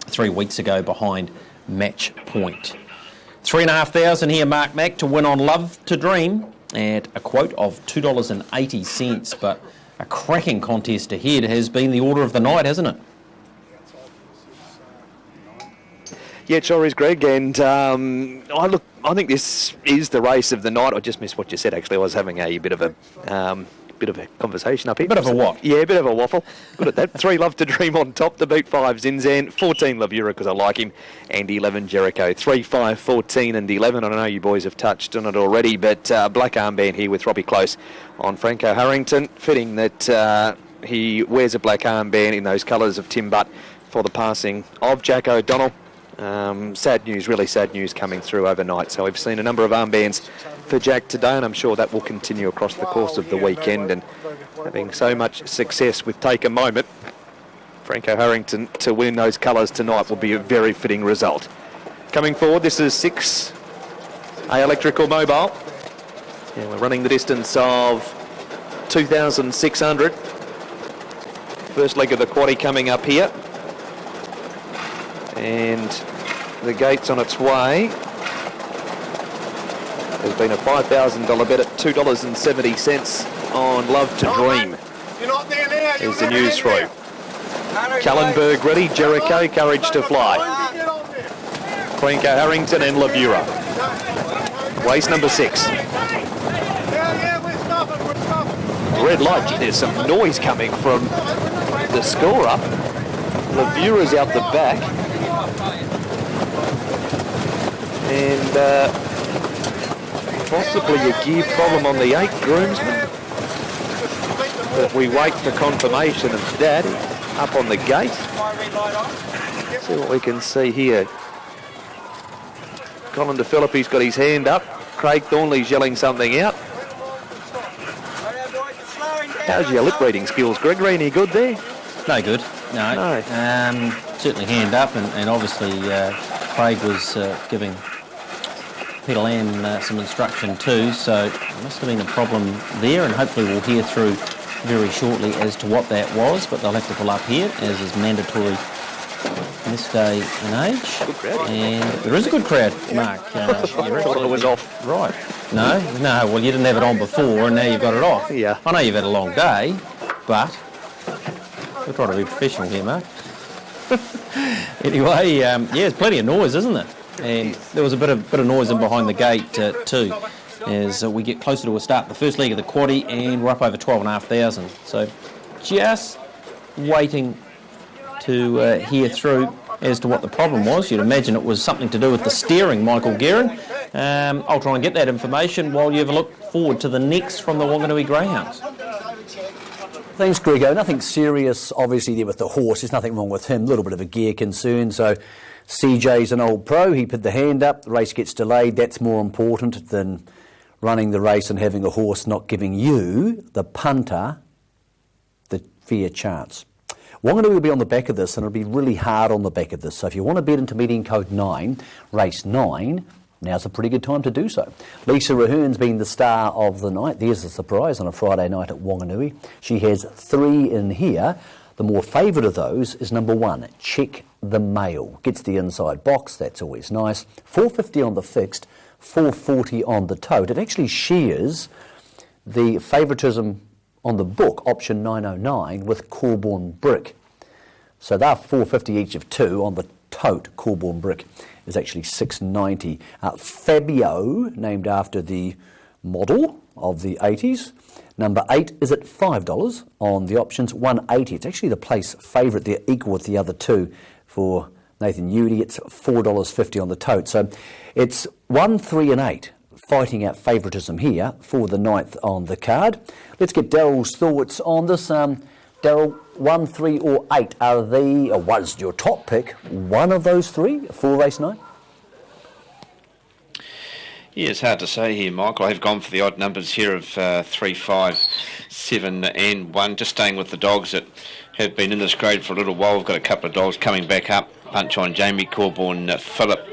Three weeks ago behind Match Point. $3,500 here, Mark Mack, to win on Love to Dream at a quote of $2.80. But a cracking contest ahead has been the order of the night, hasn't it? Yeah, it sure is, Greg. And I think this is the race of the night. I just missed what you said, actually. I was having a bit of a Bit of a conversation up here. Bit of a what? Yeah, a bit of a waffle. Good at that. 3 Love to Dream on top. The beat 5 Zinzan. 14 Lavura because I like him. And 11 Jericho. 3, 5, 14 and 11. I know you boys have touched on it already, but black armband here with Robbie Close on Franco Harrington. Fitting that he wears a black armband in those colours of Tim Butt for the passing of Jack O'Donnell. Sad news, really sad news coming through overnight. So we've seen a number of armbands for Jack today, and I'm sure that will continue across the course of the weekend. And having so much success with Take a Moment, Franco Harrington to win those colours tonight will be a very fitting result. Coming forward, this is 6 A Electrical Mobile. And we're running the distance of 2,600. First leg of the quaddie coming up here. And the gate's on its way. There's been a $5,000 bet at $2.70 on Love to Dream. There's the news through. Kallenberg ready, Jericho, Courage to Fly. Franco Harrington and Lavura. Race number 6. Red light, gee, there's some noise coming from the scorer. Lavura's out the back. And possibly a gear problem on the 8 groomsman. But we wait for confirmation of that up on the gate. See what we can see here. Colin DeFilippi's got his hand up. Craig Thornley's yelling something out. How's your lip reading skills, Gregory? Any good there? No good. No. Certainly hand up, and obviously Craig was giving Peter Lamb some instruction too, so there must have been a problem there, and hopefully we'll hear through very shortly as to what that was, but they'll have to pull up here, as is mandatory in this day and age. Good crowd. And there is a good crowd, Mark. I thought it was off. Right. No, well you didn't have it on before, and now you've got it off. Yeah. I know you've had a long day, but we're trying to be professional here, Mark. Anyway, there's plenty of noise, isn't there? And there was a bit of noise in behind the gate too, as we get closer to a start. The first leg of the quaddie, and we're up over 12,500. So just waiting to hear through as to what the problem was. You'd imagine it was something to do with the steering, Michael Guerin. I'll try and get that information while you have a look forward to the next from the Wanganui Greyhounds. Thanks, Grego. Nothing serious, obviously, there with the horse. There's nothing wrong with him. A little bit of a gear concern. So CJ's an old pro. He put the hand up. The race gets delayed. That's more important than running the race and having a horse not giving you, the punter, the fair chance. Wanganui will be on the back of this, and it'll be really hard on the back of this. So if you want to bet into meeting code 9, race 9, now's a pretty good time to do so. Lisa Rahern's been the star of the night. There's a surprise on a Friday night at Wanganui. She has 3 in here. The more favourite of those is number 1, Check the Mail. Gets the inside box, that's always nice. $4.50 on the fixed, $4.40 on the tote. It actually shares the favouritism on the book, option 909, with Corborn Brick. So they're $4.50 each of 2 on the tote. Corborn Brick is actually $6.90. Fabio, named after the model of the 80s. Number 8 is at $5 on the options, $1.80. It's actually the place favourite. They're equal with the other 2 for Nathan Udy. It's $4.50 on the tote. So it's 1, 3 and 8 fighting out favouritism here for the 9th on the card. Let's get Daryl's thoughts on this. Daryl, 1, 3 or 8, was your top pick one of those 3 for race 9? Yeah, it's hard to say here, Michael. I've gone for the odd numbers here of 3, 5, 7 and 1. Just staying with the dogs that have been in this grade for a little while. We've got a couple of dogs coming back up. Punch on Jamie, Corborn, Phillip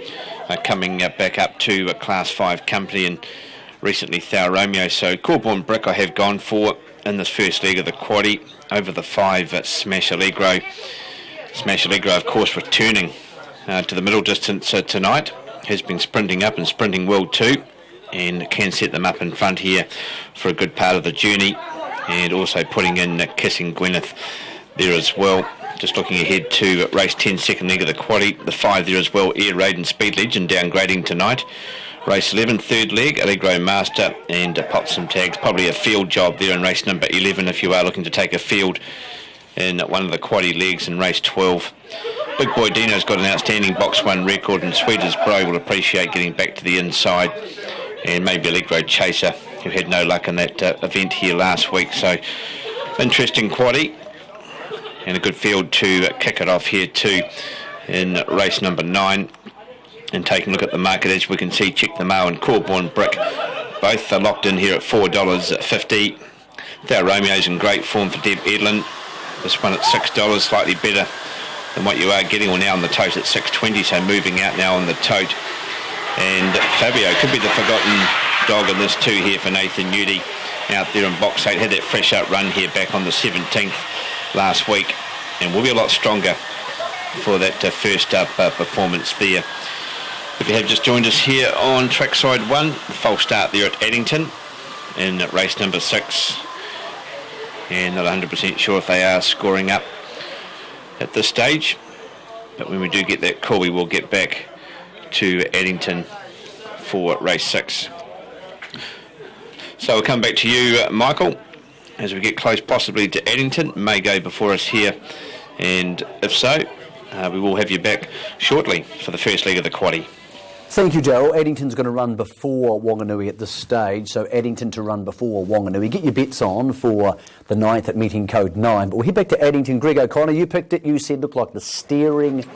coming back up to a Class 5 company, and recently Thou Romeo. So Corborn Brick I have gone for in this first leg of the quaddie over the 5 Smash Allegro. Smash Allegro, of course, returning to the middle distance tonight. Has been sprinting up and sprinting well too, and can set them up in front here for a good part of the journey, and also putting in Kissing Gwyneth there as well. Just looking ahead to race 10, second leg of the quaddie, the 5 there as well, Air Raid and Speed Legend downgrading tonight. Race 11, third leg, Allegro Master, and pop some tags. Probably a field job there in race number 11 if you are looking to take a field in one of the quaddie legs in race 12. Big Boy Dino's got an outstanding box 1 record, and Sweet as Bro will appreciate getting back to the inside, and maybe Allegro Chaser, who had no luck in that event here last week. So interesting quaddie, and a good field to kick it off here too in race number 9. And taking a look at the market, as we can see, Check the Mail and Corborn Brick both are locked in here at $4.50. Thou Romeo's in great form for Deb Edlin. This one at $6, slightly better than what you are getting, or now on the tote at $6.20, so moving out now on the tote. And Fabio could be the forgotten dog in this too here for Nathan Newdy out there in box 8. Had that fresh out run here back on the 17th last week, and will be a lot stronger for that first up performance there. If you have just joined us here on Trackside 1, the false start there at Addington in race number 6, and not 100% sure if they are scoring up at this stage, but when we do get that call, we will get back to Addington for race 6. So we'll come back to you, Michael, as we get close possibly to Addington. May go before us here, and if so, we will have you back shortly for the first leg of the quaddie. Thank you, Daryl. Addington's going to run before Wanganui at this stage, so Addington to run before Wanganui. Get your bets on for the 9th at meeting code 9. But we'll head back to Addington. Greg O'Connor, you picked it. You said looked like the steering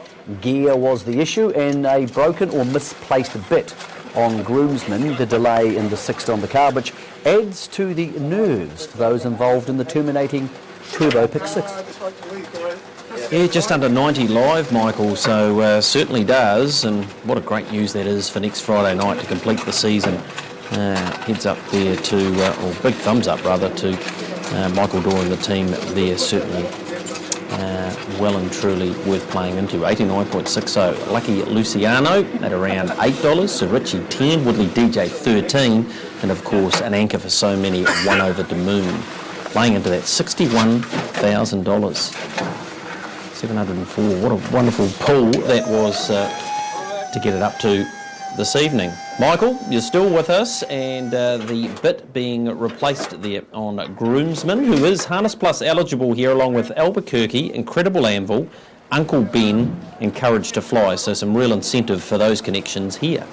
gear was the issue, and a broken or misplaced bit on groomsman, the delay in the 6th on the car, which adds to the nerves for those involved in the terminating Turbo Pick 6. Yeah, just under 90 live, Michael, so certainly does, and what a great news that is for next Friday night to complete the season. Heads up there to, or big thumbs up rather, to Michael Dorr and the team there, certainly well and truly worth playing into. 89.60, Lucky Luciano at around $8, Sir Richie 10, Woodley DJ 13, and of course an anchor for so many, One Over the Moon, playing into that $61,000. 704, what a wonderful pull that was to get it up to this evening. Michael, you're still with us, and the bit being replaced there on Groomsman, who is Harness Plus eligible here, along with Albuquerque, Incredible Anvil, Uncle Ben, and Courage to Fly, so some real incentive for those connections here.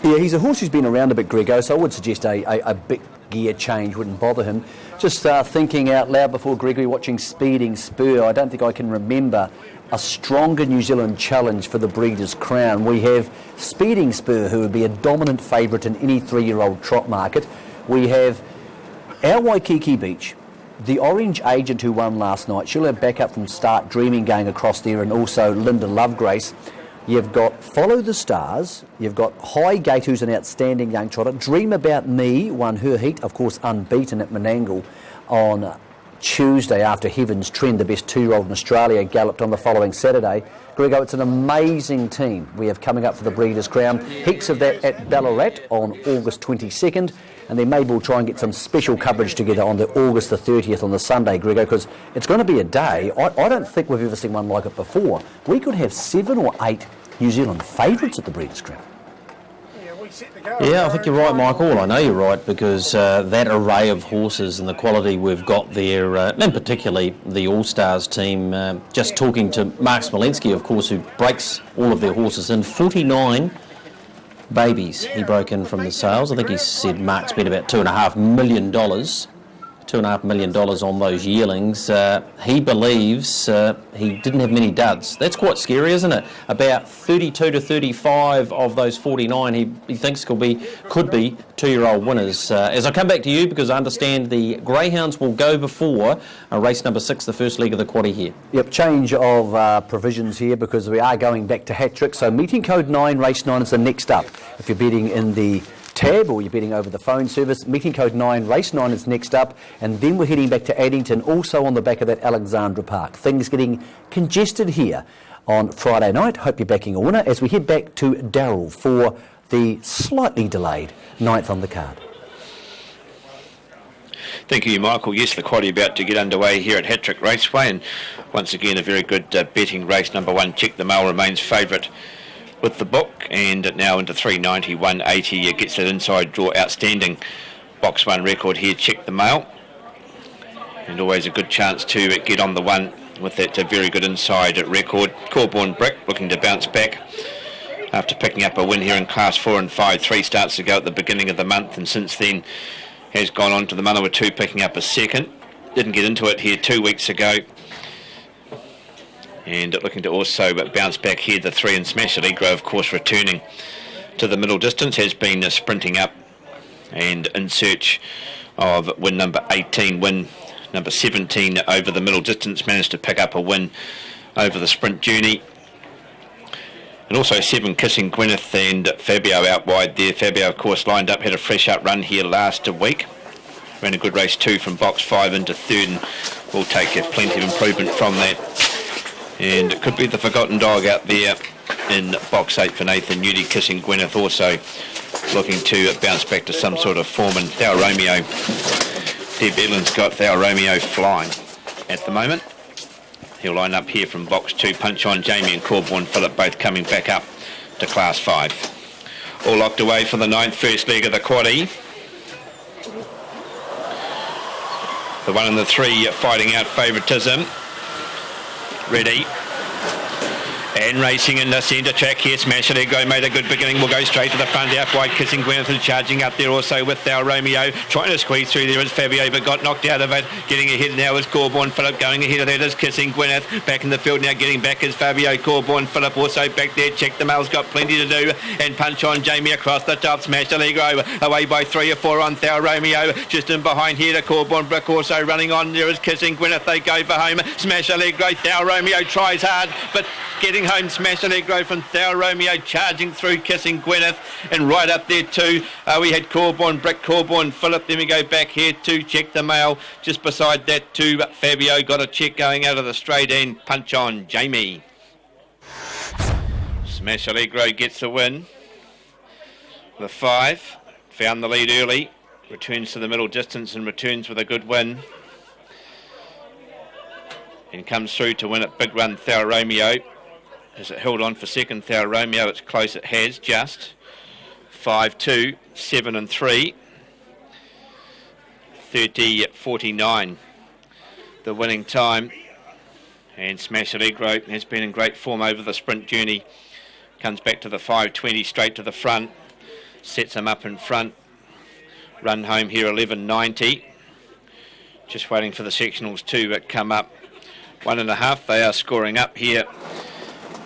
Yeah, he's a horse who's been around a bit, Grego, so I would suggest a bit gear change wouldn't bother him. Just thinking out loud before Gregory, watching Speeding Spur, I don't think I can remember a stronger New Zealand challenge for the Breeders' Crown. We have Speeding Spur, who would be a dominant favourite in any 3-year-old trot market. We have our Waikiki Beach, the Orange Agent who won last night. She'll have backup from Start Dreaming going across there, and also Linda Lovegrace. You've got Follow the Stars, you've got High Gate, who's an outstanding young trotter. Dream About Me won her heat, of course unbeaten at Menangle on Tuesday after Heaven's Trend, the best 2-year-old in Australia, galloped on the following Saturday. Grego, it's an amazing team we have coming up for the Breeders' Crown. Heaps of that at Ballarat on August 22nd, and then maybe we'll try and get some special coverage together on the August the 30th on the Sunday, Grego, because it's going to be a day. I don't think we've ever seen one like it before. We could have 7 or 8 New Zealand favourites at the Breeders' Crown. Yeah, I think you're right, Michael. I know you're right, because that array of horses and the quality we've got there, and particularly the All-Stars team, just talking to Mark Smolenski, of course, who breaks all of their horses in, 49 babies he broke in from the sales. I think he said Mark spent about $2.5 million on those yearlings. He believes he didn't have many duds. That's quite scary, isn't it? About 32 to 35 of those 49 he thinks could be 2-year-old winners. As I come back to you, because I understand the Greyhounds will go before race number 6, the first leg of the quaddie here. Yep, change of provisions here, because we are going back to hat-trick. So meeting code 9, race 9 is the next up. If you're betting in the tab or you're betting over the phone service, meeting code 9, race 9 is next up, and then we're heading back to Addington, also on the back of that Alexandra Park. Things getting congested here on Friday night. Hope you're backing a winner as we head back to Darryl for the slightly delayed 9th on the card. Thank you, Michael. Yes, the quaddie about to get underway here at Hattrick Raceway, and once again a very good betting race. Number 1, Check the Mail, remains favourite with the book, and now into 390, 180. It gets that inside draw, outstanding box 1 record here. Check the Mail, and always a good chance to get on the one with that very good inside record. Corborn Brick looking to bounce back after picking up a win here in Class 4 and 5 3 starts ago at the beginning of the month, and since then has gone on to the Manawa 2, picking up a second. Didn't get into it here 2 weeks ago, and looking to also bounce back here. The 3 and Smash Allegro, of course, returning to the middle distance, has been sprinting up and in search of win number 18, win number 17 over the middle distance, managed to pick up a win over the sprint journey. And also 7 Kissing Gwyneth and Fabio out wide there. Fabio, of course, lined up, had a fresh up run here last week. Ran a good race 2 from box 5 into 3rd, and will take plenty of improvement from that. And it could be the forgotten dog out there in box 8 for Nathan Newdy. Kissing Gwyneth also looking to bounce back to some sort of form, and Thou Romeo, Deb Edlin's got Thou Romeo flying at the moment. He'll line up here from box 2. Punch On Jamie and Corborn Phillip both coming back up to Class 5. All locked away for the 9th first leg of the Quad E. The 1 and the 3 fighting out favouritism. Ready. And racing in the centre track here. Smash Allegro made a good beginning. Will go straight to the front. Out wide, Kissing Gwyneth is charging up there also with Thou Romeo. Trying to squeeze through there is Fabio, but got knocked out of it. Getting ahead now is Corborn Phillip. Going ahead of that is Kissing Gwyneth. Back in the field now, getting back is Fabio. Corborn Phillip also back there. Check the Mail's got plenty to do. And Punch On Jamie across the top. Smash Allegro away by 3 or 4 on Thou Romeo. Just in behind here to Corborn Brick also running on. There is Kissing Gwyneth. They go for home. Smash Allegro. Thou Romeo tries hard, but getting home. Smash Allegro from Thou Romeo, charging through Kissing Gwyneth, and right up there too we had Corborn Brick, Corborn Phillip. Then we go back here to Check the Mail, just beside that too Fabio got a check going out of the straight end. Punch On Jamie. Smash Allegro gets the win. The 5 found the lead early, returns to the middle distance and returns with a good win, and comes through to win it. Big run Thou Romeo. As it held on for second, Thou Romeo, it's close, it has just 5-2, 7 and 3, 30.49 the winning time. And Smash Allegro has been in great form over the sprint journey. Comes back to the 5.20 straight to the front, sets him up in front. Run home here 11.90. Just waiting for the sectionals to come up. 1.5. They are scoring up here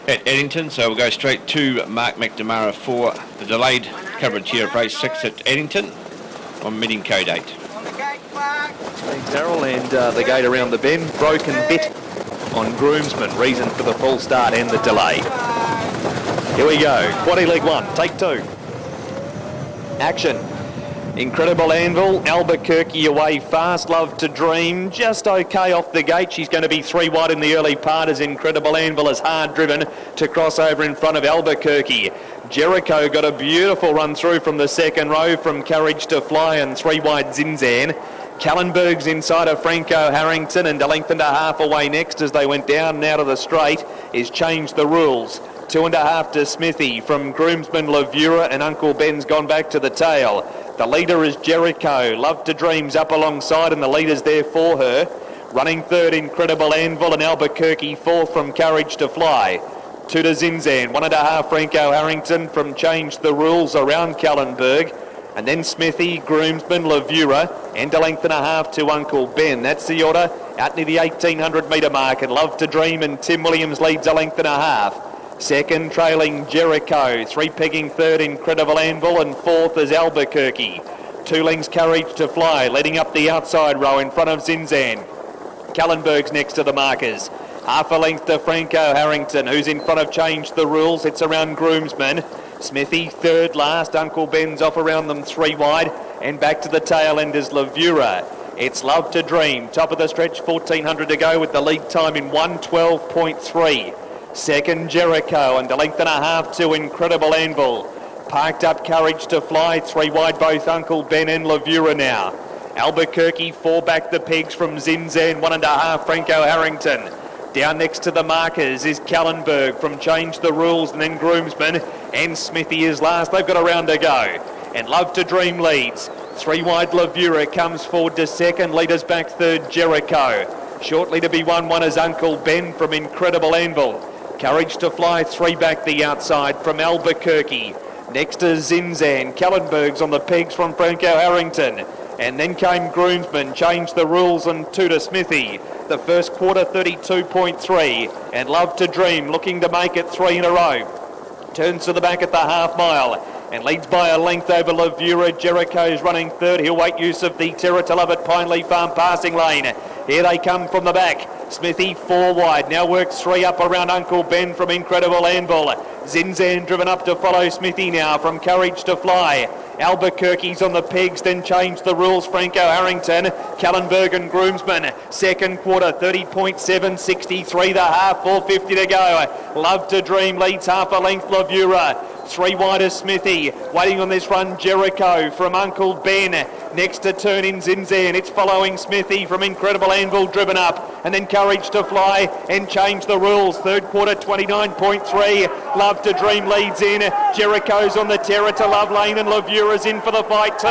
at Addington, so we'll go straight to Mark McNamara for the delayed coverage here of race 6 at Addington on meeting code 8. Darrell, and the gate around the bend. Broken bit on Groomsman. Reason for the full start and the delay. Here we go. Quaddy leg 1. Take 2. Action. Incredible Anvil, Albuquerque away fast, Love to Dream, just okay off the gate. She's going to be 3 wide in the early part as Incredible Anvil is hard driven to cross over in front of Albuquerque. Jericho got a beautiful run through from the second row from Courage to Fly, and 3 wide Zinzan. Kallenberg's inside of Franco Harrington, and a length and a half away next as they went down and out of the straight is Change the Rules. 2.5 to Smithy from Groomsman Lavura, and Uncle Ben's gone back to the tail. The leader is Jericho. Love to Dream's up alongside, and the leader's there for her. Running third, Incredible Anvil, and Albuquerque fourth from Courage to Fly. 2 to Zinzan. 1.5 Franco Harrington from Change the Rules around Kallenberg. And then Smithy, Groomsman, Lavura, and a length and a half to Uncle Ben. That's the order out near the 1,800 metre mark, and Love to Dream and Tim Williams leads a length and a half. Second, trailing Jericho. 3 pegging third, Incredible Anvil, and fourth is Albuquerque. 2 lengths Courage to Fly, leading up the outside row in front of Zinzan. Kallenberg's next to the markers. Half a length to Franco Harrington, who's in front of Change the Rules. It's around Groomsman. Smithy, third last. Uncle Ben's off around them 3 wide. And back to the tail end is Lavura. It's Love to Dream. Top of the stretch, 1,400 to go with the lead time in 1:12.3. Second, Jericho, and a length and a half to Incredible Anvil. Parked up Courage to Fly, 3 wide both Uncle Ben and Lavura now. Albuquerque, 4 back the pegs from Zinzan, 1.5 Franco Harrington. Down next to the markers is Callenberg from Change the Rules, and then Groomsman, and Smithy is last. They've got a round to go. And Love to Dream leads. 3 wide, Lavura comes forward to second. Leaders back third, Jericho. Shortly to be 1 is Uncle Ben from Incredible Anvil. Courage to Fly, 3 back the outside from Albuquerque. Next to Zinzan. Callenberg's on the pegs from Franco Harrington. And then came Groomsman, Changed the Rules, and 2 to Smithy. The first quarter, 32.3. And Love to Dream looking to make it 3 in a row. Turns to the back at the half mile and leads by a length over Lavura. Jericho's running third. He'll wait use of the Terror to Love at Pineleaf Farm passing lane. Here they come from the back. Smithy 4 wide. Now works 3 up around Uncle Ben from Incredible Anvil. Zinzan driven up to follow Smithy now from Courage to Fly. Albuquerque's on the pegs, then Changed the Rules, Franco Harrington. Callenberg and Groomsman. Second quarter, 30.7, 63 the half, 4.50 to go. Love to Dream leads half a length, Lavura. 3 wide is Smithy. Waiting on this run, Jericho from Uncle Ben. Next to turn in Zinzan. It's following Smithy from Incredible Anvil driven up. And then Courage to Fly and Change the Rules. Third quarter, 29.3. Love to Dream leads in. Jericho's on the Terror to Love lane and Lavura's in for the fight too.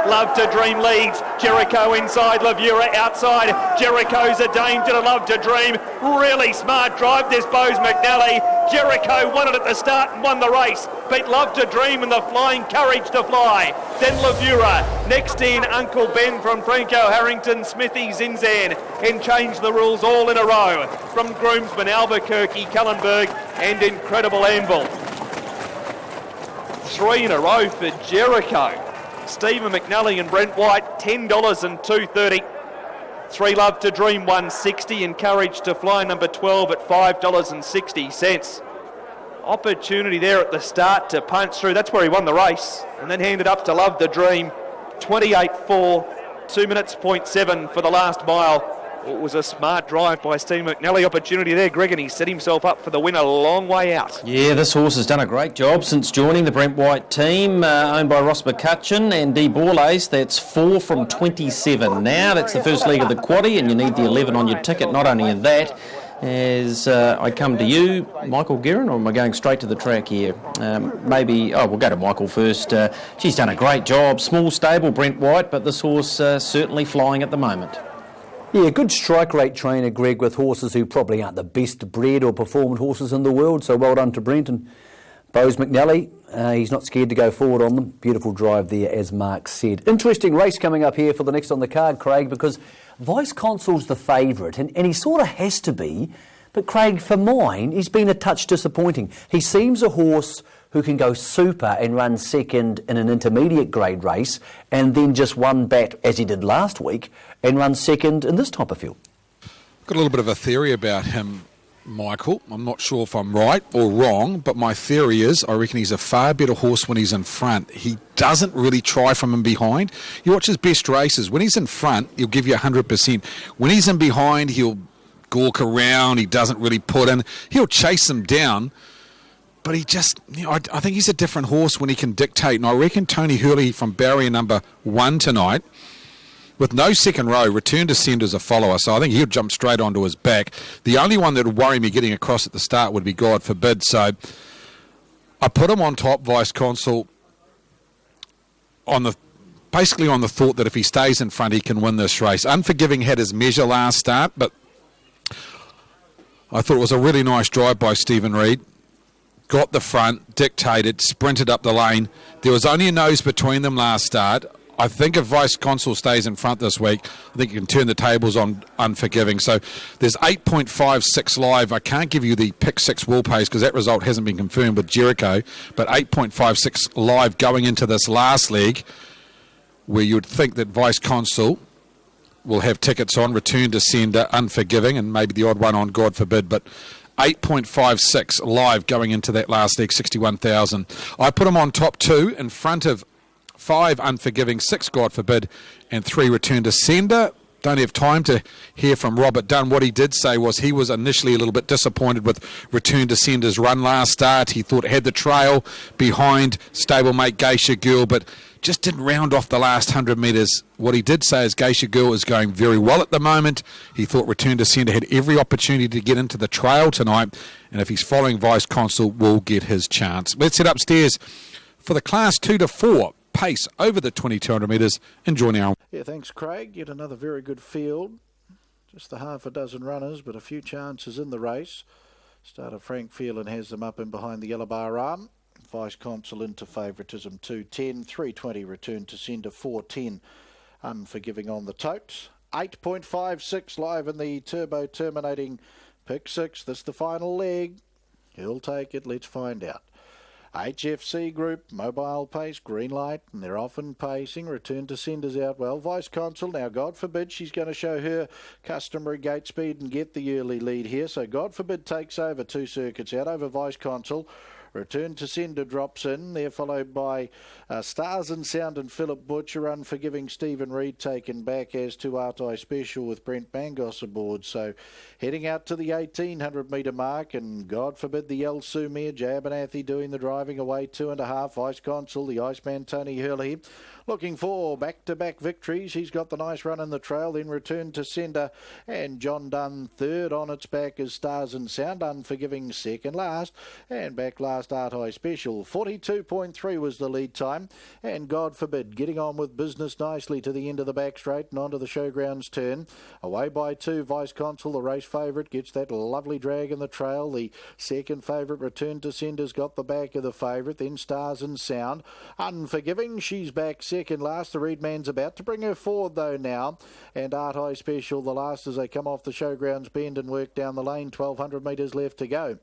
Love to Dream leads. Jericho inside, Lavura outside. Jericho's a danger to Love to Dream. Really smart drive this Bose McNally. Jericho won it at the start and won the race. Beat Love to Dream and the Flying Courage to Fly. Then Lavura. Next in Uncle Ben from Franco Harrington, Smithy, Zinzan, and Change the Rules all in a row. From Groomsman, Albuquerque, Callenberg, and Incredible Anvil. 3 in a row for Jericho. Stephen McNally and Brent White, $10 and $2.30. 3 Love to Dream, $1.60, and Courage to Fly, number 12, at $5.60. Opportunity there at the start to punch through. That's where he won the race. And then handed up to Love to Dream. 28.4, 2 minutes, 0.7 for the last mile. It was a smart drive by Steve McNally. Opportunity there, Greg, and he set himself up for the win a long way out. Yeah, this horse has done a great job since joining the Brent White team, owned by Ross McCutcheon and Dee Borlace. That's 4 from 27 now. That's the first leg of the quaddie, and you need the 11 on your ticket. Not only in that, as I come to you, Michael Guerin, or am I going straight to the track here? We'll go to Michael first. She's done a great job. Small stable, Brent White, but this horse certainly flying at the moment. Yeah, good strike rate trainer, Greg, with horses who probably aren't the best bred or performant horses in the world. So well done to Brent and Bose McNally. He's not scared to go forward on them. Beautiful drive there, as Mark said. Interesting race coming up here for the next on the card, Craig, because Vice Consul's the favourite, and he sort of has to be. But, Craig, for mine, he's been a touch disappointing. He seems a horse who can go super and run second in an intermediate grade race and then just one bat, as he did last week, and run second in this type of field. Got a little bit of a theory about him, Michael. I'm not sure if I'm right or wrong, but my theory is I reckon he's a far better horse when he's in front. He doesn't really try from in behind. You watch his best races. When he's in front, he'll give you 100%. When he's in behind, he'll gawk around. He doesn't really put in. He'll chase them down. But he just, I think he's a different horse when he can dictate. And I reckon Tony Hurley from barrier number 1 tonight, with no second row, Return to Send as a follower. So I think he'll jump straight onto his back. The only one that would worry me getting across at the start would be God Forbid. So I put him on top, Vice Consul, basically on the thought that if he stays in front, he can win this race. Unforgiving had his measure last start, but I thought it was a really nice drive by Stephen Reid. Got the front, dictated, sprinted up the lane. There was only a nose between them last start. I think if Vice Consul stays in front this week, I think you can turn the tables on Unforgiving. So there's 8.56 live. I can't give you the pick 6 will pace because that result hasn't been confirmed with Jericho, but 8.56 live going into this last leg, where you would think that Vice Consul will have tickets on Return to Sender, Unforgiving, and maybe the odd one on God Forbid, but 8.56 live going into that last leg, 61,000. I put him on top 2 in front of 5 Unforgiving, 6 God Forbid, and 3 Return to Sender. Don't have time to hear from Robert Dunn. What he did say was he was initially a little bit disappointed with Return to Sender's run last start. He thought it had the trail behind stablemate Geisha Girl, but just didn't round off the last 100 metres. What he did say is Geisha Girl is going very well at the moment. He thought Return to Sender had every opportunity to get into the trail tonight, and if he's following Vice Consul, will get his chance. Let's head upstairs for the Class 2 to 4 pace over the 2,200 metres. Enjoy now. Yeah, thanks, Craig. Yet another very good field. Just the half a dozen runners, but a few chances in the race. Starter Frank Phelan has them up and behind the yellow bar arm. Vice Consul into favouritism 210, 320 Return to Sender 410. Unforgiving on the tote. 8.56 live in the turbo terminating pick 6. This the final leg. He'll take it. Let's find out. HFC Group, Mobile Pace, green light, and they're often pacing. Return to Sender's out well. Vice Consul, now God forbid she's going to show her customary gate speed and get the early lead here. So God forbid takes over 2 circuits out over Vice Consul. Return to Sender drops in. They're followed by Stars and Sound and Philip Butcher. Unforgiving Stephen Reed taken back, as to Art Eye Special with Brent Mangos aboard. So heading out to the 1,800 metre mark, and God forbid the El Sumir. Abernathy doing the driving away 2.5. Vice Consul, the Iceman Tony Hurley, looking for back-to-back victories. He's got the nice run in the trail. Then Return to Sender and John Dunn third. On its back is Stars and Sound. Unforgiving second last. And back last Art Eye Special. 42.3 was the lead time. And God forbid getting on with business nicely to the end of the back straight and onto the showgrounds turn. Away by 2. Vice Consul, the race favourite, gets that lovely drag in the trail. The second favourite, Return to Sender's got the back of the favourite. Then Stars and Sound. Unforgiving, she's back second last. The Reed man's about to bring her forward though now. And Art Eye Special the last as they come off the showgrounds bend and work down the lane. 1,200 metres left to go.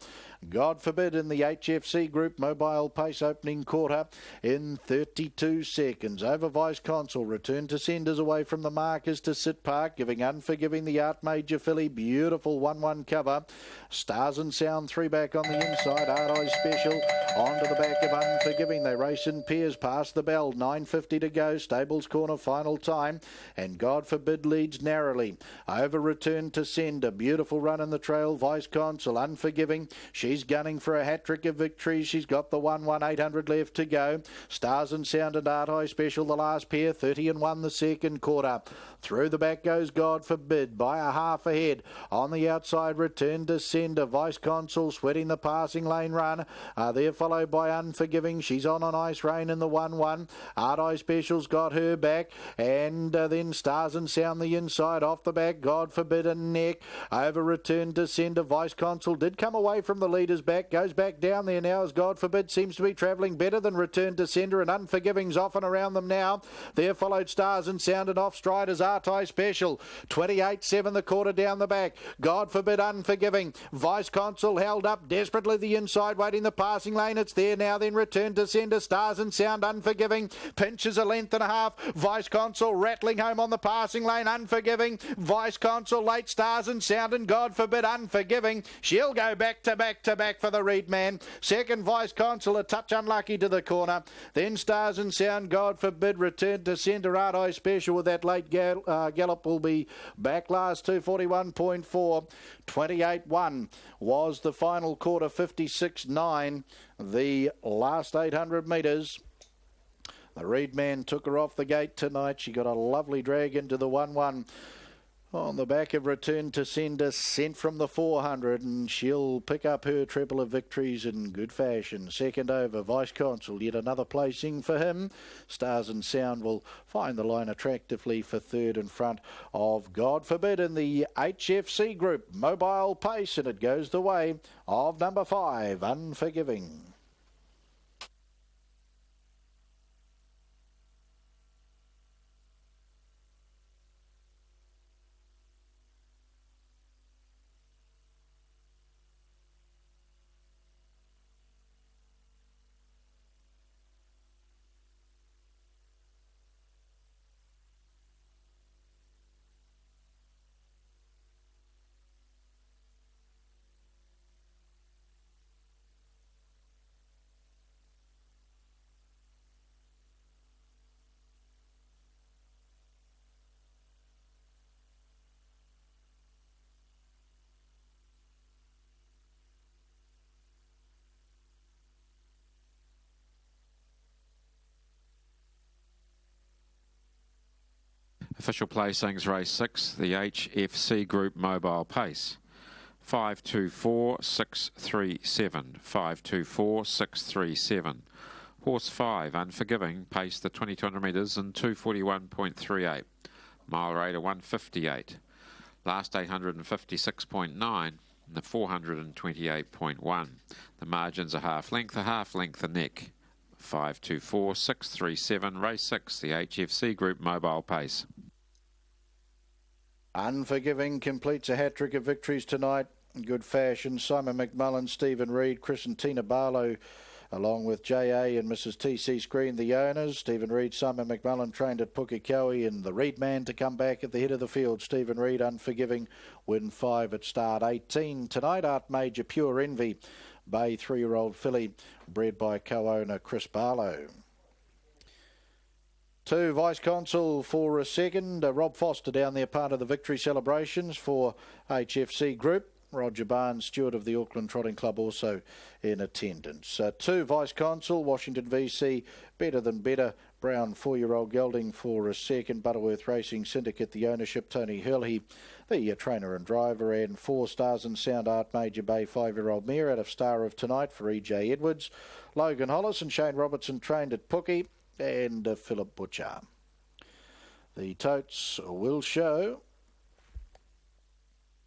God forbid in the HFC Group Mobile Pace opening quarter in 32 seconds. Over Vice Consul. Return to Senders away from the markers to Sit Park, giving Unforgiving the Art Major filly. Beautiful 1-1 cover. Stars and Sound 3 back on the inside. Art Eye Special onto the back of Unforgiving. They race in pairs past the bell. 9.50 to go. Stables corner final time. And God forbid leads narrowly. Over Return to Sender. Beautiful run in the trail. Vice Consul. Unforgiving. She's gunning for a hat-trick of victories. She's got the 1-1-800 left to go. Stars and Sound and Art Eye Special the last pair. 30-1 the second quarter. Through the back goes God forbid by a half ahead. On the outside, Return to Sender. Vice Consul sweating the passing lane run. They're followed by Unforgiving. She's on an ice rain in the 1-1. Art Eye Special's got her back. And then Stars and Sound the inside. Off the back, God forbid a neck. Over Return to Sender. Vice Consul did come away from the leader's back. Goes back down there now as God forbid seems to be travelling better than Return to Sender. And Unforgiving's off and around them now. There followed Stars and Sound and off stride as Art Eye Special. 28.7 the quarter down the back. God forbid Unforgiving. Vice Consul held up desperately the inside, waiting the passing lane. It's there now. Then Return to Sender. Stars and Sound. Unforgiving pinches a length and a half. Vice Consul rattling home on the passing lane. Unforgiving. Vice Consul late. Stars and Sound and God forbid Unforgiving. She'll go back to back for the Reed man. Second Vice Consul a touch unlucky to the corner. Then Stars and Sound. God forbid Return to Sender. Art Eye Special with that late gallop will be back last. 241.4. 28.1 was the final quarter. 56.9 the last 800 metres. The Reed man took her off the gate tonight. She got a lovely drag into the 1-1. On the back of Return to Sender, sent from the 400, and she'll pick up her treble of victories in good fashion. Second over, Vice Consul, yet another placing for him. Stars and Sound will find the line attractively for third in front of God forbid in the HFC Group Mobile Pace, and it goes the way of number 5, Unforgiving. Official placings race 6, the HFC Group Mobile Pace. 524-637. 524-637. Horse 5, Unforgiving, paced the 2200 metres in 241.38. Mile rate of 158. Last 856.9. The 428.1. The margins are half length, a neck. 524-637, race 6, the HFC Group Mobile Pace. Unforgiving completes a hat-trick of victories tonight in good fashion. Simon McMullen, Stephen Reid, Chris and Tina Barlow, along with J.A. and Mrs. T.C. Screen, the owners. Stephen Reid, Simon McMullen trained at Pukekohe, and the Reid man to come back at the head of the field. Stephen Reid, Unforgiving, win 5 at start 18. Tonight, Art Major, Pure Envy, Bay 3-year-old filly, bred by co-owner Chris Barlow. 2 Vice Consul for a second. Rob Foster down there, part of the victory celebrations for HFC Group. Roger Barnes, steward of the Auckland Trotting Club, also in attendance. 2 Vice Consul, Washington VC, Better Than Better, Brown 4-year-old gelding for a second. Butterworth Racing Syndicate, the ownership, Tony Hurley, the trainer and driver, and 4 Stars and Sound Art Major Bay 5-year-old mare out of Star of Tonight for E.J. Edwards. Logan Hollis and Shane Robertson trained at Pookie, and Philip Butcher. The totes will show.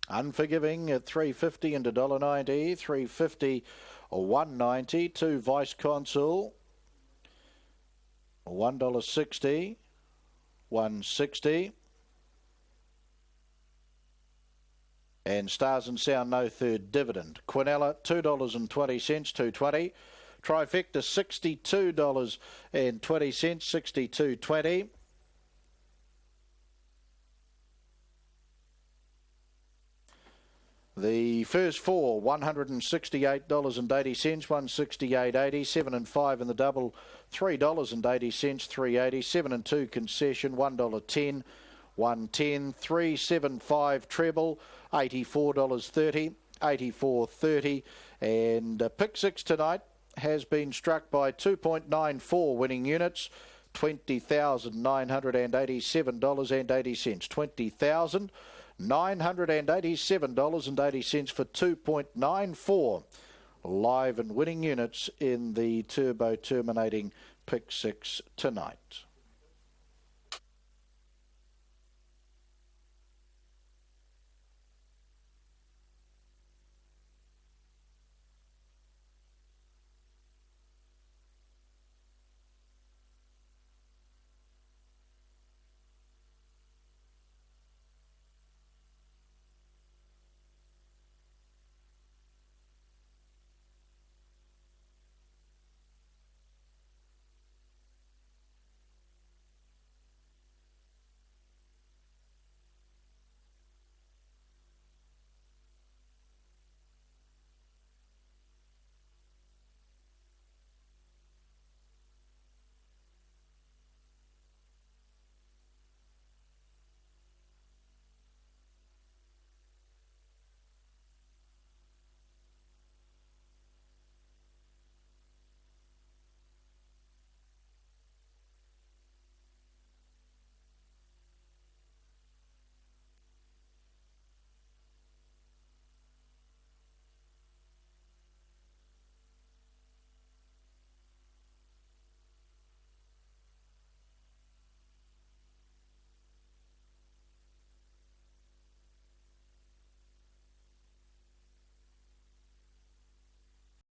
Unforgiving at $3.50 and $1.90, $3.50 or $1.90. 2 Vice Consul, $1.60, $1.60. And Stars and Sound, no third dividend. Quinella, $2.20, $2.20. Trifecta, $62.20, $62.20. The first 4, $168.80, $168.80, 7 and 5 in the double, $3.80, $3.80, 7 and 2 concession, $1.10, $1.10, 375 treble, $84.30, $84.30, and pick 6 tonight has been struck by 2.94 winning units, $20,987.80, $20,987.80 for 2.94 live and winning units in the turbo terminating pick 6 tonight.